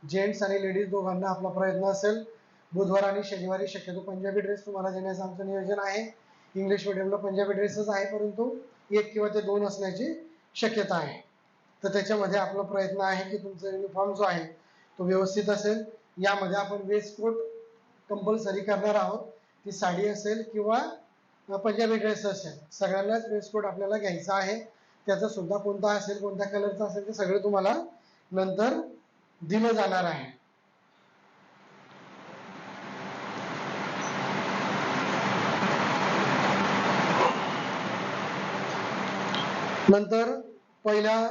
जेंट्स आणि लेडीज दोघांना आपला प्रयत्न असेल. बुधवार आणि शनिवारी शक्यतो पंजाबी ड्रेस तुम्हाला देण्याचं आमचं नियोजन आहे. इंग्लिश मिडियमला पंजाबी ड्रेसच आहे, परंतु 1 किंवा ते 2 असण्याची शक्यता आहे. तर त्याच्यामध्ये आपला प्रयत्न आहे की तुमचा युनिफॉर्म जो आहे तो व्यवस्थित असेल. यामध्ये आपण वेस्टकोट कंपल्सरी करणार आहोत. ती साडी असेल किंवा पंजाबी ड्रेस असेल, सगळ्यांनाच वेस्टकोट आपल्याला घ्यायचा आहे. त्याचा सुद्धा कोणता असेल, कोणत्या कलरचा असेल ते सगळं तुम्हाला नंतर दिलं जाणार आहे. नंतर पहिला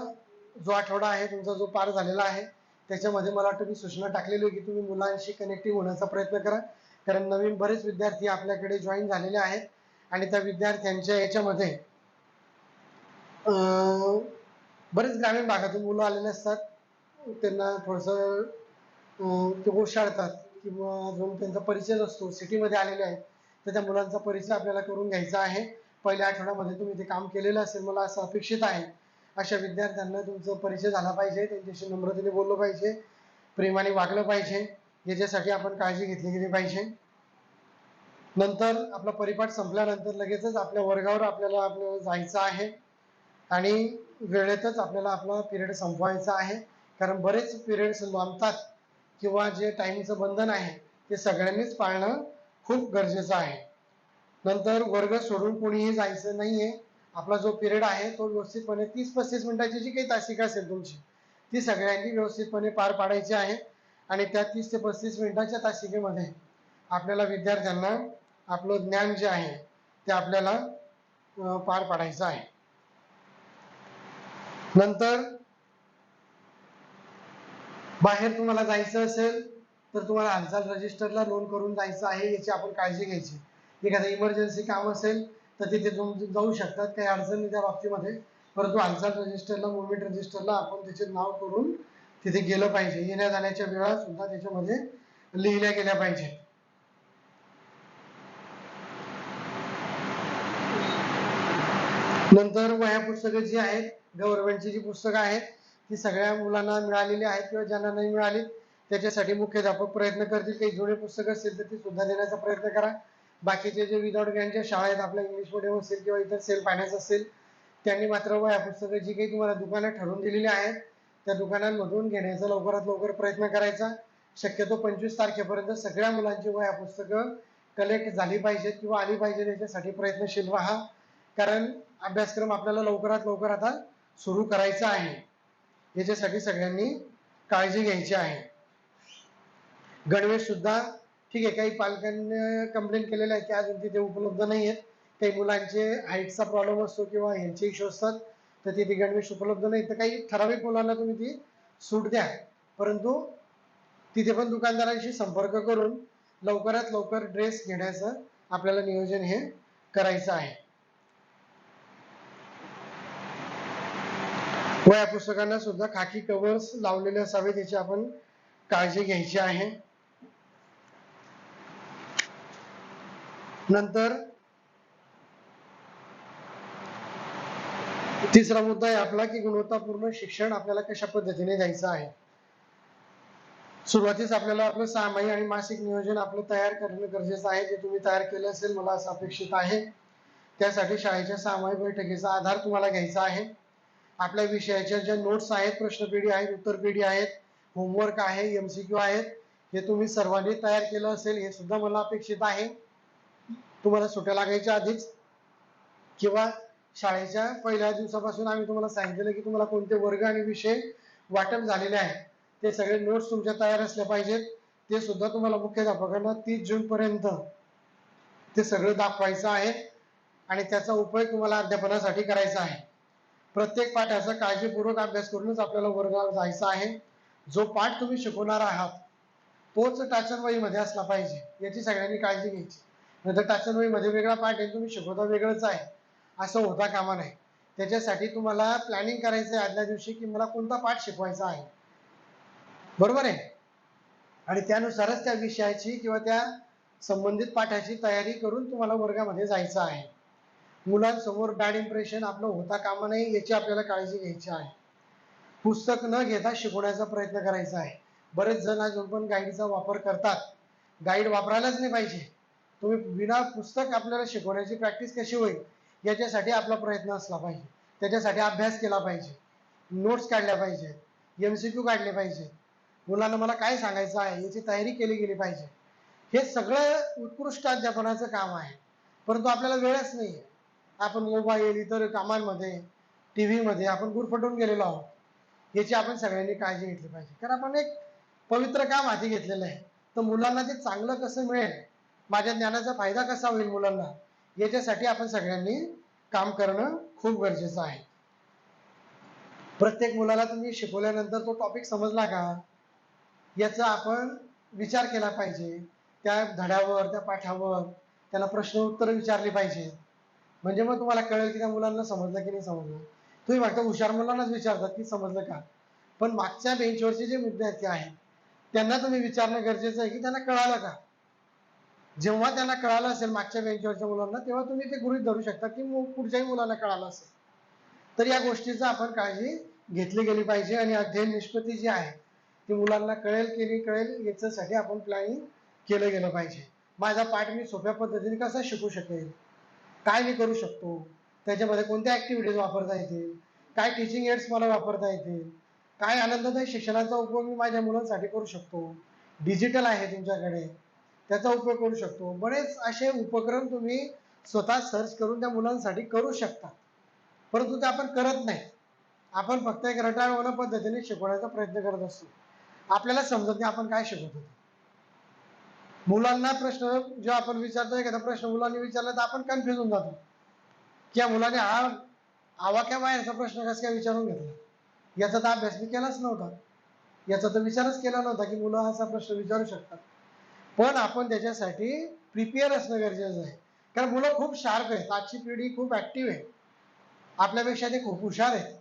जो आठवडा आहे तुमचा जो पार झालेला आहे त्याच्यामध्ये मला वाटतं मी सूचना टाकलेली आहे की तुम्ही मुलांशी कनेक्टिव्ह होण्याचा प्रयत्न करा. कारण नवीन बरेच विद्यार्थी आपल्याकडे जॉईन झालेले आहेत आणि त्या विद्यार्थ्यांच्या याच्यामध्ये बरेच ग्रामीण भागातून मुलं आलेले असतात. त्यांना थोडंसं ते गोष्टाळतात किंवा अजून त्यांचा परिचय नसतो. सिटीमध्ये आलेले आहेत तर त्या मुलांचा परिचय आपल्याला करून घ्यायचा आहे. पहिल्या आठवड्यामध्ये तुम्ही ते काम केलेलं असेल, मला असं अपेक्षित आहे. अशा विद्यार्थ्यांना तुमचा परिचय झाला पाहिजे, त्यांच्याशी नम्रतेने बोललं पाहिजे, प्रेमाने वागलं पाहिजे. याच्यासाठी आपण काळजी घेतली गेली पाहिजे. नंतर आपला परिपाठ संपल्यानंतर लगेचच आपल्या वर्गावर आपल्याला जायचं आहे आणि वेळेतच आपल्याला आपला पिरियड संपवायचा आहे. कारण बरेच पिरियड्स लांबतात किंवा जे टाइमचं बंधन आहे ते सगळ्यांनीच पाळणं खूप गरजेचं आहे. नंतर वर्ग सोडून कोणीही जायचं नाहीये. आपला जो पिरियड आहे तो व्यवस्थितपणे 30-35 मिनिटाची जी काही तासिका असेल तुमची ती सगळ्यांनी व्यवस्थितपणे पार पाडायची आहे. आणि त्या 30 ते 35 मिनिटाच्या तासिकेमध्ये आपल्याला विद्यार्थ्यांना आपलं ज्ञान जे आहे ते आपल्याला पार पाडायचं आहे. नंतर बाहेर तुम्हाला जायचं असेल तर तुम्हाला हालचाल रजिस्टरला नोंद करून जायचं आहे, याची आपण काळजी घ्यायची. एखादं इमर्जन्सी काम असेल तर तिथे जाऊ शकतात, काही अडचण नाही त्या बाबतीमध्ये, परंतु हालचाल रजिस्टरला, मुवमेंट रजिस्टरला आपण त्याचे नाव करून तिथे गेलं पाहिजे. येण्या जाण्याच्या वेळा सुद्धा त्याच्यामध्ये लिहिल्या गेल्या पाहिजे. नंतर वह्या पुस्तकं जी आहेत, गव्हर्नमेंटची जी पुस्तकं आहेत ती सगळ्या मुलांना मिळालेली आहेत किंवा ज्यांना नाही मिळाली त्याच्यासाठी मुख्याध्यापक प्रयत्न करतील. काही जुने पुस्तकं असतील तर ती सुद्धा देण्याचा प्रयत्न करा. बाकीचे जे विदाउट ज्ञानच्या शाळा आहेत, आपल्या इंग्लिश मिडियम असेल किंवा इतर सेल्फ फायनान्स असेल, त्यांनी मात्र वह्या पुस्तकं जी काही तुम्हाला दुकानं ठरवून दिलेली आहेत त्या दुकानांमधून घेण्याचा लवकरात लवकर प्रयत्न करायचा. शक्यतो 25 तारखेपर्यंत सगळ्या मुलांची वह्या पुस्तकं कलेक्ट झाली पाहिजेत किंवा आली पाहिजे याच्यासाठी प्रयत्नशील राहा. कारण अभ्यासक्रम आपल्याला लवकरात लवकर आता सुरू करायचा आहे, याच्यासाठी सगळ्यांनी काळजी घ्यायची आहे. गणवेश सुद्धा ठीक आहे, काही पालकांनी कंप्लेंट केलेलं आहे की अजून तिथे उपलब्ध नाही आहेत. काही मुलांचे हाईटचा प्रॉब्लेम असतो किंवा ह्यांचे इश्यू असतात तर तिथे गणवेश उपलब्ध नाही, तर काही ठराविक मुलांना तुम्ही ती सूट द्या. परंतु तिथे पण दुकानदारांशी संपर्क करून लवकरात लवकर ड्रेस घेण्याचं आपल्याला नियोजन हे करायचं आहे. वह्या पुस्तकांना सुद्धा खाकी कव्हर्स लावलेले असावेत, याची आपण काळजी घ्यायची आहे. नंतर तिसरा मुद्दा आहे आपला की गुणवत्तापूर्ण शिक्षण आपल्याला कशा पद्धतीने द्यायचं आहे. सुरुवातीस आपल्याला आपलं सहामाही आणि मासिक नियोजन आपलं तयार करणं गरजेचं आहे, जे तुम्ही तयार केलं असेल मला असं अपेक्षित आहे. त्यासाठी शाळेच्या सहामाही बैठकीचा आधार तुम्हाला घ्यायचा आहे. आपल्या विषयाच्या ज्या नोट्स आहेत, प्रश्नपेढी आहेत, उत्तरपेढी आहेत, होमवर्क आहे, MCQ आहेत, हे तुम्ही सर्वांनी तयार केलं असेल हे सुद्धा मला अपेक्षित आहे. तुम्हाला सुट्ट्या लागायच्या आधीच किंवा शाळेच्या पहिल्या दिवसापासून आम्ही तुम्हाला सांगितलेलं की तुम्हाला कोणते वर्ग आणि विषय वाटप झालेले आहेत ते सगळे नोट्स तुमच्या तयार असल्या पाहिजेत. ते सुद्धा तुम्हाला मुख्याध्यापकांना 30 जून पर्यंत ते सगळं दाखवायचं आहे आणि त्याचा उपयोग तुम्हाला अध्यापनासाठी करायचा आहे. प्रत्येक पाठाचा काळजीपूर्वक अभ्यास करूनच आपल्याला वर्गावर जायचं आहे. जो पाठ तुम्ही शिकवणार आहात तोच टाचनवहीमध्ये असला पाहिजे, याची सगळ्यांनी काळजी घ्यायची. नंतर टाचनवहीमध्ये वेगळा पाठ आहे, तुम्ही शिकवता वेगळंच आहे असं होता कामा नये. त्याच्यासाठी तुम्हाला प्लॅनिंग करायचं आहे आदल्या दिवशी की मला कोणता पाठ शिकवायचा आहे, बरोबर आहे, आणि त्यानुसारच त्या विषयाची किंवा त्या संबंधित पाठाची तयारी करून तुम्हाला वर्गामध्ये जायचं आहे. मुलांसमोर बॅड इम्प्रेशन आपलं होता कामा नये, याची आपल्याला काळजी घ्यायची आहे. पुस्तक न घेता शिकवण्याचा प्रयत्न करायचा आहे. बरेच जण अजून पण गाईडचा वापर करतात. गाईड वापरायलाच नाही पाहिजे. तुम्ही बिना पुस्तक आपल्याला शिकवण्याची प्रॅक्टिस कशी होईल याच्यासाठी आपला प्रयत्न असला पाहिजे. त्याच्यासाठी अभ्यास केला पाहिजे, नोट्स काढल्या पाहिजेत, MCQ काढले पाहिजे, मुलांना मला काय सांगायचं आहे याची तयारी केली गेली पाहिजे. हे सगळं उत्कृष्ट अध्यापनाचं काम आहे, परंतु आपल्याला वेळच नाही. आपण मोबाईल इतर कामांमध्ये TV मध्ये आपण गुरफटून गेलेलो आहोत. याची आपण सगळ्यांनी काळजी घेतली पाहिजे. कारण आपण एक पवित्र काम हाती घेतलेलं आहे, तर मुलांना ते चांगलं कसं मिळेल, माझ्या ज्ञानाचा फायदा कसा होईल मुलांना, याच्यासाठी आपण सगळ्यांनी काम करणं खूप गरजेचं आहे. प्रत्येक मुलाला तुम्ही शिकवल्यानंतर तो टॉपिक समजला का याचा आपण विचार केला पाहिजे. त्या धड्यावर, त्या पाठावर त्याला प्रश्न उत्तर विचारली पाहिजे, म्हणजे मग तुम्हाला कळेल की त्या मुलांना समजलं की नाही समजलं. तुम्ही फक्त हुशार मुलांनाच विचारतात की समजलं का, पण मागच्या बेंचवरचे जे विद्यार्थी आहेत त्यांना तुम्ही विचारणं गरजेचं आहे की त्यांना कळालं का. जेव्हा त्यांना कळालं असेल मागच्या बेंचवरच्या मुलांना, तेव्हा तुम्ही ते गृहीत धरू शकता की पुढच्याही मुलांना कळालं असेल. तर या गोष्टीचा आपण काळजी घेतली गेली पाहिजे आणि अध्ययन निष्पत्ती जी आहे ती मुलांना कळेल की नाही कळेल याच्यासाठी आपण प्लॅनिंग केलं गेलं पाहिजे. माझा पाठ मी सोप्या पद्धतीने कसा शिकू शकेल, काय मी करू शकतो, त्याच्यामध्ये कोणत्या ऍक्टिव्हिटीज वापरता येतील, काय टीचिंग एड्स मला वापरता येतील, काय आनंददायी शिक्षणाचा उपयोग मी माझ्या मुलांसाठी करू शकतो, डिजिटल आहे तुमच्याकडे त्याचा उपयोग करू शकतो. बरेच असे उपक्रम तुम्ही स्वतः सर्च करून त्या मुलांसाठी करू शकता, परंतु ते आपण करत नाही. आपण फक्त एक रटाळवाणा पद्धतीने शिकवण्याचा प्रयत्न करत असतो. आपल्याला समजत नाही आपण काय शिकवतो. मुलांना प्रश्न जेव्हा आपण विचारतो, एखादा प्रश्न मुलांनी विचारला तर आपण कन्फ्युज होऊन जातो की या मुलाने हा आवाक्याबाहेरचा प्रश्न कसा काय विचारून घेतला, याचा तर अभ्यास मी केलाच नव्हता, याचा तर विचारच केला नव्हता की मुलं असा प्रश्न विचारू शकतात. पण आपण त्याच्यासाठी प्रिपेअर असणं गरजेचं आहे. कारण मुलं खूप शार्प आहेत, आजची पिढी खूप ऍक्टिव्ह आहे, आपल्यापेक्षा ते खूप हुशार आहेत.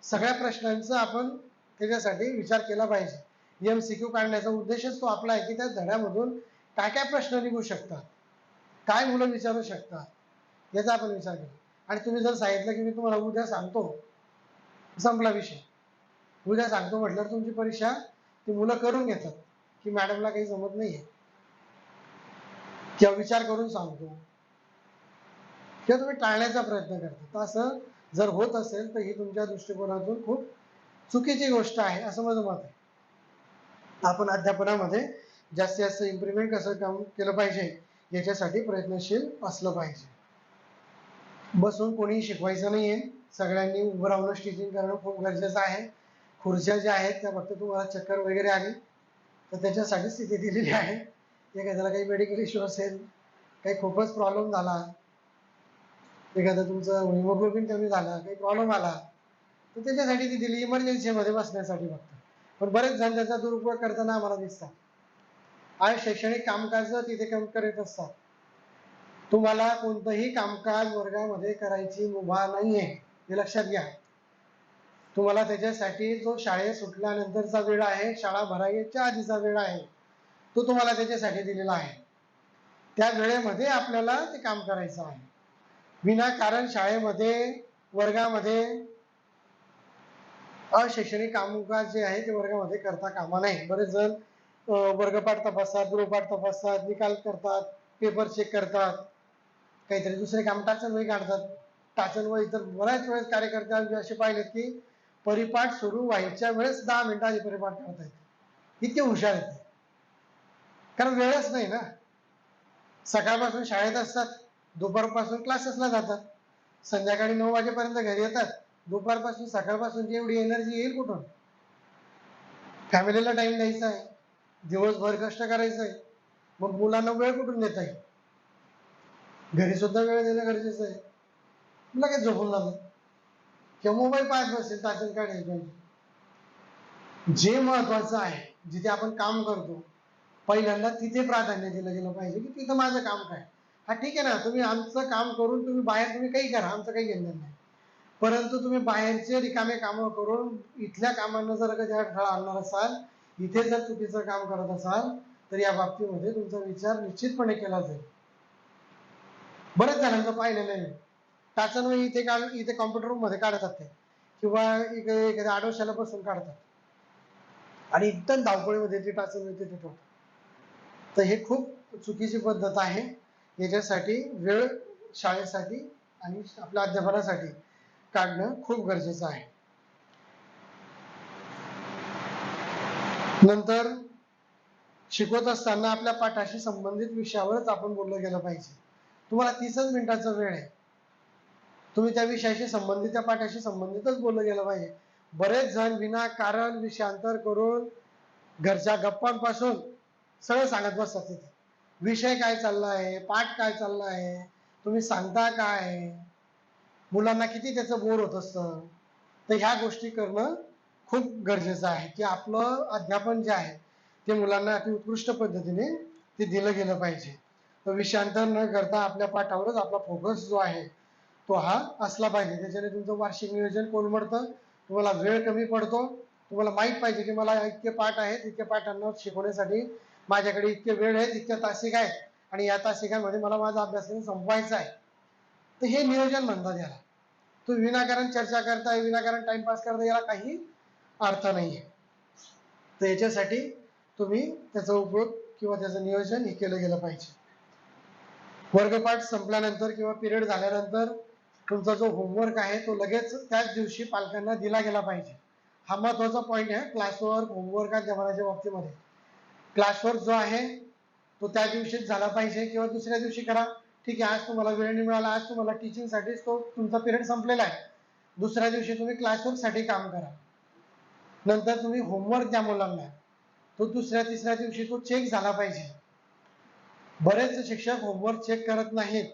सगळ्या प्रश्नांचा आपण त्याच्यासाठी विचार केला पाहिजे. MCQ काढण्याचा उद्देशच तो आपला आहे की त्या धड्यामधून काय काय प्रश्न निघू शकतात, काय मुलं विचारू शकतात, याचा आपण विचार केला. आणि तुम्ही जर सांगितलं की मी तुम्हाला उद्या सांगतो, संपला विषय. उद्या सांगतो म्हटल्यावर तुमची परीक्षा ती मुलं करून घेतात की मॅडमला काही जमत नाहीये, किंवा विचार करून सांगतो, किंवा तुम्ही टाळण्याचा प्रयत्न करता. तर असं जर होत असेल तर ही तुमच्या दृष्टिकोनातून खूप चुकीची गोष्ट आहे असं माझं मत आहे. आपण अध्यापनामध्ये जास्तीत जास्त इम्प्रुव्हमेंट कसं काम केलं पाहिजे याच्यासाठी प्रयत्नशील असलं पाहिजे. बसून कोणी शिकवायचं नाहीये, सगळ्यांनी उभं राहून टीचिंग करणं खूप गरजेचं आहे. खुर्च्या ज्या आहेत त्या फक्त तुम्हाला चक्कर वगैरे आली तर त्याच्यासाठीच तिथे दिलेली आहे. एखाद्याला काही मेडिकल इश्यू असेल, काही खूपच प्रॉब्लेम झाला, एखादं तुमचं हिमोग्लोबिन कमी झाला, काही प्रॉब्लेम आला, तर त्याच्यासाठी ती दिली, इमर्जन्सीमध्ये बसण्यासाठी फक्त. पण बरेच जण त्याचा दुरुपयोग करताना आम्हाला दिसतात. आणि शैक्षणिक कामकाज तिथे काम करत असतात. तुम्हाला कोणतंही कामकाज वर्गामध्ये करायची मुभा नाहीये, हे लक्षात घ्या. तुम्हाला त्याच्यासाठी जो शाळेत सुटल्यानंतरचा वेळ आहे, शाळा भरायच्या आधीचा वेळ आहे, तो तुम्हाला त्याच्यासाठी दिलेला आहे. त्या वेळेमध्ये आपल्याला ते काम करायचं आहे. विनाकारण शाळेमध्ये, वर्गामध्ये अशैक्षणिक कामकाज जे आहे ते वर्गामध्ये करता कामा नये. बरेच जण वर्गपाठ तपासतात, गृहपाठ तपासतात, निकाल करतात, पेपर चेक करतात, काहीतरी दुसरे काम टाचनवही काढतात. टाचनवही तर बऱ्याच वेळेस कार्यकर्ते असे पाहिलेत की परिपाठ सुरू व्हायच्या वेळेस 10 मिनिटं आधी परिपाठ करतायत. इतके हुशार आहेत, कारण वेळच नाही ना. सकाळपासून शाळेत असतात, दुपारपासून क्लासेसला जातात, संध्याकाळी 9 वाजेपर्यंत घरी येतात. दुपारपासून सकाळपासून एवढी एनर्जी येईल कुठून? फॅमिलीला टाइम द्यायचा आहे, दिवसभर कष्ट करायचं आहे, मग मुलांना वेळ कुठून देता येईल? घरी सुद्धा वेळ देणं गरजेचं आहे. लगेच झोपून जातो किंवा मोबाईल पाहत बसेल, तासन काढायचं. जे महत्वाचं आहे, जिथे आपण काम करतो, पहिल्यांदा तिथे प्राधान्य दिलं गेलं पाहिजे की तिथं माझं काम काय. हा ठीक आहे ना, तुम्ही आमचं काम करून तुम्ही बाहेर तुम्ही काही करा, आमचं काही घेणं नाही. परंतु तुम्ही बाहेरचे रिकामे कामं करून इथल्या कामांना जर कधी अडथळा आणणार असाल, इथे जर चुकीचं काम करत असाल, तर या बाबतीमध्ये तुमचा विचार निश्चितपणे केला जाईल. बरेच जणांचं पाहिलेलं आहे. टाचनवही इथे इथे कॉम्प्युटर रूम मध्ये काढतात ते, किंवा एखाद्या आडोशाला बसून काढतात आणि एकदम धावपळीमध्ये ते टाचनवही तिथे ठेवतात. तर हे खूप चुकीची पद्धत आहे. याच्यासाठी वेळ शाळेसाठी आणि आपल्या अध्यापनासाठी काढणं खूप गरजेचं आहे. नंतर शिकवत असताना आपल्या पाठाशी संबंधित विषयावरच आपण बोललं गेलं पाहिजे. तुम्हाला 30च मिनिटाचा वेळ आहे, तुम्ही त्या विषयाशी संबंधित, त्या पाठाशी संबंधितच बोललं गेलं पाहिजे. बरेच जण विनाकारण विषयांतर करून घरच्या गप्पांपासून सगळं सांगत बसतात तिथे. विषय काय चालला आहे, पाठ काय चालला आहे, तुम्ही सांगता काय, मुलांना किती त्याचं बोर होत असतं. तर ह्या गोष्टी करणं खूप गरजेचं आहे की आपलं अध्यापन जे आहे ते मुलांना अति उत्कृष्ट पद्धतीने ते दिलं गेलं पाहिजे. तर विषयांतर न करता आपल्या पाठावरच आपला फोकस जो आहे तो हा असला पाहिजे. त्याच्याने तुमचं वार्षिक नियोजन कोलमडतं, तुम्हाला वेळ कमी पडतो. तुम्हाला माहित पाहिजे की मला इतके पाठ आहेत, इतके पाठांना शिकवण्यासाठी माझ्याकडे इतके वेळ आहेत, इतक्या तासिका आहेत आणि या तासिकांमध्ये मला माझा अभ्यासक्रम संपवायचा आहे. तर हे नियोजन म्हणतात याला. तुम्ही विनाकारण चर्चा करताय, विनाकारण टाइमपास करताय, याला काही अर्थ नाहीये. तर याच्यासाठी तुम्ही त्याचा उपयोग किंवा त्याचं नियोजन हे केलं गेलं पाहिजे. वर्गपाठ संपल्यानंतर किंवा पिरियड झाल्यानंतर तुमचा जो होमवर्क आहे तो लगेच त्याच दिवशी पालकांना दिला गेला पाहिजे. हा महत्वाचा पॉईंट आहे क्लासवर्क, होमवर्क अध्यापनाच्या बाबतीमध्ये. क्लासवर्क जो आहे तो त्या दिवशीच झाला पाहिजे किंवा दुसऱ्या दिवशी करा. ठीक आहे, आज तुम्हाला वेळ नाही मिळाला, आज तुम्हाला टीचिंगसाठीच तो तुमचा पिरियड संपलेला आहे, दुसऱ्या दिवशी तुम्ही क्लासवर्क साठी काम करा. नंतर तुम्ही होमवर्क द्या मुलांना, तो दुसऱ्या तिसऱ्या दिवशी तो चेक झाला पाहिजे. बरेच शिक्षक होमवर्क चेक करत नाहीत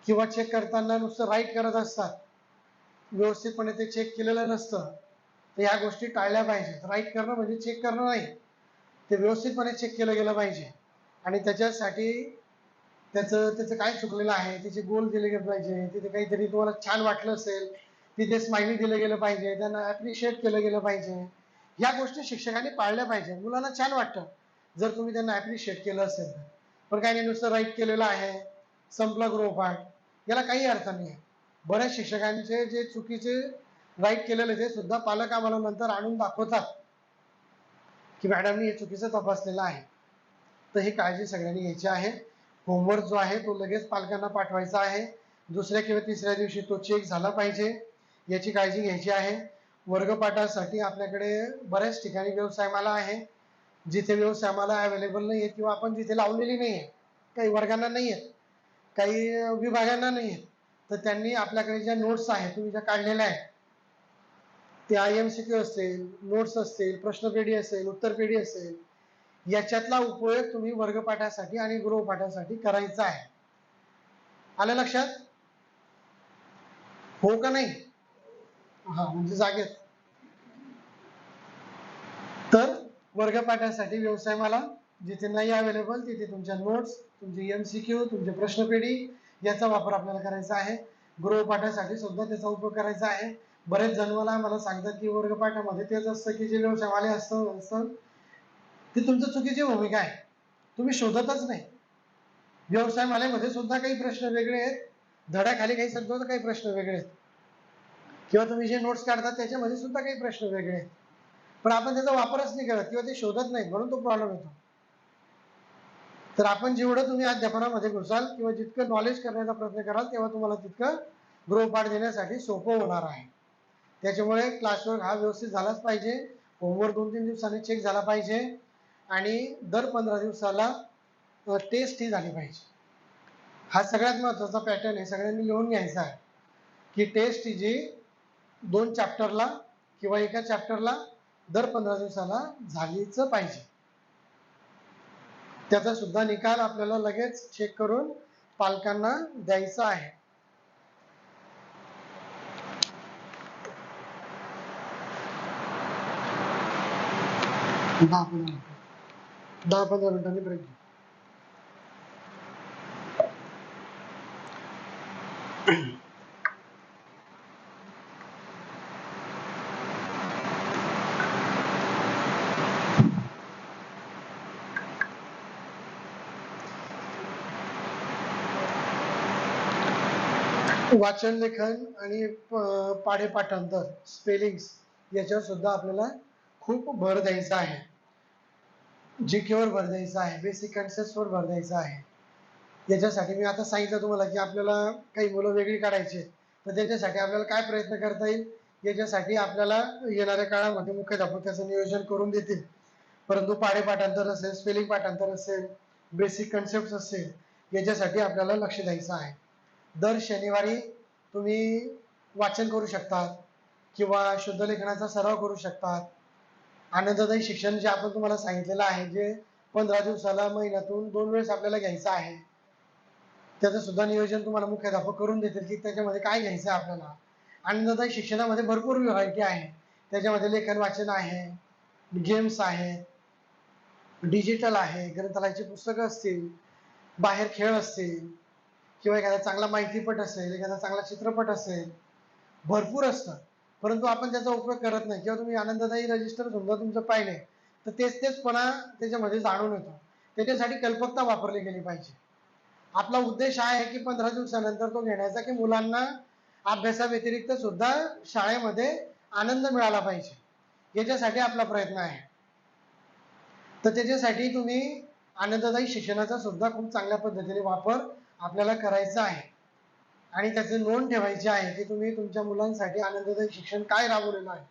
किंवा चेक करताना नुसतं राईट करत असतात, व्यवस्थितपणे ते चेक केलेलं नसतं. तर ह्या गोष्टी टाळल्या पाहिजेत. राईट करणं म्हणजे चेक करणं नाही, ते व्यवस्थितपणे चेक केलं गेलं पाहिजे. आणि त्याच्यासाठी त्याचं त्याचं काय चुकलेलं आहे, तिचे गोल दिले गेले पाहिजे, तिथे काहीतरी तुम्हाला छान वाटलं असेल, तिथे स्माइली दिलं गेलं पाहिजे, त्यांना ॲप्रिशिएट केलं गेलं पाहिजे. ह्या गोष्टी शिक्षकांनी पाळल्या पाहिजे. मुलांना छान वाटतं जर तुम्ही त्यांना ॲप्रिशिएट केलं असेल तर. पण काही नाही, नुसतं राईट केलेलं आहे, संपला गृहपाठ, याला काही अर्थ नाही आहे. बऱ्याच शिक्षकांचे जे चुकीचे राईट केलेले ते सुद्धा पालक आम्हाला नंतर आणून दाखवतात की मॅडमनी हे चुकीचं तपासलेलं आहे. तर ही काळजी सगळ्यांनी घ्यायची आहे. होमवर्क जो आहे तो लगेच पालकांना पाठवायचा आहे. दुसऱ्या किंवा तिसऱ्या दिवशी तो चेक झाला पाहिजे, याची काळजी घ्यायची आहे. वर्गपाठासाठी आपल्याकडे बऱ्याच ठिकाणी व्यवसायमाला आहे, जिथे व्यवसायमाला अवेलेबल नाही आहे किंवा आपण जिथे लावलेली नाही आहे, काही वर्गांना नाही आहेत, काही विभागांना नाही आहेत, तर त्यांनी आपल्याकडे ज्या नोट्स आहेत तुम्ही ज्या काढलेल्या आहेत, ते IMCQ असेल, नोट्स असतील, प्रश्नपेढी असेल, उत्तरपेढी असेल, याच्यातला उपयोग तुम्ही वर्गपाठासाठी आणि गृहपाठासाठी करायचा आहे. आलं लक्षात? हो का नाही? हा, म्हणजे जागेत. तर वर्गपाठासाठी व्यवसायमाला जिथे नाही अवेलेबल तिथे तुमच्या नोट्स, तुमचे MCQ, तुमचे प्रश्नपेढी याचा वापर आपल्याला करायचा आहे. गृहपाठासाठी सुद्धा त्याचा उपयोग करायचा आहे. बरेच जण मला सांगतात की वर्गपाठामध्ये तेच असतं की जे व्यवसायवाले असतं, ती तुमची चुकीची भूमिका आहे. तुम्ही शोधतच नाही. व्यवसायमालेमध्ये सुद्धा काही प्रश्न वेगळे आहेत, धड्याखाली काही सुद्धा काही प्रश्न वेगळे आहेत, किंवा तुम्ही जे नोट्स काढतात त्याच्यामध्ये सुद्धा काही प्रश्न वेगळे आहेत. पण आपण त्याचा वापरच नाही करत किंवा ते शोधत नाही, म्हणून तो प्रॉब्लेम येतो. तर आपण जेवढं तुम्ही अध्यापनामध्ये घुसाल किंवा जितकं नॉलेज करण्याचा प्रयत्न कराल तेव्हा तुम्हाला तितकं गृहपाठ देण्यासाठी सोपं होणार आहे. त्याच्यामुळे क्लासवर्क हा व्यवस्थित झालाच पाहिजे. होमवर्क 2-3 दिवसांनी चेक झाला पाहिजे आणि दर 15 दिवसाला टेस्ट ही झाली पाहिजे. हा सगळ्यात महत्त्वाचा पॅटर्न आहे, सगळ्यांनी लिहून घ्यायचा आहे की टेस्ट ही जी 2 चॅप्टरला किंवा एका चॅप्टरला दर 15 दिवसाला झालीच पाहिजे. त्याचा सुद्धा निकाल आपल्याला लगेच चेक करून पालकांना द्यायचा आहे. दहा 15 मिनिटांनी ब्रेक घेऊ. वाचन लेखन आणि पाढे पाठांतर, स्पेलिंग्स याच्यावर सुद्धा आपल्याला खूप भर द्यायचा आहे. GK वर भर द्यायचा आहे, बेसिक कन्सेप्टवर भर द्यायचा आहे. याच्यासाठी मी आता सांगितलं तुम्हाला की आपल्याला काही मुलं वेगळी काढायची, तर त्याच्यासाठी आपल्याला काय प्रयत्न करता येईल, याच्यासाठी आपल्याला येणाऱ्या काळामध्ये मुख्याध्यापक त्याचं नियोजन करून देतील. परंतु पाढे पाठांतर असेल, स्पेलिंग पाठांतर असेल, बेसिक कन्सेप्ट असेल, याच्यासाठी आपल्याला लक्ष द्यायचं आहे. दर शनिवारी तुम्ही वाचन करू शकता किंवा शुद्ध लेखनाचा सराव करू शकता. आनंददायी शिक्षण जे आपण तुम्हाला सांगितलेलं आहे, जे 15 दिवसाला महिन्यातून 2 वेळेस आपल्याला घ्यायचं आहे, त्याचं सुद्धा नियोजन तुम्हाला मुख्याध्यापक करून देतील की त्याच्यामध्ये काय घ्यायचं आहे आपल्याला. आनंददायी शिक्षणामध्ये भरपूर व्हरायटी आहे. त्याच्यामध्ये लेखन वाचन आहे, गेम्स आहेत, डिजिटल आहे, ग्रंथालयाची पुस्तकं असतील, बाहेर खेळ असतील किंवा एखादा चांगला माहितीपट असेल, एखादा चांगला चित्रपट असेल, भरपूर असतं. परंतु आपण त्याचा उपयोग करत नाही किंवा तुम्ही आनंददायी रजिस्टर सुद्धा तुमचं पाहिले तर तेचपणा त्याच्यामध्ये जाणून येतो. त्याच्यासाठी कल्पकता वापरली गेली पाहिजे. आपला उद्देश हा आहे की 15 दिवसानंतर तो घेण्याचा की मुलांना अभ्यासाव्यतिरिक्त सुद्धा शाळेमध्ये आनंद मिळाला पाहिजे, याच्यासाठी आपला प्रयत्न आहे. तर त्याच्यासाठी तुम्ही आनंददायी शिक्षणाचा सुद्धा खूप चांगल्या पद्धतीने वापर आपल्याला करायचा आहे आणि त्याची नोंद ठेवायची आहे की तुम्ही तुमच्या मुलांसाठी आनंददायी शिक्षण काय राबवलेलं आहे.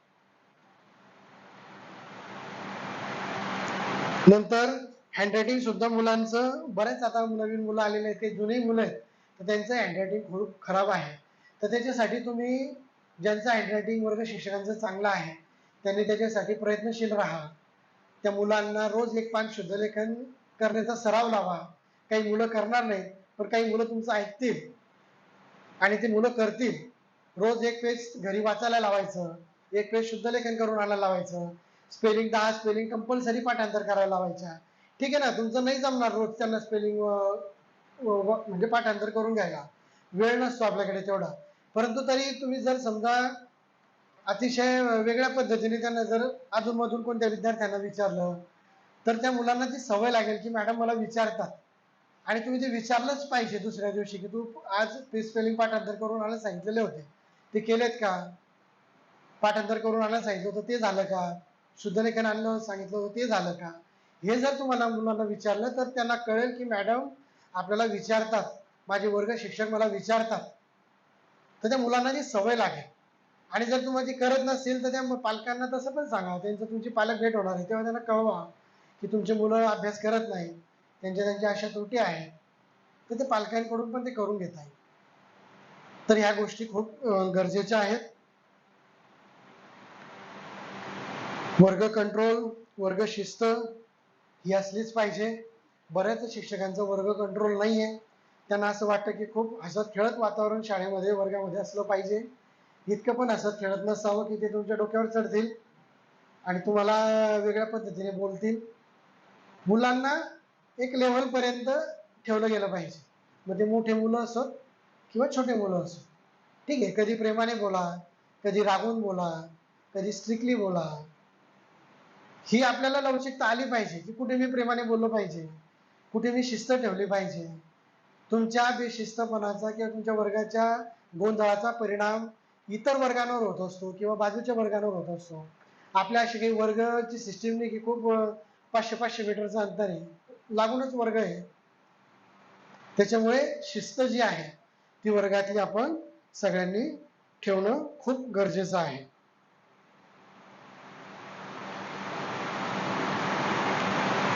नंतर हँडरायटिंग सुद्धा मुलांचं, बरेच आता नवीन मुलं आलेले आहेत, काही जुनी मुलं आहेत, तर त्यांचं हँडरायटिंग खूप खराब आहे. तर त्याच्यासाठी तुम्ही ज्यांचं हँडरायटिंग वर्ग शिक्षकांचं चांगलं आहे त्यांनी त्याच्यासाठी प्रयत्नशील राहा. त्या मुलांना रोज एक पान शुद्धलेखन करण्याचा सराव लावा. काही मुलं करणार नाही, पण काही मुलं तुमचं ऐकतील आणि ते मुलं करतील. रोज एक पेज घरी वाचायला लावायचं, एक पेज शुद्ध लेखन करून आणायला लावायचं, स्पेलिंग 10 स्पेलिंग कंपल्सरी पाठांतर करायला लावायच्या. ठीक आहे ना, तुमचं नाही जमणार रोज त्यांना स्पेलिंग म्हणजे पाठांतर करून घ्यायला, वेळ नसतो आपल्याकडे तेवढा. परंतु तरी तुम्ही जर समजा अतिशय वेगळ्या पद्धतीने त्यांना जर अधूनमधून कोणत्या विद्यार्थ्यांना विचारलं, तर त्या मुलांना ती सवय लागेल की मॅडम मला विचारतात. आणि तुम्ही ते विचारलंच पाहिजे दुसऱ्या दिवशी की तू आज ते स्पेलिंग पाठांतर करून आणायला सांगितलेले होते, ते केलेत का? पाठांतर करून आणायला सांगितलं होतं ते झालं का? शुद्धलेखन आणलं सांगितलं होतं ते झालं का? हे जर तुम्हाला मुलांना विचारलं तर त्यांना कळेल की मॅडम आपल्याला विचारतात, माझे वर्ग शिक्षक मला विचारतात. तर त्या मुलांना ती सवय लागेल. आणि जर तुम्हाला ती करत नसेल तर त्या पालकांना तसं पण सांगा, त्यांचं तुमची पालक भेट होणार आहे तेव्हा त्यांना कळवा की तुमचे मुलं अभ्यास करत नाही, त्यांच्या अशा त्रुटी आहेत. तर ते पालकांकडून पण ते करून घेत आहे. तर ह्या गोष्टी खूप गरजेच्या आहेत. वर्ग कंट्रोल, वर्ग शिस्त ही असलीच पाहिजे. बऱ्याच शिक्षकांचा वर्ग कंट्रोल नाही आहे. त्यांना असं वाटतं की खूप हसत खेळत वातावरण शाळेमध्ये वर्गामध्ये असलं पाहिजे. इतकं पण हसत खेळत नसावं की ते तुमच्या डोक्यावर चढतील आणि तुम्हाला वेगळ्या पद्धतीने बोलतील. मुलांना एक लेव्हल पर्यंत ठेवलं गेलं पाहिजे, मग ते मोठे मुलं असोत किंवा छोटे मुलं असोत. ठीक आहे, कधी प्रेमाने बोला, कधी रागून बोला, कधी स्ट्रिक्टली बोला. ही आपल्याला लवचिकता आली पाहिजे की कुठे मी प्रेमाने बोललो पाहिजे, कुठे मी शिस्त ठेवली पाहिजे. तुमच्या बेशिस्तपणाचा किंवा तुमच्या वर्गाच्या गोंधळाचा परिणाम इतर वर्गांवर होत असतो किंवा बाजूच्या वर्गांवर होत असतो. आपल्या अशी काही वर्गाची सिस्टीम नाही की खूप 500-500 मीटरचं अंतर आहे, लागूनच वर्ग आहे. त्याच्यामुळे शिस्त जी आहे ती वर्गातली आपण सगळ्यांनी ठेवणं खूप गरजेचं आहे.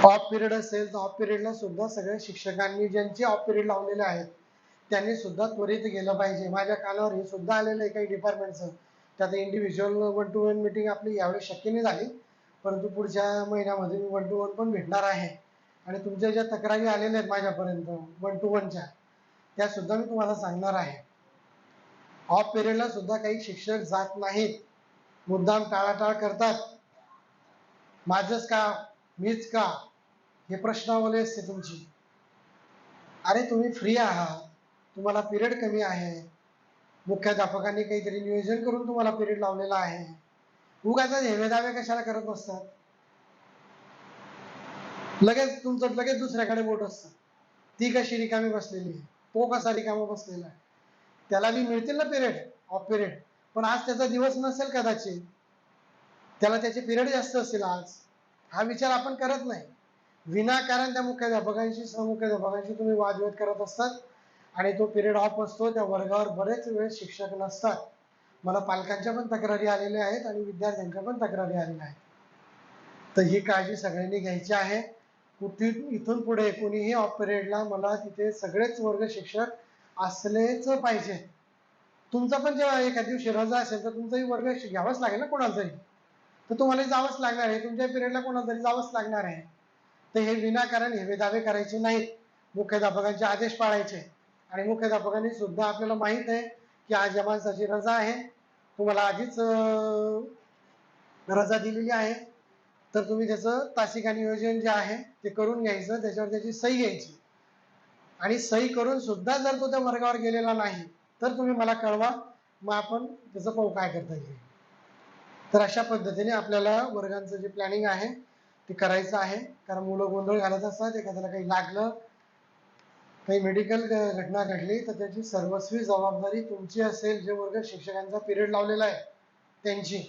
ऑफ पिरियड असेल तर ऑफ पिरियडला सुद्धा सगळ्या शिक्षकांनी ज्यांचे ऑफ पिरियड लावलेले आहेत त्यांनी सुद्धा त्वरित गेलं पाहिजे. माझ्या कानावर हे सुद्धा आलेलं आहे काही डिपार्टमेंटचं. त्यात इंडिव्हिज्युअल 1-to-1 मीटिंग आपली यावेळी शक्य नाही झाली, परंतु पुढच्या महिन्यामध्ये मी 1-to-1 पण भेटणार आहे. आणि तुमच्या ज्या तक्रारी आलेल्या आहेत माझ्यापर्यंत 1-to-1च्या, त्या सुद्धा मी तुम्हाला सांगणार आहे. ऑफ पिरियडला सुद्धा काही शिक्षक जात नाहीत, मुद्दाम टाळाटाळ करतात. माझंच का, मीच का, हे प्रश्नावली असते तुमची. अरे तुम्ही फ्री आहात, तुम्हाला पिरियड कमी आहे, मुख्याध्यापकांनी काहीतरी नियोजन करून तुम्हाला पिरियड लावलेला आहे, उगाच हेवेदावे कशाला करत बसतात? लगेच तुमचं लगेच दुसऱ्याकडे बोट असतं, ती कशी रिकामी बसलेली आहे, तो कसा रिकामा बसलेला आहे. त्याला बी मिळतील ना पिरियड, ऑफ पिरियड, पण आज त्याचा दिवस नसेल कदाचित, त्याला त्याचे पिरियड जास्त असतील आज. हा विचार आपण करत नाही. विनाकारण त्या मुख्याध्यापकांशी सहमुख्याध्यापकांशी तुम्ही वादविवाद करत असतात आणि तो पिरियड ऑफ असतो. त्या वर्गावर बरेच वेळ शिक्षक नसतात. मला पालकांच्या पण तक्रारी आलेल्या आहेत आणि विद्यार्थ्यांच्या पण तक्रारी आलेल्या आहेत. तर ही काळजी सगळ्यांनी घ्यायची आहे. इथून पुढे कोणीही ऑफ पिरियडला मला तिथे सगळेच वर्ग शिक्षक असलेच पाहिजे. तुमचा पण जेव्हा एखाद्या दिवशी रजा असेल तर तुमचाही वर्ग घ्यावाच लागेल ना कोणाला तरी, तर तुम्हाला जावंच लागणार आहे. तुमच्या पिरियडला कोणाला तरी जावंच लागणार आहे. तर हे विनाकारण हेवेदावे करायचे नाहीत, मुख्याध्यापकांचे आदेश पाळायचे. आणि मुख्याध्यापकांनी सुद्धा आपल्याला माहित आहे की आज या माणसाची रजा आहे, तुम्हाला आधीच रजा दिलेली आहे, तर तुम्ही त्याचं तासिका नियोजन जे आहे ते करून घ्यायचं, त्याच्यावर त्याची सही घ्यायची. आणि सही करून सुद्धा जर तो त्या वर्गावर गेलेला नाही तर तुम्ही मला कळवा, मग आपण त्याचं पाहू काय करता येईल. तर अशा पद्धतीने आपल्याला वर्गांचं जे प्लॅनिंग आहे ते करायचं आहे. कारण मुलं गोंधळ घालत असतात, एखाद्याला काही लागलं, काही मेडिकल घटना घडली तर त्याची सर्वस्वी जबाबदारी तुमची असेल, जे वर्ग शिक्षकांचा पिरियड लावलेला आहे त्यांची.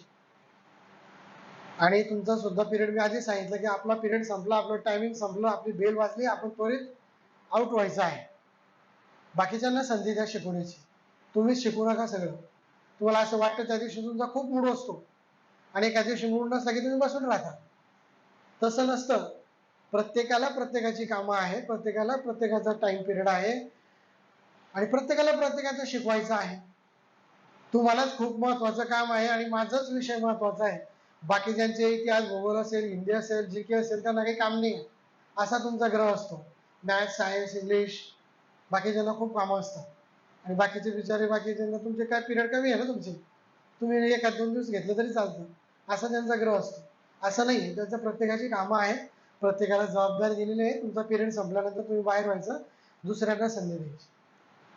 आणि तुमचा सुद्धा पिरियड मी आधी सांगितलं की आपला पिरियड संपला, आपलं टायमिंग संपलं, आपली बेल वाजली, आपण त्वरित आउट व्हायचं आहे. बाकीच्यांना संधी द्या शिकवण्याची, तुम्हीच शिकू नका सगळं. तुम्हाला असं वाटतं त्या दिवशी तुमचा खूप मूड असतो आणि एका दिवशी मूड नसला की तुम्ही बसून राहता. तसं नसतं. प्रत्येकाला प्रत्येकाची कामं आहेत, प्रत्येकाला प्रत्येकाचा टाइम पिरियड आहे आणि प्रत्येकाला प्रत्येकाचं शिकवायचं आहे. तुम्हालाच खूप महत्वाचं काम आहे आणि माझाच विषय महत्वाचा आहे. बाकीच्यांचे इतिहास, भूगोल असेल, हिंदी असेल, जी के असेल, त्यांना काही काम नाही, असा तुमचा ग्रह असतो. मॅथ्स, सायन्स, इंग्लिश, बाकीच्यांना खूप कामं असतात आणि बाकीचे बिचारे बाकीच्यांना तुमचे काय पिरियड कमी आहे ना तुमचे, तुम्ही एखाद 2 दिवस घेतलं तरी चालतं, असा त्यांचा ग्रह असतो. असं नाही, त्यांचं प्रत्येकाची कामं आहेत, प्रत्येकाला जबाबदारी दिलेली आहे. तुमचा पिरियड संपल्यानंतर तुम्ही बाहेर व्हायचं, दुसऱ्यांना संधी द्यायची.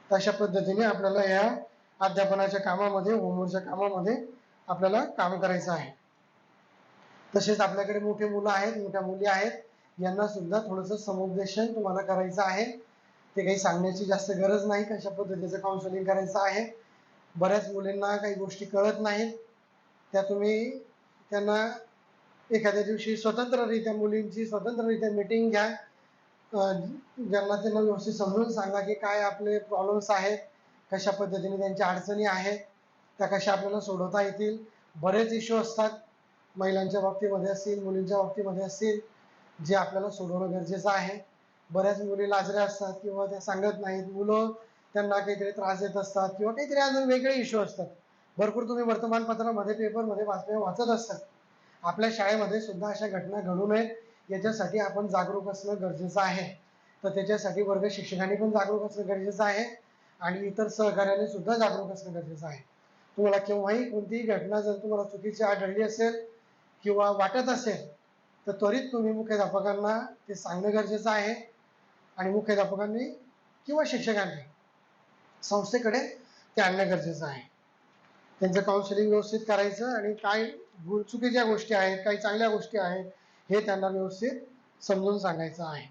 अशा पद्धतीने आपल्याला या अध्यापनाच्या कामामध्ये, होमवर्कच्या कामामध्ये आपल्याला काम करायचं आहे. तसेच आपल्याकडे मोठे मुलं आहेत, मोठ्या मुली आहेत, यांना सुद्धा थोडंसं समुपदेशन तुम्हाला करायचं आहे. ते काही सांगण्याची जास्त गरज नाही, कशा पद्धतीचं काउन्सिलिंग करायचं आहे. बऱ्याच मुलींना काही गोष्टी कळत नाहीत, त्या तुम्ही त्यांना एखाद्या दिवशी स्वतंत्ररित्या मुलींची स्वतंत्ररित्या मीटिंग घ्या. ज्यांना त्यांना व्यवस्थित समजून सांगा की काय आपले प्रॉब्लेम्स आहेत, कशा पद्धतीने त्यांच्या अडचणी आहेत, त्या कशा आपल्याला सोडवता येतील. बरेच इश्यू असतात, महिलांच्या बाबतीमध्ये असतील, मुलींच्या बाबतीमध्ये असतील, जे आपल्याला सोडवणं गरजेचं आहे. बऱ्याच मुली लाजऱ्या असतात किंवा त्या सांगत नाहीत, मुलं त्यांना काहीतरी त्रास देत असतात किंवा काहीतरी अजून वेगळे इश्यू असतात. भरपूर तुम्ही वर्तमानपत्रामध्ये, पेपरमध्ये बातम्या वाचत असतात. आपल्या शाळेमध्ये सुद्धा अशा घटना घडू नयेत याच्यासाठी आपण जागरूक असणं गरजेचं आहे. तर त्याच्यासाठी वर्ग शिक्षकांनी पण जागरूक असणं गरजेचं आहे आणि इतर सहकार्याने सुद्धा जागरूक असणं गरजेचं आहे. तुम्हाला केव्हाही कोणतीही घटना जर तुम्हाला चुकीची आढळली असेल किंवा वाटत असेल तर त्वरित तुम्ही मुख्याध्यापकांना ते सांगणं गरजेचं आहे आणि मुख्याध्यापकांनी किंवा शिक्षकांनी संस्थेकडे ते आणणं गरजेचं आहे. त्यांचं काउन्सिलिंग व्यवस्थित करायचं आणि काय चुकीच्या गोष्टी आहेत, काही चांगल्या गोष्टी आहेत, हे त्यांना व्यवस्थित समजून सांगायचं आहे.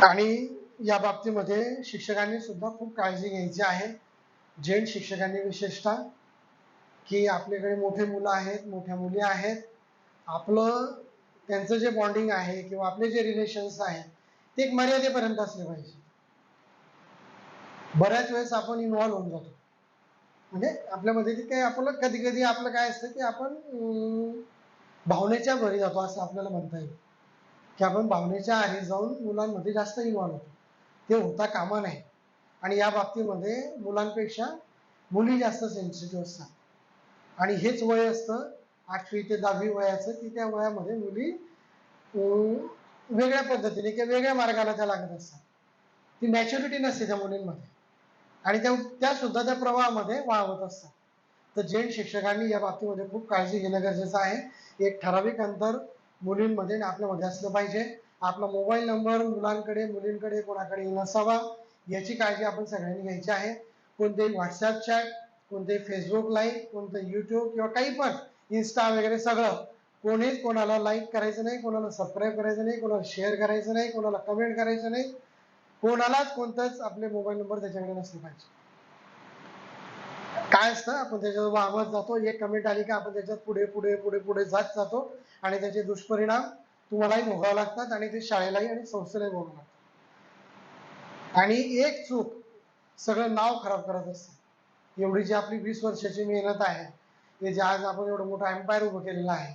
आणि या बाबतीमध्ये शिक्षकांनी सुद्धा खूप काळजी घ्यायची आहे, जेंट्स शिक्षकांनी विशेषतः, की आपल्याकडे मोठे मुलं आहेत, मोठ्या मुली आहेत, आपलं त्यांचं जे बॉन्डिंग आहे किंवा आपले जे रिलेशन्स आहेत ते एक मर्यादेपर्यंत असले पाहिजे. बऱ्याच वेळेस आपण इन्व्हॉल्व्ह होऊन जातो, म्हणजे आपल्यामध्ये ते काय आपलं कधी कधी आपलं काय असतं की आपण भावनेच्या भरी जातो असं आपल्याला म्हणता येईल, की आपण भावनेच्या आरी जाऊन मुलांमध्ये जास्त इन्व्हॉल्व्ह होतो. ते होता कामा नये आणि या बाबतीमध्ये मुलांपेक्षा मुली जास्त सेन्सिटिव्ह असतात आणि हेच वय असतं 8वी ते 10वी वयाचं, की त्या वयामध्ये मुली वेगळ्या पद्धतीने किंवा वेगळ्या मार्गाला त्या लागत असतात. ती मॅच्युरिटी नसते त्या मुलींमध्ये आणि त्या सुद्धा त्या प्रवाहामध्ये वाहवत असतात. तर जैन शिक्षकांनी या बाबतीमध्ये खूप काळजी घेणं गरजेचं आहे. एक ठराविक अंतर मुलींमध्ये आणि आपल्यामध्ये असलं पाहिजे. आपला मोबाईल नंबर मुलांकडे मुलींकडे कोणाकडे नसावा याची काळजी आपण सगळ्यांनी घ्यायची आहे. कोणतेही व्हॉट्सअप चॅट, कोणतेही फेसबुक लाईव्ह, कोणतं युट्यूब किंवा काही पण इन्स्टा वगैरे सगळं कोणीच कोणाला लाईक करायचं नाही, कोणाला सबस्क्राईब करायचं नाही, कोणाला शेअर करायचं नाही, कोणाला कमेंट करायचं नाही, कोणालाच कोणताच आपले मोबाईल नंबर त्याच्याकडे नसले पाहिजे. काय असतं, आपण त्याच्यावर वाहवत जातो, एक कमेंट आली का आपण त्याच्यात पुढे पुढे पुढे पुढे जात जातो आणि त्याचे दुष्परिणाम तुम्हालाही भोगावे लागतात आणि ते शाळेलाही आणि संस्थेलाही भोगावे लागतात. आणि एक चूक सगळं नाव खराब करत असते. एवढी जी आपली 20 वर्षाची मेहनत आहे, हे जे आज आपण एवढं मोठं एम्पायर उभं केलेलं आहे,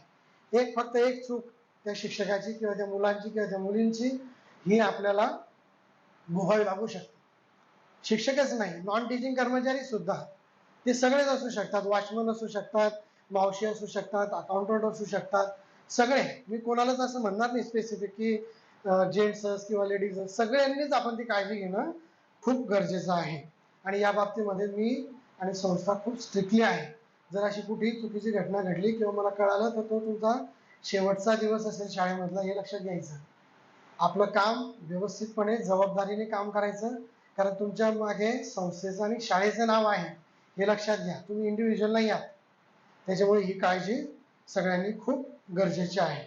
फक्त एक चूक त्या शिक्षकाची किंवा त्या मुलांची किंवा त्या मुलींची ही आपल्याला भोगावी लागू शकते. शिक्षकच नाही, नॉन टीचिंग कर्मचारी सुद्धा, ते सगळेच असू शकतात. वॉचमन असू शकतात, मावशी असू शकतात, अकाउंटंट असू शकतात, सगळे. मी कोणालाच असं म्हणणार नाही स्पेसिफिक की जेंट्स किंवा लेडीज, सगळ्यांनीच आपण ती काळजी घेणं खूप गरजेचं आहे. आणि या बाबतीमध्ये मी आणि संस्था खूप स्ट्रिक्टली आहे. जर अशी कुठेही चुकीची घटना घडली किंवा मला कळालं तर तो तुमचा शेवटचा दिवस असेल शाळेमधला, हे लक्षात घ्यायचं. आपलं काम व्यवस्थितपणे जबाबदारीने काम करायचं, कारण तुमच्या मागे संस्थेचं आणि शाळेचं नाव आहे, हे लक्षात घ्या. तुम्ही इंडिव्हिज्युअल नाही आहात. त्याच्यामुळे ही काळजी सगळ्यांनी खूप गरजेची आहे.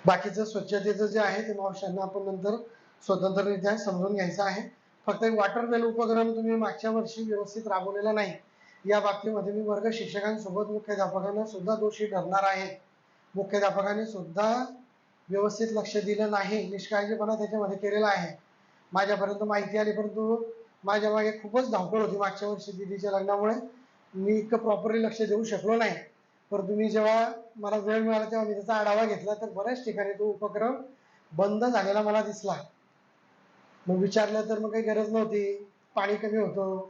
बाकीचं स्वच्छतेचं जे आहे ते मावशांना आपण नंतर स्वतंत्ररित्या समजून घ्यायचं आहे. फक्त एक वॉटर वेल उपक्रम तुम्ही मागच्या वर्षी व्यवस्थित राबवलेला नाही, या बाबतीमध्ये मी वर्ग शिक्षकांसोबत मुख्याध्यापकांना सुद्धा दोषी ठरणार आहे. मुख्याध्यापकांनी सुद्धा व्यवस्थित लक्ष दिलं नाही, निष्काळजीपणा त्याच्यामध्ये केलेला आहे. माझ्यापर्यंत माहिती आली, परंतु माझ्या मागे खूपच धावपळ होती मागच्या वर्षी दीदीच्या लग्नामुळे, मी इतकं प्रॉपरली लक्ष देऊ शकलो नाही. परंतु मी जेव्हा मला वेळ मिळाला तेव्हा मी त्याचा आढावा घेतला, तर बऱ्याच ठिकाणी तो उपक्रम बंद झालेला मला दिसला. मग विचारलं तर मग काही गरज नव्हती, पाणी कमी होतं,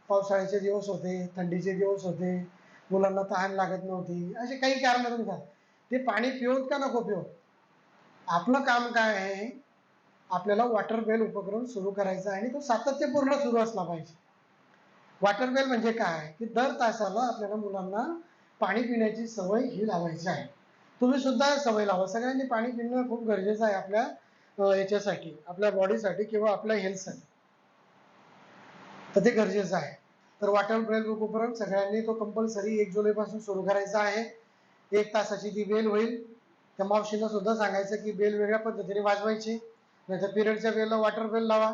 पावसाळ्याचे दिवस होते, थंडीचे दिवस होते, मुलांना तहान लागत नव्हती, असे काही कारण होतात. ते पाणी पिवत का नको पिवत, आपलं काम काय आहे, आपल्याला वॉटर बेल उपक्रम सुरू करायचा आहे आणि तो सातत्यपूर्ण सुरू असला पाहिजे. वॉटर बेल म्हणजे काय, की दर तासाला आपल्याला मुलांना पाणी पिण्याची सवय ही लावायची आहे. तुम्ही सुद्धा सवय लावा. सगळ्यांनी पाणी पिणं खूप गरजेचं आहे आपल्या याच्यासाठी, आपल्या बॉडीसाठी किंवा आपल्या हेल्थसाठी, तर ते गरजेचं आहे. तर वॉटर बेल उपक्रम सगळ्यांनी तो कंपल्सरी 1 जुलैपासून सुरू करायचा आहे. 1 तासाची ती बेल होईल. त्या मावशींना सुद्धा सांगायचं की बेल वेगळ्या पद्धतीने वाजवायची, नाहीतर पिरियडच्या बेलला वॉटर बेल लावा,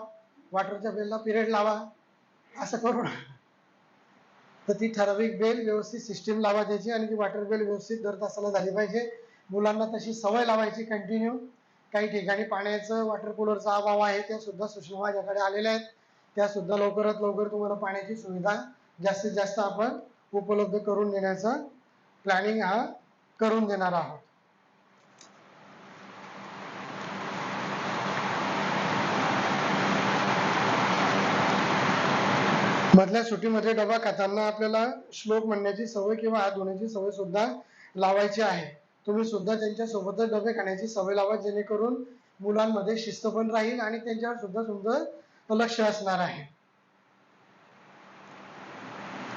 वॉटरच्या बेलला पिरियड लावा, असं करू नका. तर ती ठराविक बेल व्यवस्थित सिस्टीम लावा त्याची, आणि ती वॉटर बेल व्यवस्थित दर तासाला झाली पाहिजे. मुलांना तशी सवय लावायची कंटिन्यू. काही ठिकाणी पाण्याचं वॉटर कूलरचा अभाव आहे, त्या सुद्धा सूचना माझ्याकडे आलेल्या आहेत. त्या सुद्धा लवकरात लवकर तुम्हाला पाण्याची सुविधा जास्तीत जास्त आपण उपलब्ध करून देण्याचा प्लॅनिंग हा करून देणार आहोत. मधल्या सुट्टीमध्ये डबा खाताना आपल्याला श्लोक म्हणण्याची सवय किंवा हात धुण्याची सवय सुद्धा लावायची आहे. तुम्ही सुद्धा त्यांच्या सोबतच डबे खाण्याची सवय लावा, जेणेकरून मुलांमध्ये शिस्त पण राहील आणि त्यांच्यावर सुद्धा तुमचं लक्ष असणार आहे.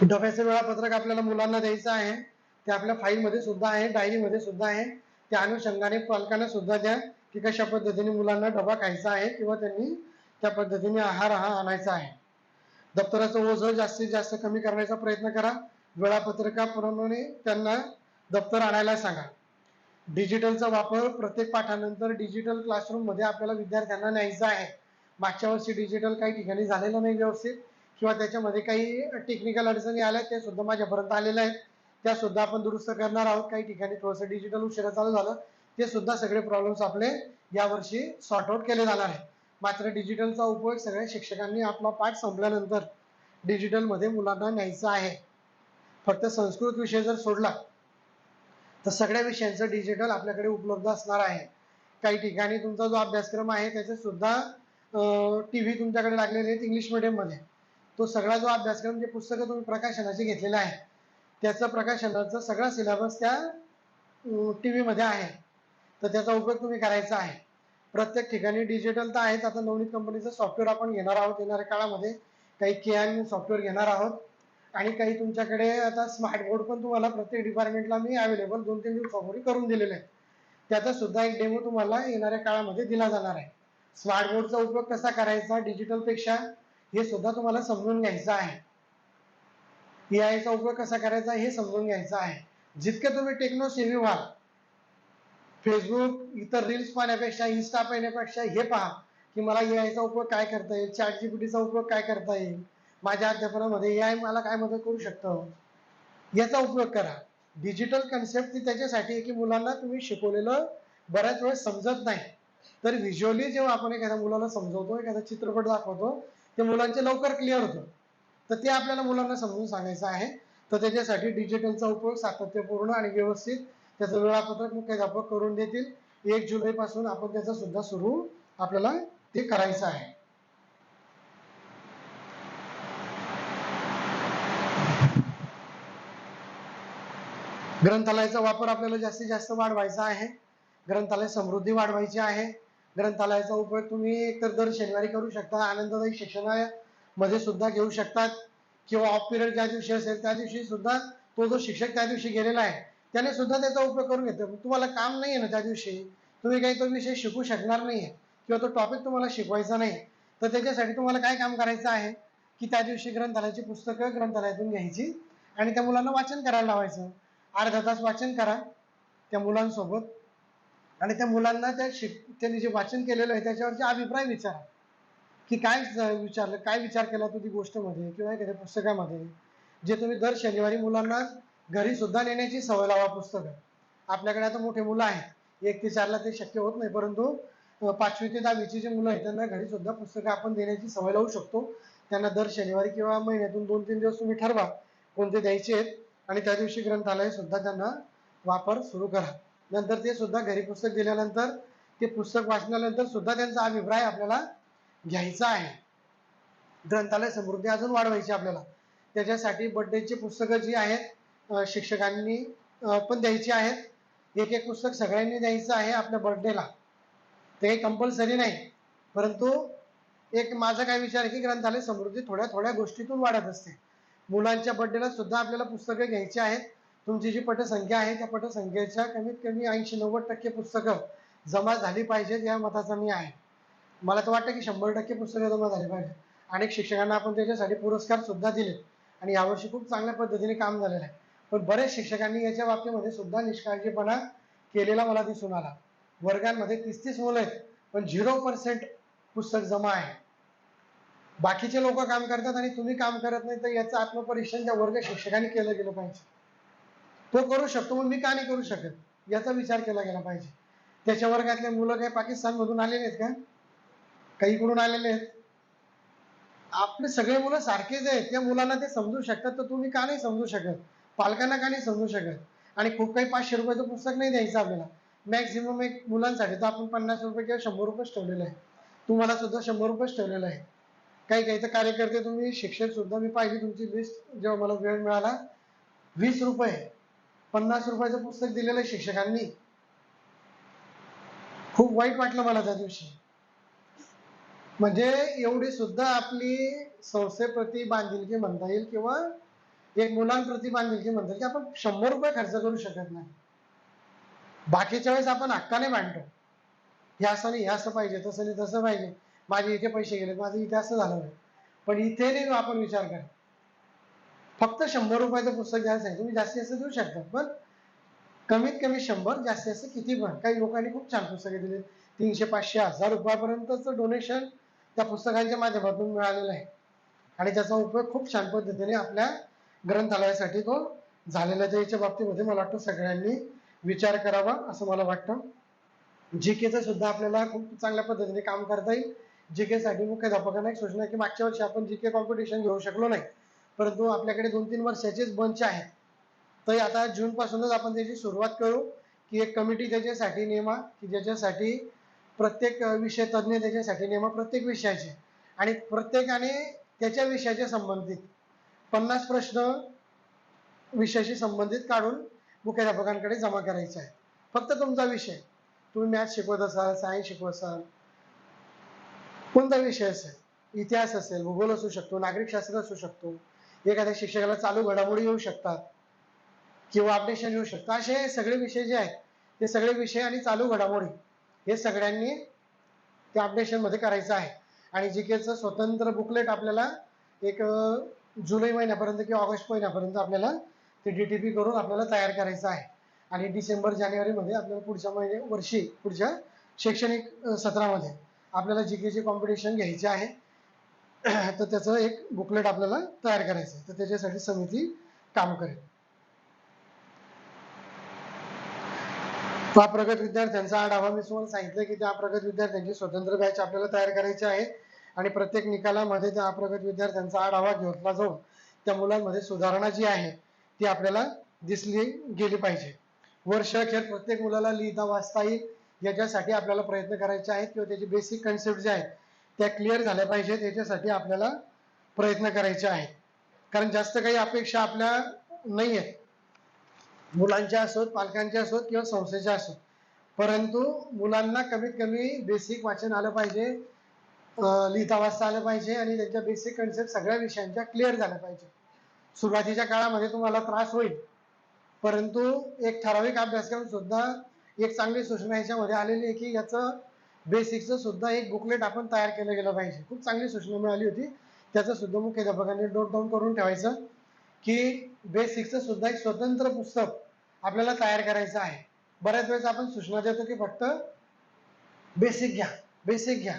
डब्याचं वेळापत्रक आपल्याला मुलांना द्यायचं आहे, ते आपल्या फाईलमध्ये सुद्धा आहे, डायरीमध्ये सुद्धा आहे. त्या अनुषंगाने पालकांना सुद्धा द्या की कशा पद्धतीने मुलांना डबा खायचा आहे किंवा त्यांनी त्या पद्धतीने आहार हा आणायचा आहे. दप्तराचं ओझं जास्तीत जास्त कमी करण्याचा प्रयत्न करा. वेळापत्रकाप्रमाणे त्यांना दप्तर आणायला सांगा. डिजिटलचा वापर प्रत्येक पाठानंतर डिजिटल क्लासरूम मध्ये आपल्याला विद्यार्थ्यांना न्यायचा आहे. मागच्या वर्षी डिजिटल काही ठिकाणी झालेलं नाही व्यवस्थित, किंवा त्याच्यामध्ये काही टेक्निकल अडचणी आल्या, त्या सुद्धा माझ्यापर्यंत आलेल्या आहेत. त्या सुद्धा आपण दुरुस्त करणार आहोत. काही ठिकाणी थोडंसं डिजिटल उशिरा चालू झालं, ते सुद्धा सगळे प्रॉब्लेम्स आपले यावर्षी सॉर्ट आउट केले जाणार आहे. मात्र डिजिटलचा उपयोग सगळ्या शिक्षकांनी आपला पाठ संपल्यानंतर डिजिटलमध्ये मुलांना न्यायचा आहे. फक्त संस्कृत विषय जर सोडला तर सगळ्या विषयांचं डिजिटल आपल्याकडे उपलब्ध असणार आहे. काही ठिकाणी तुमचा जो अभ्यासक्रम आहे त्याचे सुद्धा टीव्ही तुमच्याकडे लागलेले आहेत इंग्लिश मीडियममध्ये. तो सगळा जो अभ्यासक्रम, जे पुस्तकं तुम्ही प्रकाशनाचे घेतलेले आहे, त्याचं प्रकाशनाचा सगळा सिलेबस त्या टीव्ही मध्ये आहे. तर त्याचा उपयोग तुम्ही करायचा आहे. प्रत्येक ठिकाणी डिजिटल तर आहेच. आता नवनीत कंपनीचं सॉफ्टवेअर आपण घेणार आहोत येणाऱ्या काळामध्ये. काही केआन सॉफ्टवेअर घेणार आहोत, आणि काही तुमच्याकडे आता स्मार्ट बोर्ड पण तुम्हाला प्रत्येक डिपार्टमेंटला मी अवेलेबल 2-3 दिवसापूर्वी करून दिलेले आहे. त्याचा सुद्धा एक डेमो तुम्हाला येणाऱ्या काळामध्ये दिला जाणार आहे. स्मार्ट बोर्डचा उपयोग कसा करायचा डिजिटल पेक्षा, हे सुद्धा तुम्हाला समजून घ्यायचं आहे. एआयचा उपयोग कसा करायचा हे समजून घ्यायचं आहे. जितके तुम्ही टेक्नो सेव्ही व्हाल, फेसबुक इतर रील्स पाहण्यापेक्षा, इन्स्टा पाहण्यापेक्षा हे पहा की मला एआयचा उपयोग काय करता येईल, चॅट जीपीटीचा उपयोग काय करता येईल, माझ्या अध्यापनामध्ये एआय मला काय मदत करू शकतं, याचा उपयोग करा. डिजिटल कन्सेप्ट त्याच्यासाठी आहे की मुलांना तुम्ही शिकवलेलं बऱ्याच वेळेस समजत नाही, तर व्हिज्युअली जेव्हा आपण एखाद्या मुलाला समजवतो, एखादा चित्रपट दाखवतो, ते मुलांचे लवकर क्लिअर होतं. तर ते आपल्याला मुलांना समजून सांगायचं आहे. तर त्याच्यासाठी डिजिटलचा उपयोग सातत्यपूर्ण आणि व्यवस्थित त्याचं वेळापत्रक मुख्याध्यापक करून देतील. 1 जुलैपासून आपण त्याचा सुद्धा सुरू आपल्याला ते करायचं आहे. ग्रंथालयाचा वापर आपल्याला जास्तीत जास्त वाढवायचा आहे. ग्रंथालय समृद्धी वाढवायची आहे. ग्रंथालयाचा उपयोग तुम्ही एकतर दर शनिवारी करू शकता, आनंददायी शिक्षणामध्ये सुद्धा घेऊ शकतात, किंवा ऑफ पिरियड ज्या दिवशी असेल त्या दिवशी सुद्धा तो जो शिक्षक त्या दिवशी गेलेला आहे त्याने सुद्धा त्याचा उपयोग करून घेतो. तुम्हाला काम नाही आहे ना त्या दिवशी, तुम्ही काही तो विषय शिकू शकणार नाहीये किंवा तो टॉपिक तुम्हाला शिकवायचा नाही, तर त्याच्यासाठी तुम्हाला काय काम करायचं आहे की त्या दिवशी ग्रंथालयाची पुस्तकं ग्रंथालयातून घ्यायची आणि त्या मुलांना वाचन करायला लावायचं. अर्धा तास वाचन करा त्या मुलांसोबत, आणि त्या मुलांना त्यांनी जे वाचन केलेलं आहे त्याच्यावरचे अभिप्राय विचारा की काय विचारलं, काय विचार केला तू ती गोष्टमध्ये किंवा एखाद्या पुस्तकामध्ये. जे तुम्ही दर शनिवारी मुलांना घरी सुद्धा नेण्याची सवय लावा पुस्तकं. आपल्याकडे आता मोठे मुलं आहेत, 1 ते 4 ला ते शक्य होत नाही, परंतु 5वी ते 10वीची जे मुलं आहेत त्यांना घरी सुद्धा पुस्तकं आपण देण्याची सवय लावू शकतो. त्यांना दर शनिवारी किंवा महिन्यातून 2-3 दिवस तुम्ही ठरवा कोणते द्यायचे आहेत, आणि त्या दिवशी ग्रंथालय सुद्धा त्यांना वापर सुरू करा. नंतर ते सुद्धा घरी पुस्तक दिल्यानंतर ते पुस्तक वाचल्यानंतर सुद्धा त्यांचा अभिप्राय आपल्याला घ्यायचा आहे. ग्रंथालय समृद्धी अजून वाढवायची आपल्याला. त्याच्यासाठी बर्थडेची पुस्तकं जी आहेत शिक्षकांनी पण द्यायची आहेत. एक एक पुस्तक सगळ्यांनी द्यायचं आहे आपल्या बर्थडेला, ते काही कंपल्सरी नाही. परंतु एक माझा काय विचार आहे की ग्रंथालय समृद्धी थोड्या थोड्या गोष्टीतून वाढत असते. मुलांच्या बर्थडेला सुद्धा आपल्याला पुस्तकं घ्यायची आहेत. तुमची जी पटसंख्या आहे त्या पटसंख्येच्या कमीत कमी 80-90% पुस्तकं जमा झाली पाहिजेत या मताचा मी आहे. मला तर वाटतं की 100% पुस्तकं जमा झाली पाहिजे. अनेक शिक्षकांना आपण त्याच्यासाठी पुरस्कार सुद्धा दिले आणि यावर्षी खूप चांगल्या पद्धतीने काम झालेलं आहे. पण बरेच शिक्षकांनी याच्या बाबतीमध्ये सुद्धा निष्काळजीपणा केलेला मला दिसून आला. वर्गांमध्ये 30-30 मुलं आहेत पण 0% पुस्तक जमा आहे. बाकीचे लोक काम करतात आणि तुम्ही काम करत नाही, तर याचं आत्मपरीक्षण त्या वर्ग शिक्षकांनी केलं गेलं पाहिजे. तो करू शकतो मग मी का नाही करू शकत याचा विचार केला गेला पाहिजे. त्याच्या वर्गातले मुलं काही पाकिस्तान मधून आलेले आहेत का? काही इकडून आलेले आहेत? आपले सगळे मुलं सारखेच आहेत. त्या मुलांना ते समजू शकतात, तर तुम्ही का नाही समजू शकत? पालकांना का नाही समजू शकत? आणि खूप काही 500 रुपयाचं पुस्तक नाही द्यायचं आपल्याला. मॅक्झिमम एक मुलांसाठी तर आपण 50 रुपये किंवा 100 रुपयेच ठेवलेलं आहे. तुम्हाला सुद्धा 100 रुपयेच ठेवलेलं आहे. काही काही तर कार्यकर्ते तुम्ही शिक्षक सुद्धा मी पाहिली तुमची लिस्ट जेव्हा मला वेळ मिळाला, 20 रुपये 50 रुपयाचं पुस्तक दिलेलं आहे शिक्षकांनी. खूप वाईट वाटलं मला त्या दिवशी. म्हणजे एवढी सुद्धा आपली संस्थेप्रती बांधिलकी म्हणता येईल किंवा एक मुलांप्रती बांधिलकी म्हणता येईल की आपण 100 रुपये खर्च करू शकत नाही. बाकीच्या वेळेस आपण हक्काने मांडतो, हे असं नाही, हे असं पाहिजे, तसं नाही, तसं पाहिजे, माझे इथे पैसे गेले, माझं इथे असं झालं नाही. पण इथे नाही आपण विचार करा. फक्त 100 रुपयाचं पुस्तक घ्यायचं आहे, तुम्ही जास्तीत जास्त देऊ शकता पण कमीत कमी 100, जास्तीत जास्त किती पण. काही लोकांनी खूप छान पुस्तके दिली, 300, 500, 1000 रुपयापर्यंतचं डोनेशन त्या पुस्तकांच्या माध्यमातून मिळालेलं आहे आणि त्याचा उपयोग खूप छान पद्धतीने आपल्या ग्रंथालयासाठी तो झालेला. त्याच्या बाबतीमध्ये मला वाटतं सगळ्यांनी विचार करावा असं मला वाटतं. जीकेचं सुद्धा आपल्याला खूप चांगल्या पद्धतीने काम करता येईल. जीके साठी मुख्याध्यापकांना एक सूचना की मागच्या वर्षी आपण जीके कॉम्पिटिशन घेऊ शकलो नाही, परंतु आपल्याकडे 2-3 वर्षाचेच बंच आहेत, तर आता जून पासूनच आपण त्याची सुरुवात करू की एक कमिटी त्याच्यासाठी नेमा की ज्याच्यासाठी प्रत्येक विषय तज्ञ त्याच्यासाठी नेमा प्रत्येक विषयाचे आणि प्रत्येकाने त्याच्या विषयाच्या संबंधित 50 प्रश्न विषयाशी संबंधित काढून मुख्याध्यापकांकडे जमा करायचे आहे. फक्त तुमचा विषय, तुम्ही मॅथ्स शिकवत असाल, सायन्स शिकवत असाल, कोणता विषय असेल, इतिहास असेल, भूगोल असू शकतो, नागरिकशास्त्र असू शकतो, एखाद्या शिक्षकाला चालू घडामोडी येऊ शकतात किंवा अपडेशन येऊ शकतं, असे सगळे विषय जे आहेत ते सगळे विषय आणि चालू घडामोडी हे सगळ्यांनी त्या अपडेशन मध्ये करायचं आहे. आणि जीकेचं स्वतंत्र बुकलेट आपल्याला एक जुलै महिन्यापर्यंत किंवा ऑगस्ट महिन्यापर्यंत आपल्याला ते डीटीपी करून आपल्याला तयार करायचं आहे आणि डिसेंबर-जानेवारी मध्ये आपल्याला पुढच्या शैक्षणिक सत्रामध्ये आपल्याला जीकेची कॉम्पिटिशन घ्यायची आहे. तर त्याचं एक बुकलेट आपल्याला तयार करायचं आहे, तर त्याच्यासाठी समिती काम करेल. त्या प्रगत विद्यार्थ्यांचा आढावा मी तुम्हाला सांगितलं की त्या प्रगत विद्यार्थ्यांची स्वतंत्र बॅच आपल्याला तयार करायची आहे आणि प्रत्येक निकालामध्ये त्या प्रगत विद्यार्थ्यांचा आढावा घेतला जाऊन त्या मुलांमध्ये सुधारणा जी आहे ती आपल्याला दिसली गेली पाहिजे. वर्ष अखेर प्रत्येक मुलाला लिहिता वाचता येईल याच्यासाठी आपल्याला प्रयत्न करायचे आहेत किंवा त्याची बेसिक कन्सेप्ट जे आहेत त्या क्लिअर झाल्या पाहिजेत, याच्यासाठी आपल्याला प्रयत्न करायचे आहेत. कारण जास्त काही अपेक्षा आपल्या नाही आहेत, मुलांच्या असोत, पालकांच्या असोत किंवा संस्थेच्या असोत, परंतु मुलांना कमीत कमी बेसिक वाचन आलं पाहिजे, लिहिता वाचता आलं पाहिजे आणि त्यांच्या बेसिक कन्सेप्ट सगळ्या विषयांच्या क्लिअर झाल्या पाहिजे. सुरुवातीच्या काळामध्ये तुम्हाला त्रास होईल, परंतु एक ठराविक अभ्यासक्रम सुद्धा एक चांगली सूचना याच्यामध्ये आलेली आहे की याचं बेसिकचं सुद्धा एक बुकलेट आपण तयार केलं गेलं पाहिजे. खूप चांगली सूचना मिळाली होती, त्याचं सुद्धा मुख्याध्यापकांनी नोट डाऊन करून ठेवायचं की बेसिकचं सुद्धा एक स्वतंत्र पुस्तक आपल्याला तयार करायचं आहे. बऱ्याच वेळेस आपण सूचना देतो की फक्त बेसिक घ्या, बेसिक घ्या,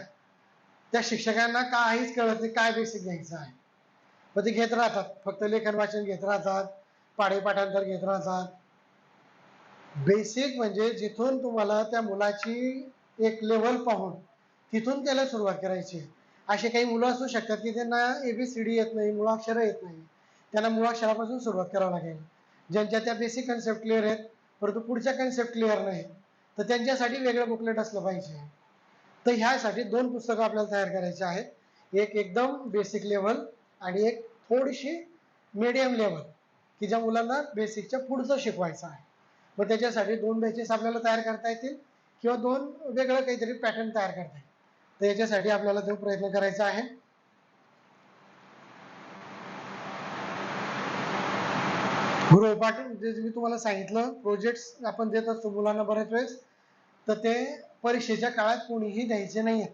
त्या शिक्षकांना काहीच कळत नाही काय बेसिक घ्यायचं आहे, मग ते घेत राहतात, फक्त लेखन वाचन घेत राहतात, पाढे पाठांतर घेत राहतात. बेसिक म्हणजे जिथून तुम्हाला त्या मुलाची एक लेवल पाहून तिथून त्याला सुरुवात करायची. असे काही मुलं असू शकतात की त्यांना एबीसीडी येत नाही, मुळाक्षरं येत नाही, त्यांना मुळाक्षरापासून सुरुवात करावी लागेल. ज्यांच्या त्या बेसिक कन्सेप्ट क्लिअर आहेत परंतु पुढच्या कन्सेप्ट क्लिअर नाही, तर त्यांच्यासाठी वेगळं बुकलेट असलं पाहिजे. तर ह्यासाठी 2 पुस्तकं आपल्याला तयार करायची आहेत, एक एकदम बेसिक लेवल आणि एक थोडीशी मीडियम लेवल की ज्या मुलांना बेसिकच्या पुढचं शिकवायचं आहे. मग त्याच्यासाठी 2 बॅचेस आपल्याला तयार करता येतील किंवा 2 वेगळं काहीतरी पॅटर्न तयार करता येईल. तर याच्यासाठी आपल्याला तो प्रयत्न करायचा आहे. गृहपाठ जे मी तुम्हाला सांगितलं, प्रोजेक्ट्स आपण देत असतो मुलांना बऱ्याच वेळेस, तर ते परीक्षेच्या काळात कोणीही द्यायचे नाहीये.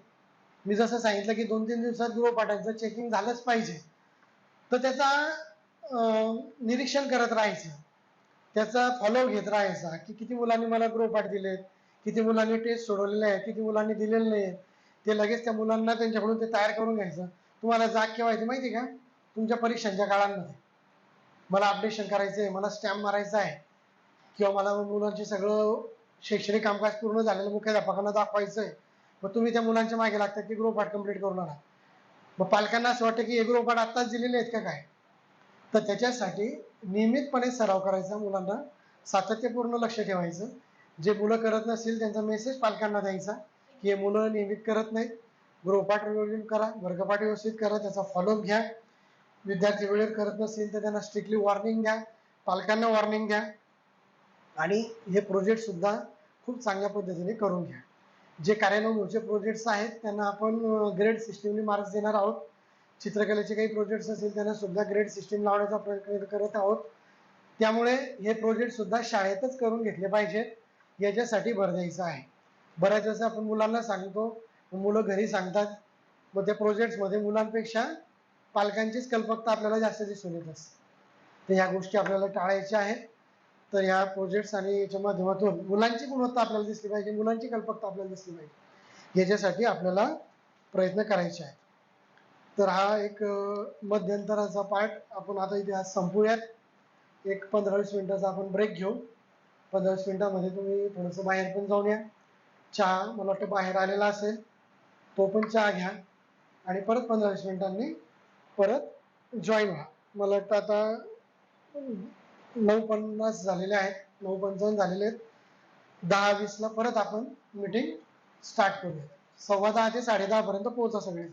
मी जसं सांगितलं की 2-3 दिवसात गृहपाठाचं चेकिंग झालंच पाहिजे. तर त्याचा निरीक्षण करत राहायचं, त्याचा फॉलो घेत राहायचा की किती मुलांनी मला गृहपाठ दिलेत, किती मुलांनी टेस्ट सोडवलेले आहे, किती मुलांनी दिलेले नाही. ते लगेच त्या मुलांना त्यांच्याकडून ते तयार करून घ्यायचं. तुम्हाला जाग केव्हा येते माहिती का? तुमच्या परीक्षांच्या काळांमध्ये. मला अपडेशन करायचं आहे, मला स्टॅम्प मारायचा आहे, किंवा मला मुलांचे सगळं शैक्षणिक कामकाज पूर्ण झालेलं मुख्याध्यापकांना दाखवायचं आहे. मग तुम्ही त्या मुलांच्या मागे लागतात की गृहपाठ कंप्लीट करून आणा. मग पालकांना असं वाटतं की हे गृहपाठ आत्ताच दिलेले आहेत का काय. तर त्याच्यासाठी नियमितपणे सराव करायचा, मुलांना सातत्यपूर्ण लक्ष ठेवायचं. जे मुलं करत नसतील त्यांचा मेसेज पालकांना द्यायचा की हे मुलं नियमित करत नाहीत, गृहपाठ व्यवस्थित करा, वर्गपाठ व्यवस्थित करा, त्याचा फॉलोअप घ्या. विद्यार्थी वेळेवर करत नसतील तर त्यांना स्ट्रिक्टली वॉर्निंग द्या, पालकांना वॉर्निंग द्या, आणि हे प्रोजेक्ट सुद्धा खूप चांगल्या पद्धतीने करून घ्या. जे कार्यान्वयनाचे प्रोजेक्ट्स आहेत त्यांना आपण ग्रेड सिस्टीमने मार्क्स देणार आहोत. चित्रकलेचे काही प्रोजेक्ट्स असतील त्यांना सुद्धा ग्रेड सिस्टीम लावण्याचा प्रयत्न करत आहोत. त्यामुळे हे प्रोजेक्ट सुद्धा शाळेतच करून घेतले पाहिजेत, याच्यासाठी भर द्यायचा आहे. बऱ्याच वेळेस आपण मुलांना सांगतो, मुलं घरी सांगतात, मग त्या प्रोजेक्ट्समध्ये मुलांपेक्षा पालकांचीच कल्पकता आपल्याला जास्त दिसून येत असते. तर ह्या गोष्टी आपल्याला टाळायच्या आहेत. तर ह्या प्रोजेक्ट्स आणि याच्या माध्यमातून मुलांची गुणवत्ता आपल्याला दिसली पाहिजे, मुलांची कल्पकता आपल्याला दिसली पाहिजे, याच्यासाठी आपल्याला प्रयत्न करायचे आहेत. तर हा एक मध्यंतराचा पार्ट आपण आता इथे आज संपूयात. एक 15-20 मिनिटाचा आपण ब्रेक घेऊ. 15-20 मिनिटामध्ये तुम्ही थोडंसं बाहेर पण जाऊन या. चहा मला वाटतं बाहेर आलेला असेल, तो पण चहा घ्या आणि परत 15-20 मिनिटांनी परत जॉईन व्हा. मला वाटतं आता 9:50 झालेले आहेत, 9:55 झालेले आहेत. 10:20 ला परत आपण मीटिंग स्टार्ट करूया. 10:15 ते 10:30 पर्यंत पोहोचा सगळे.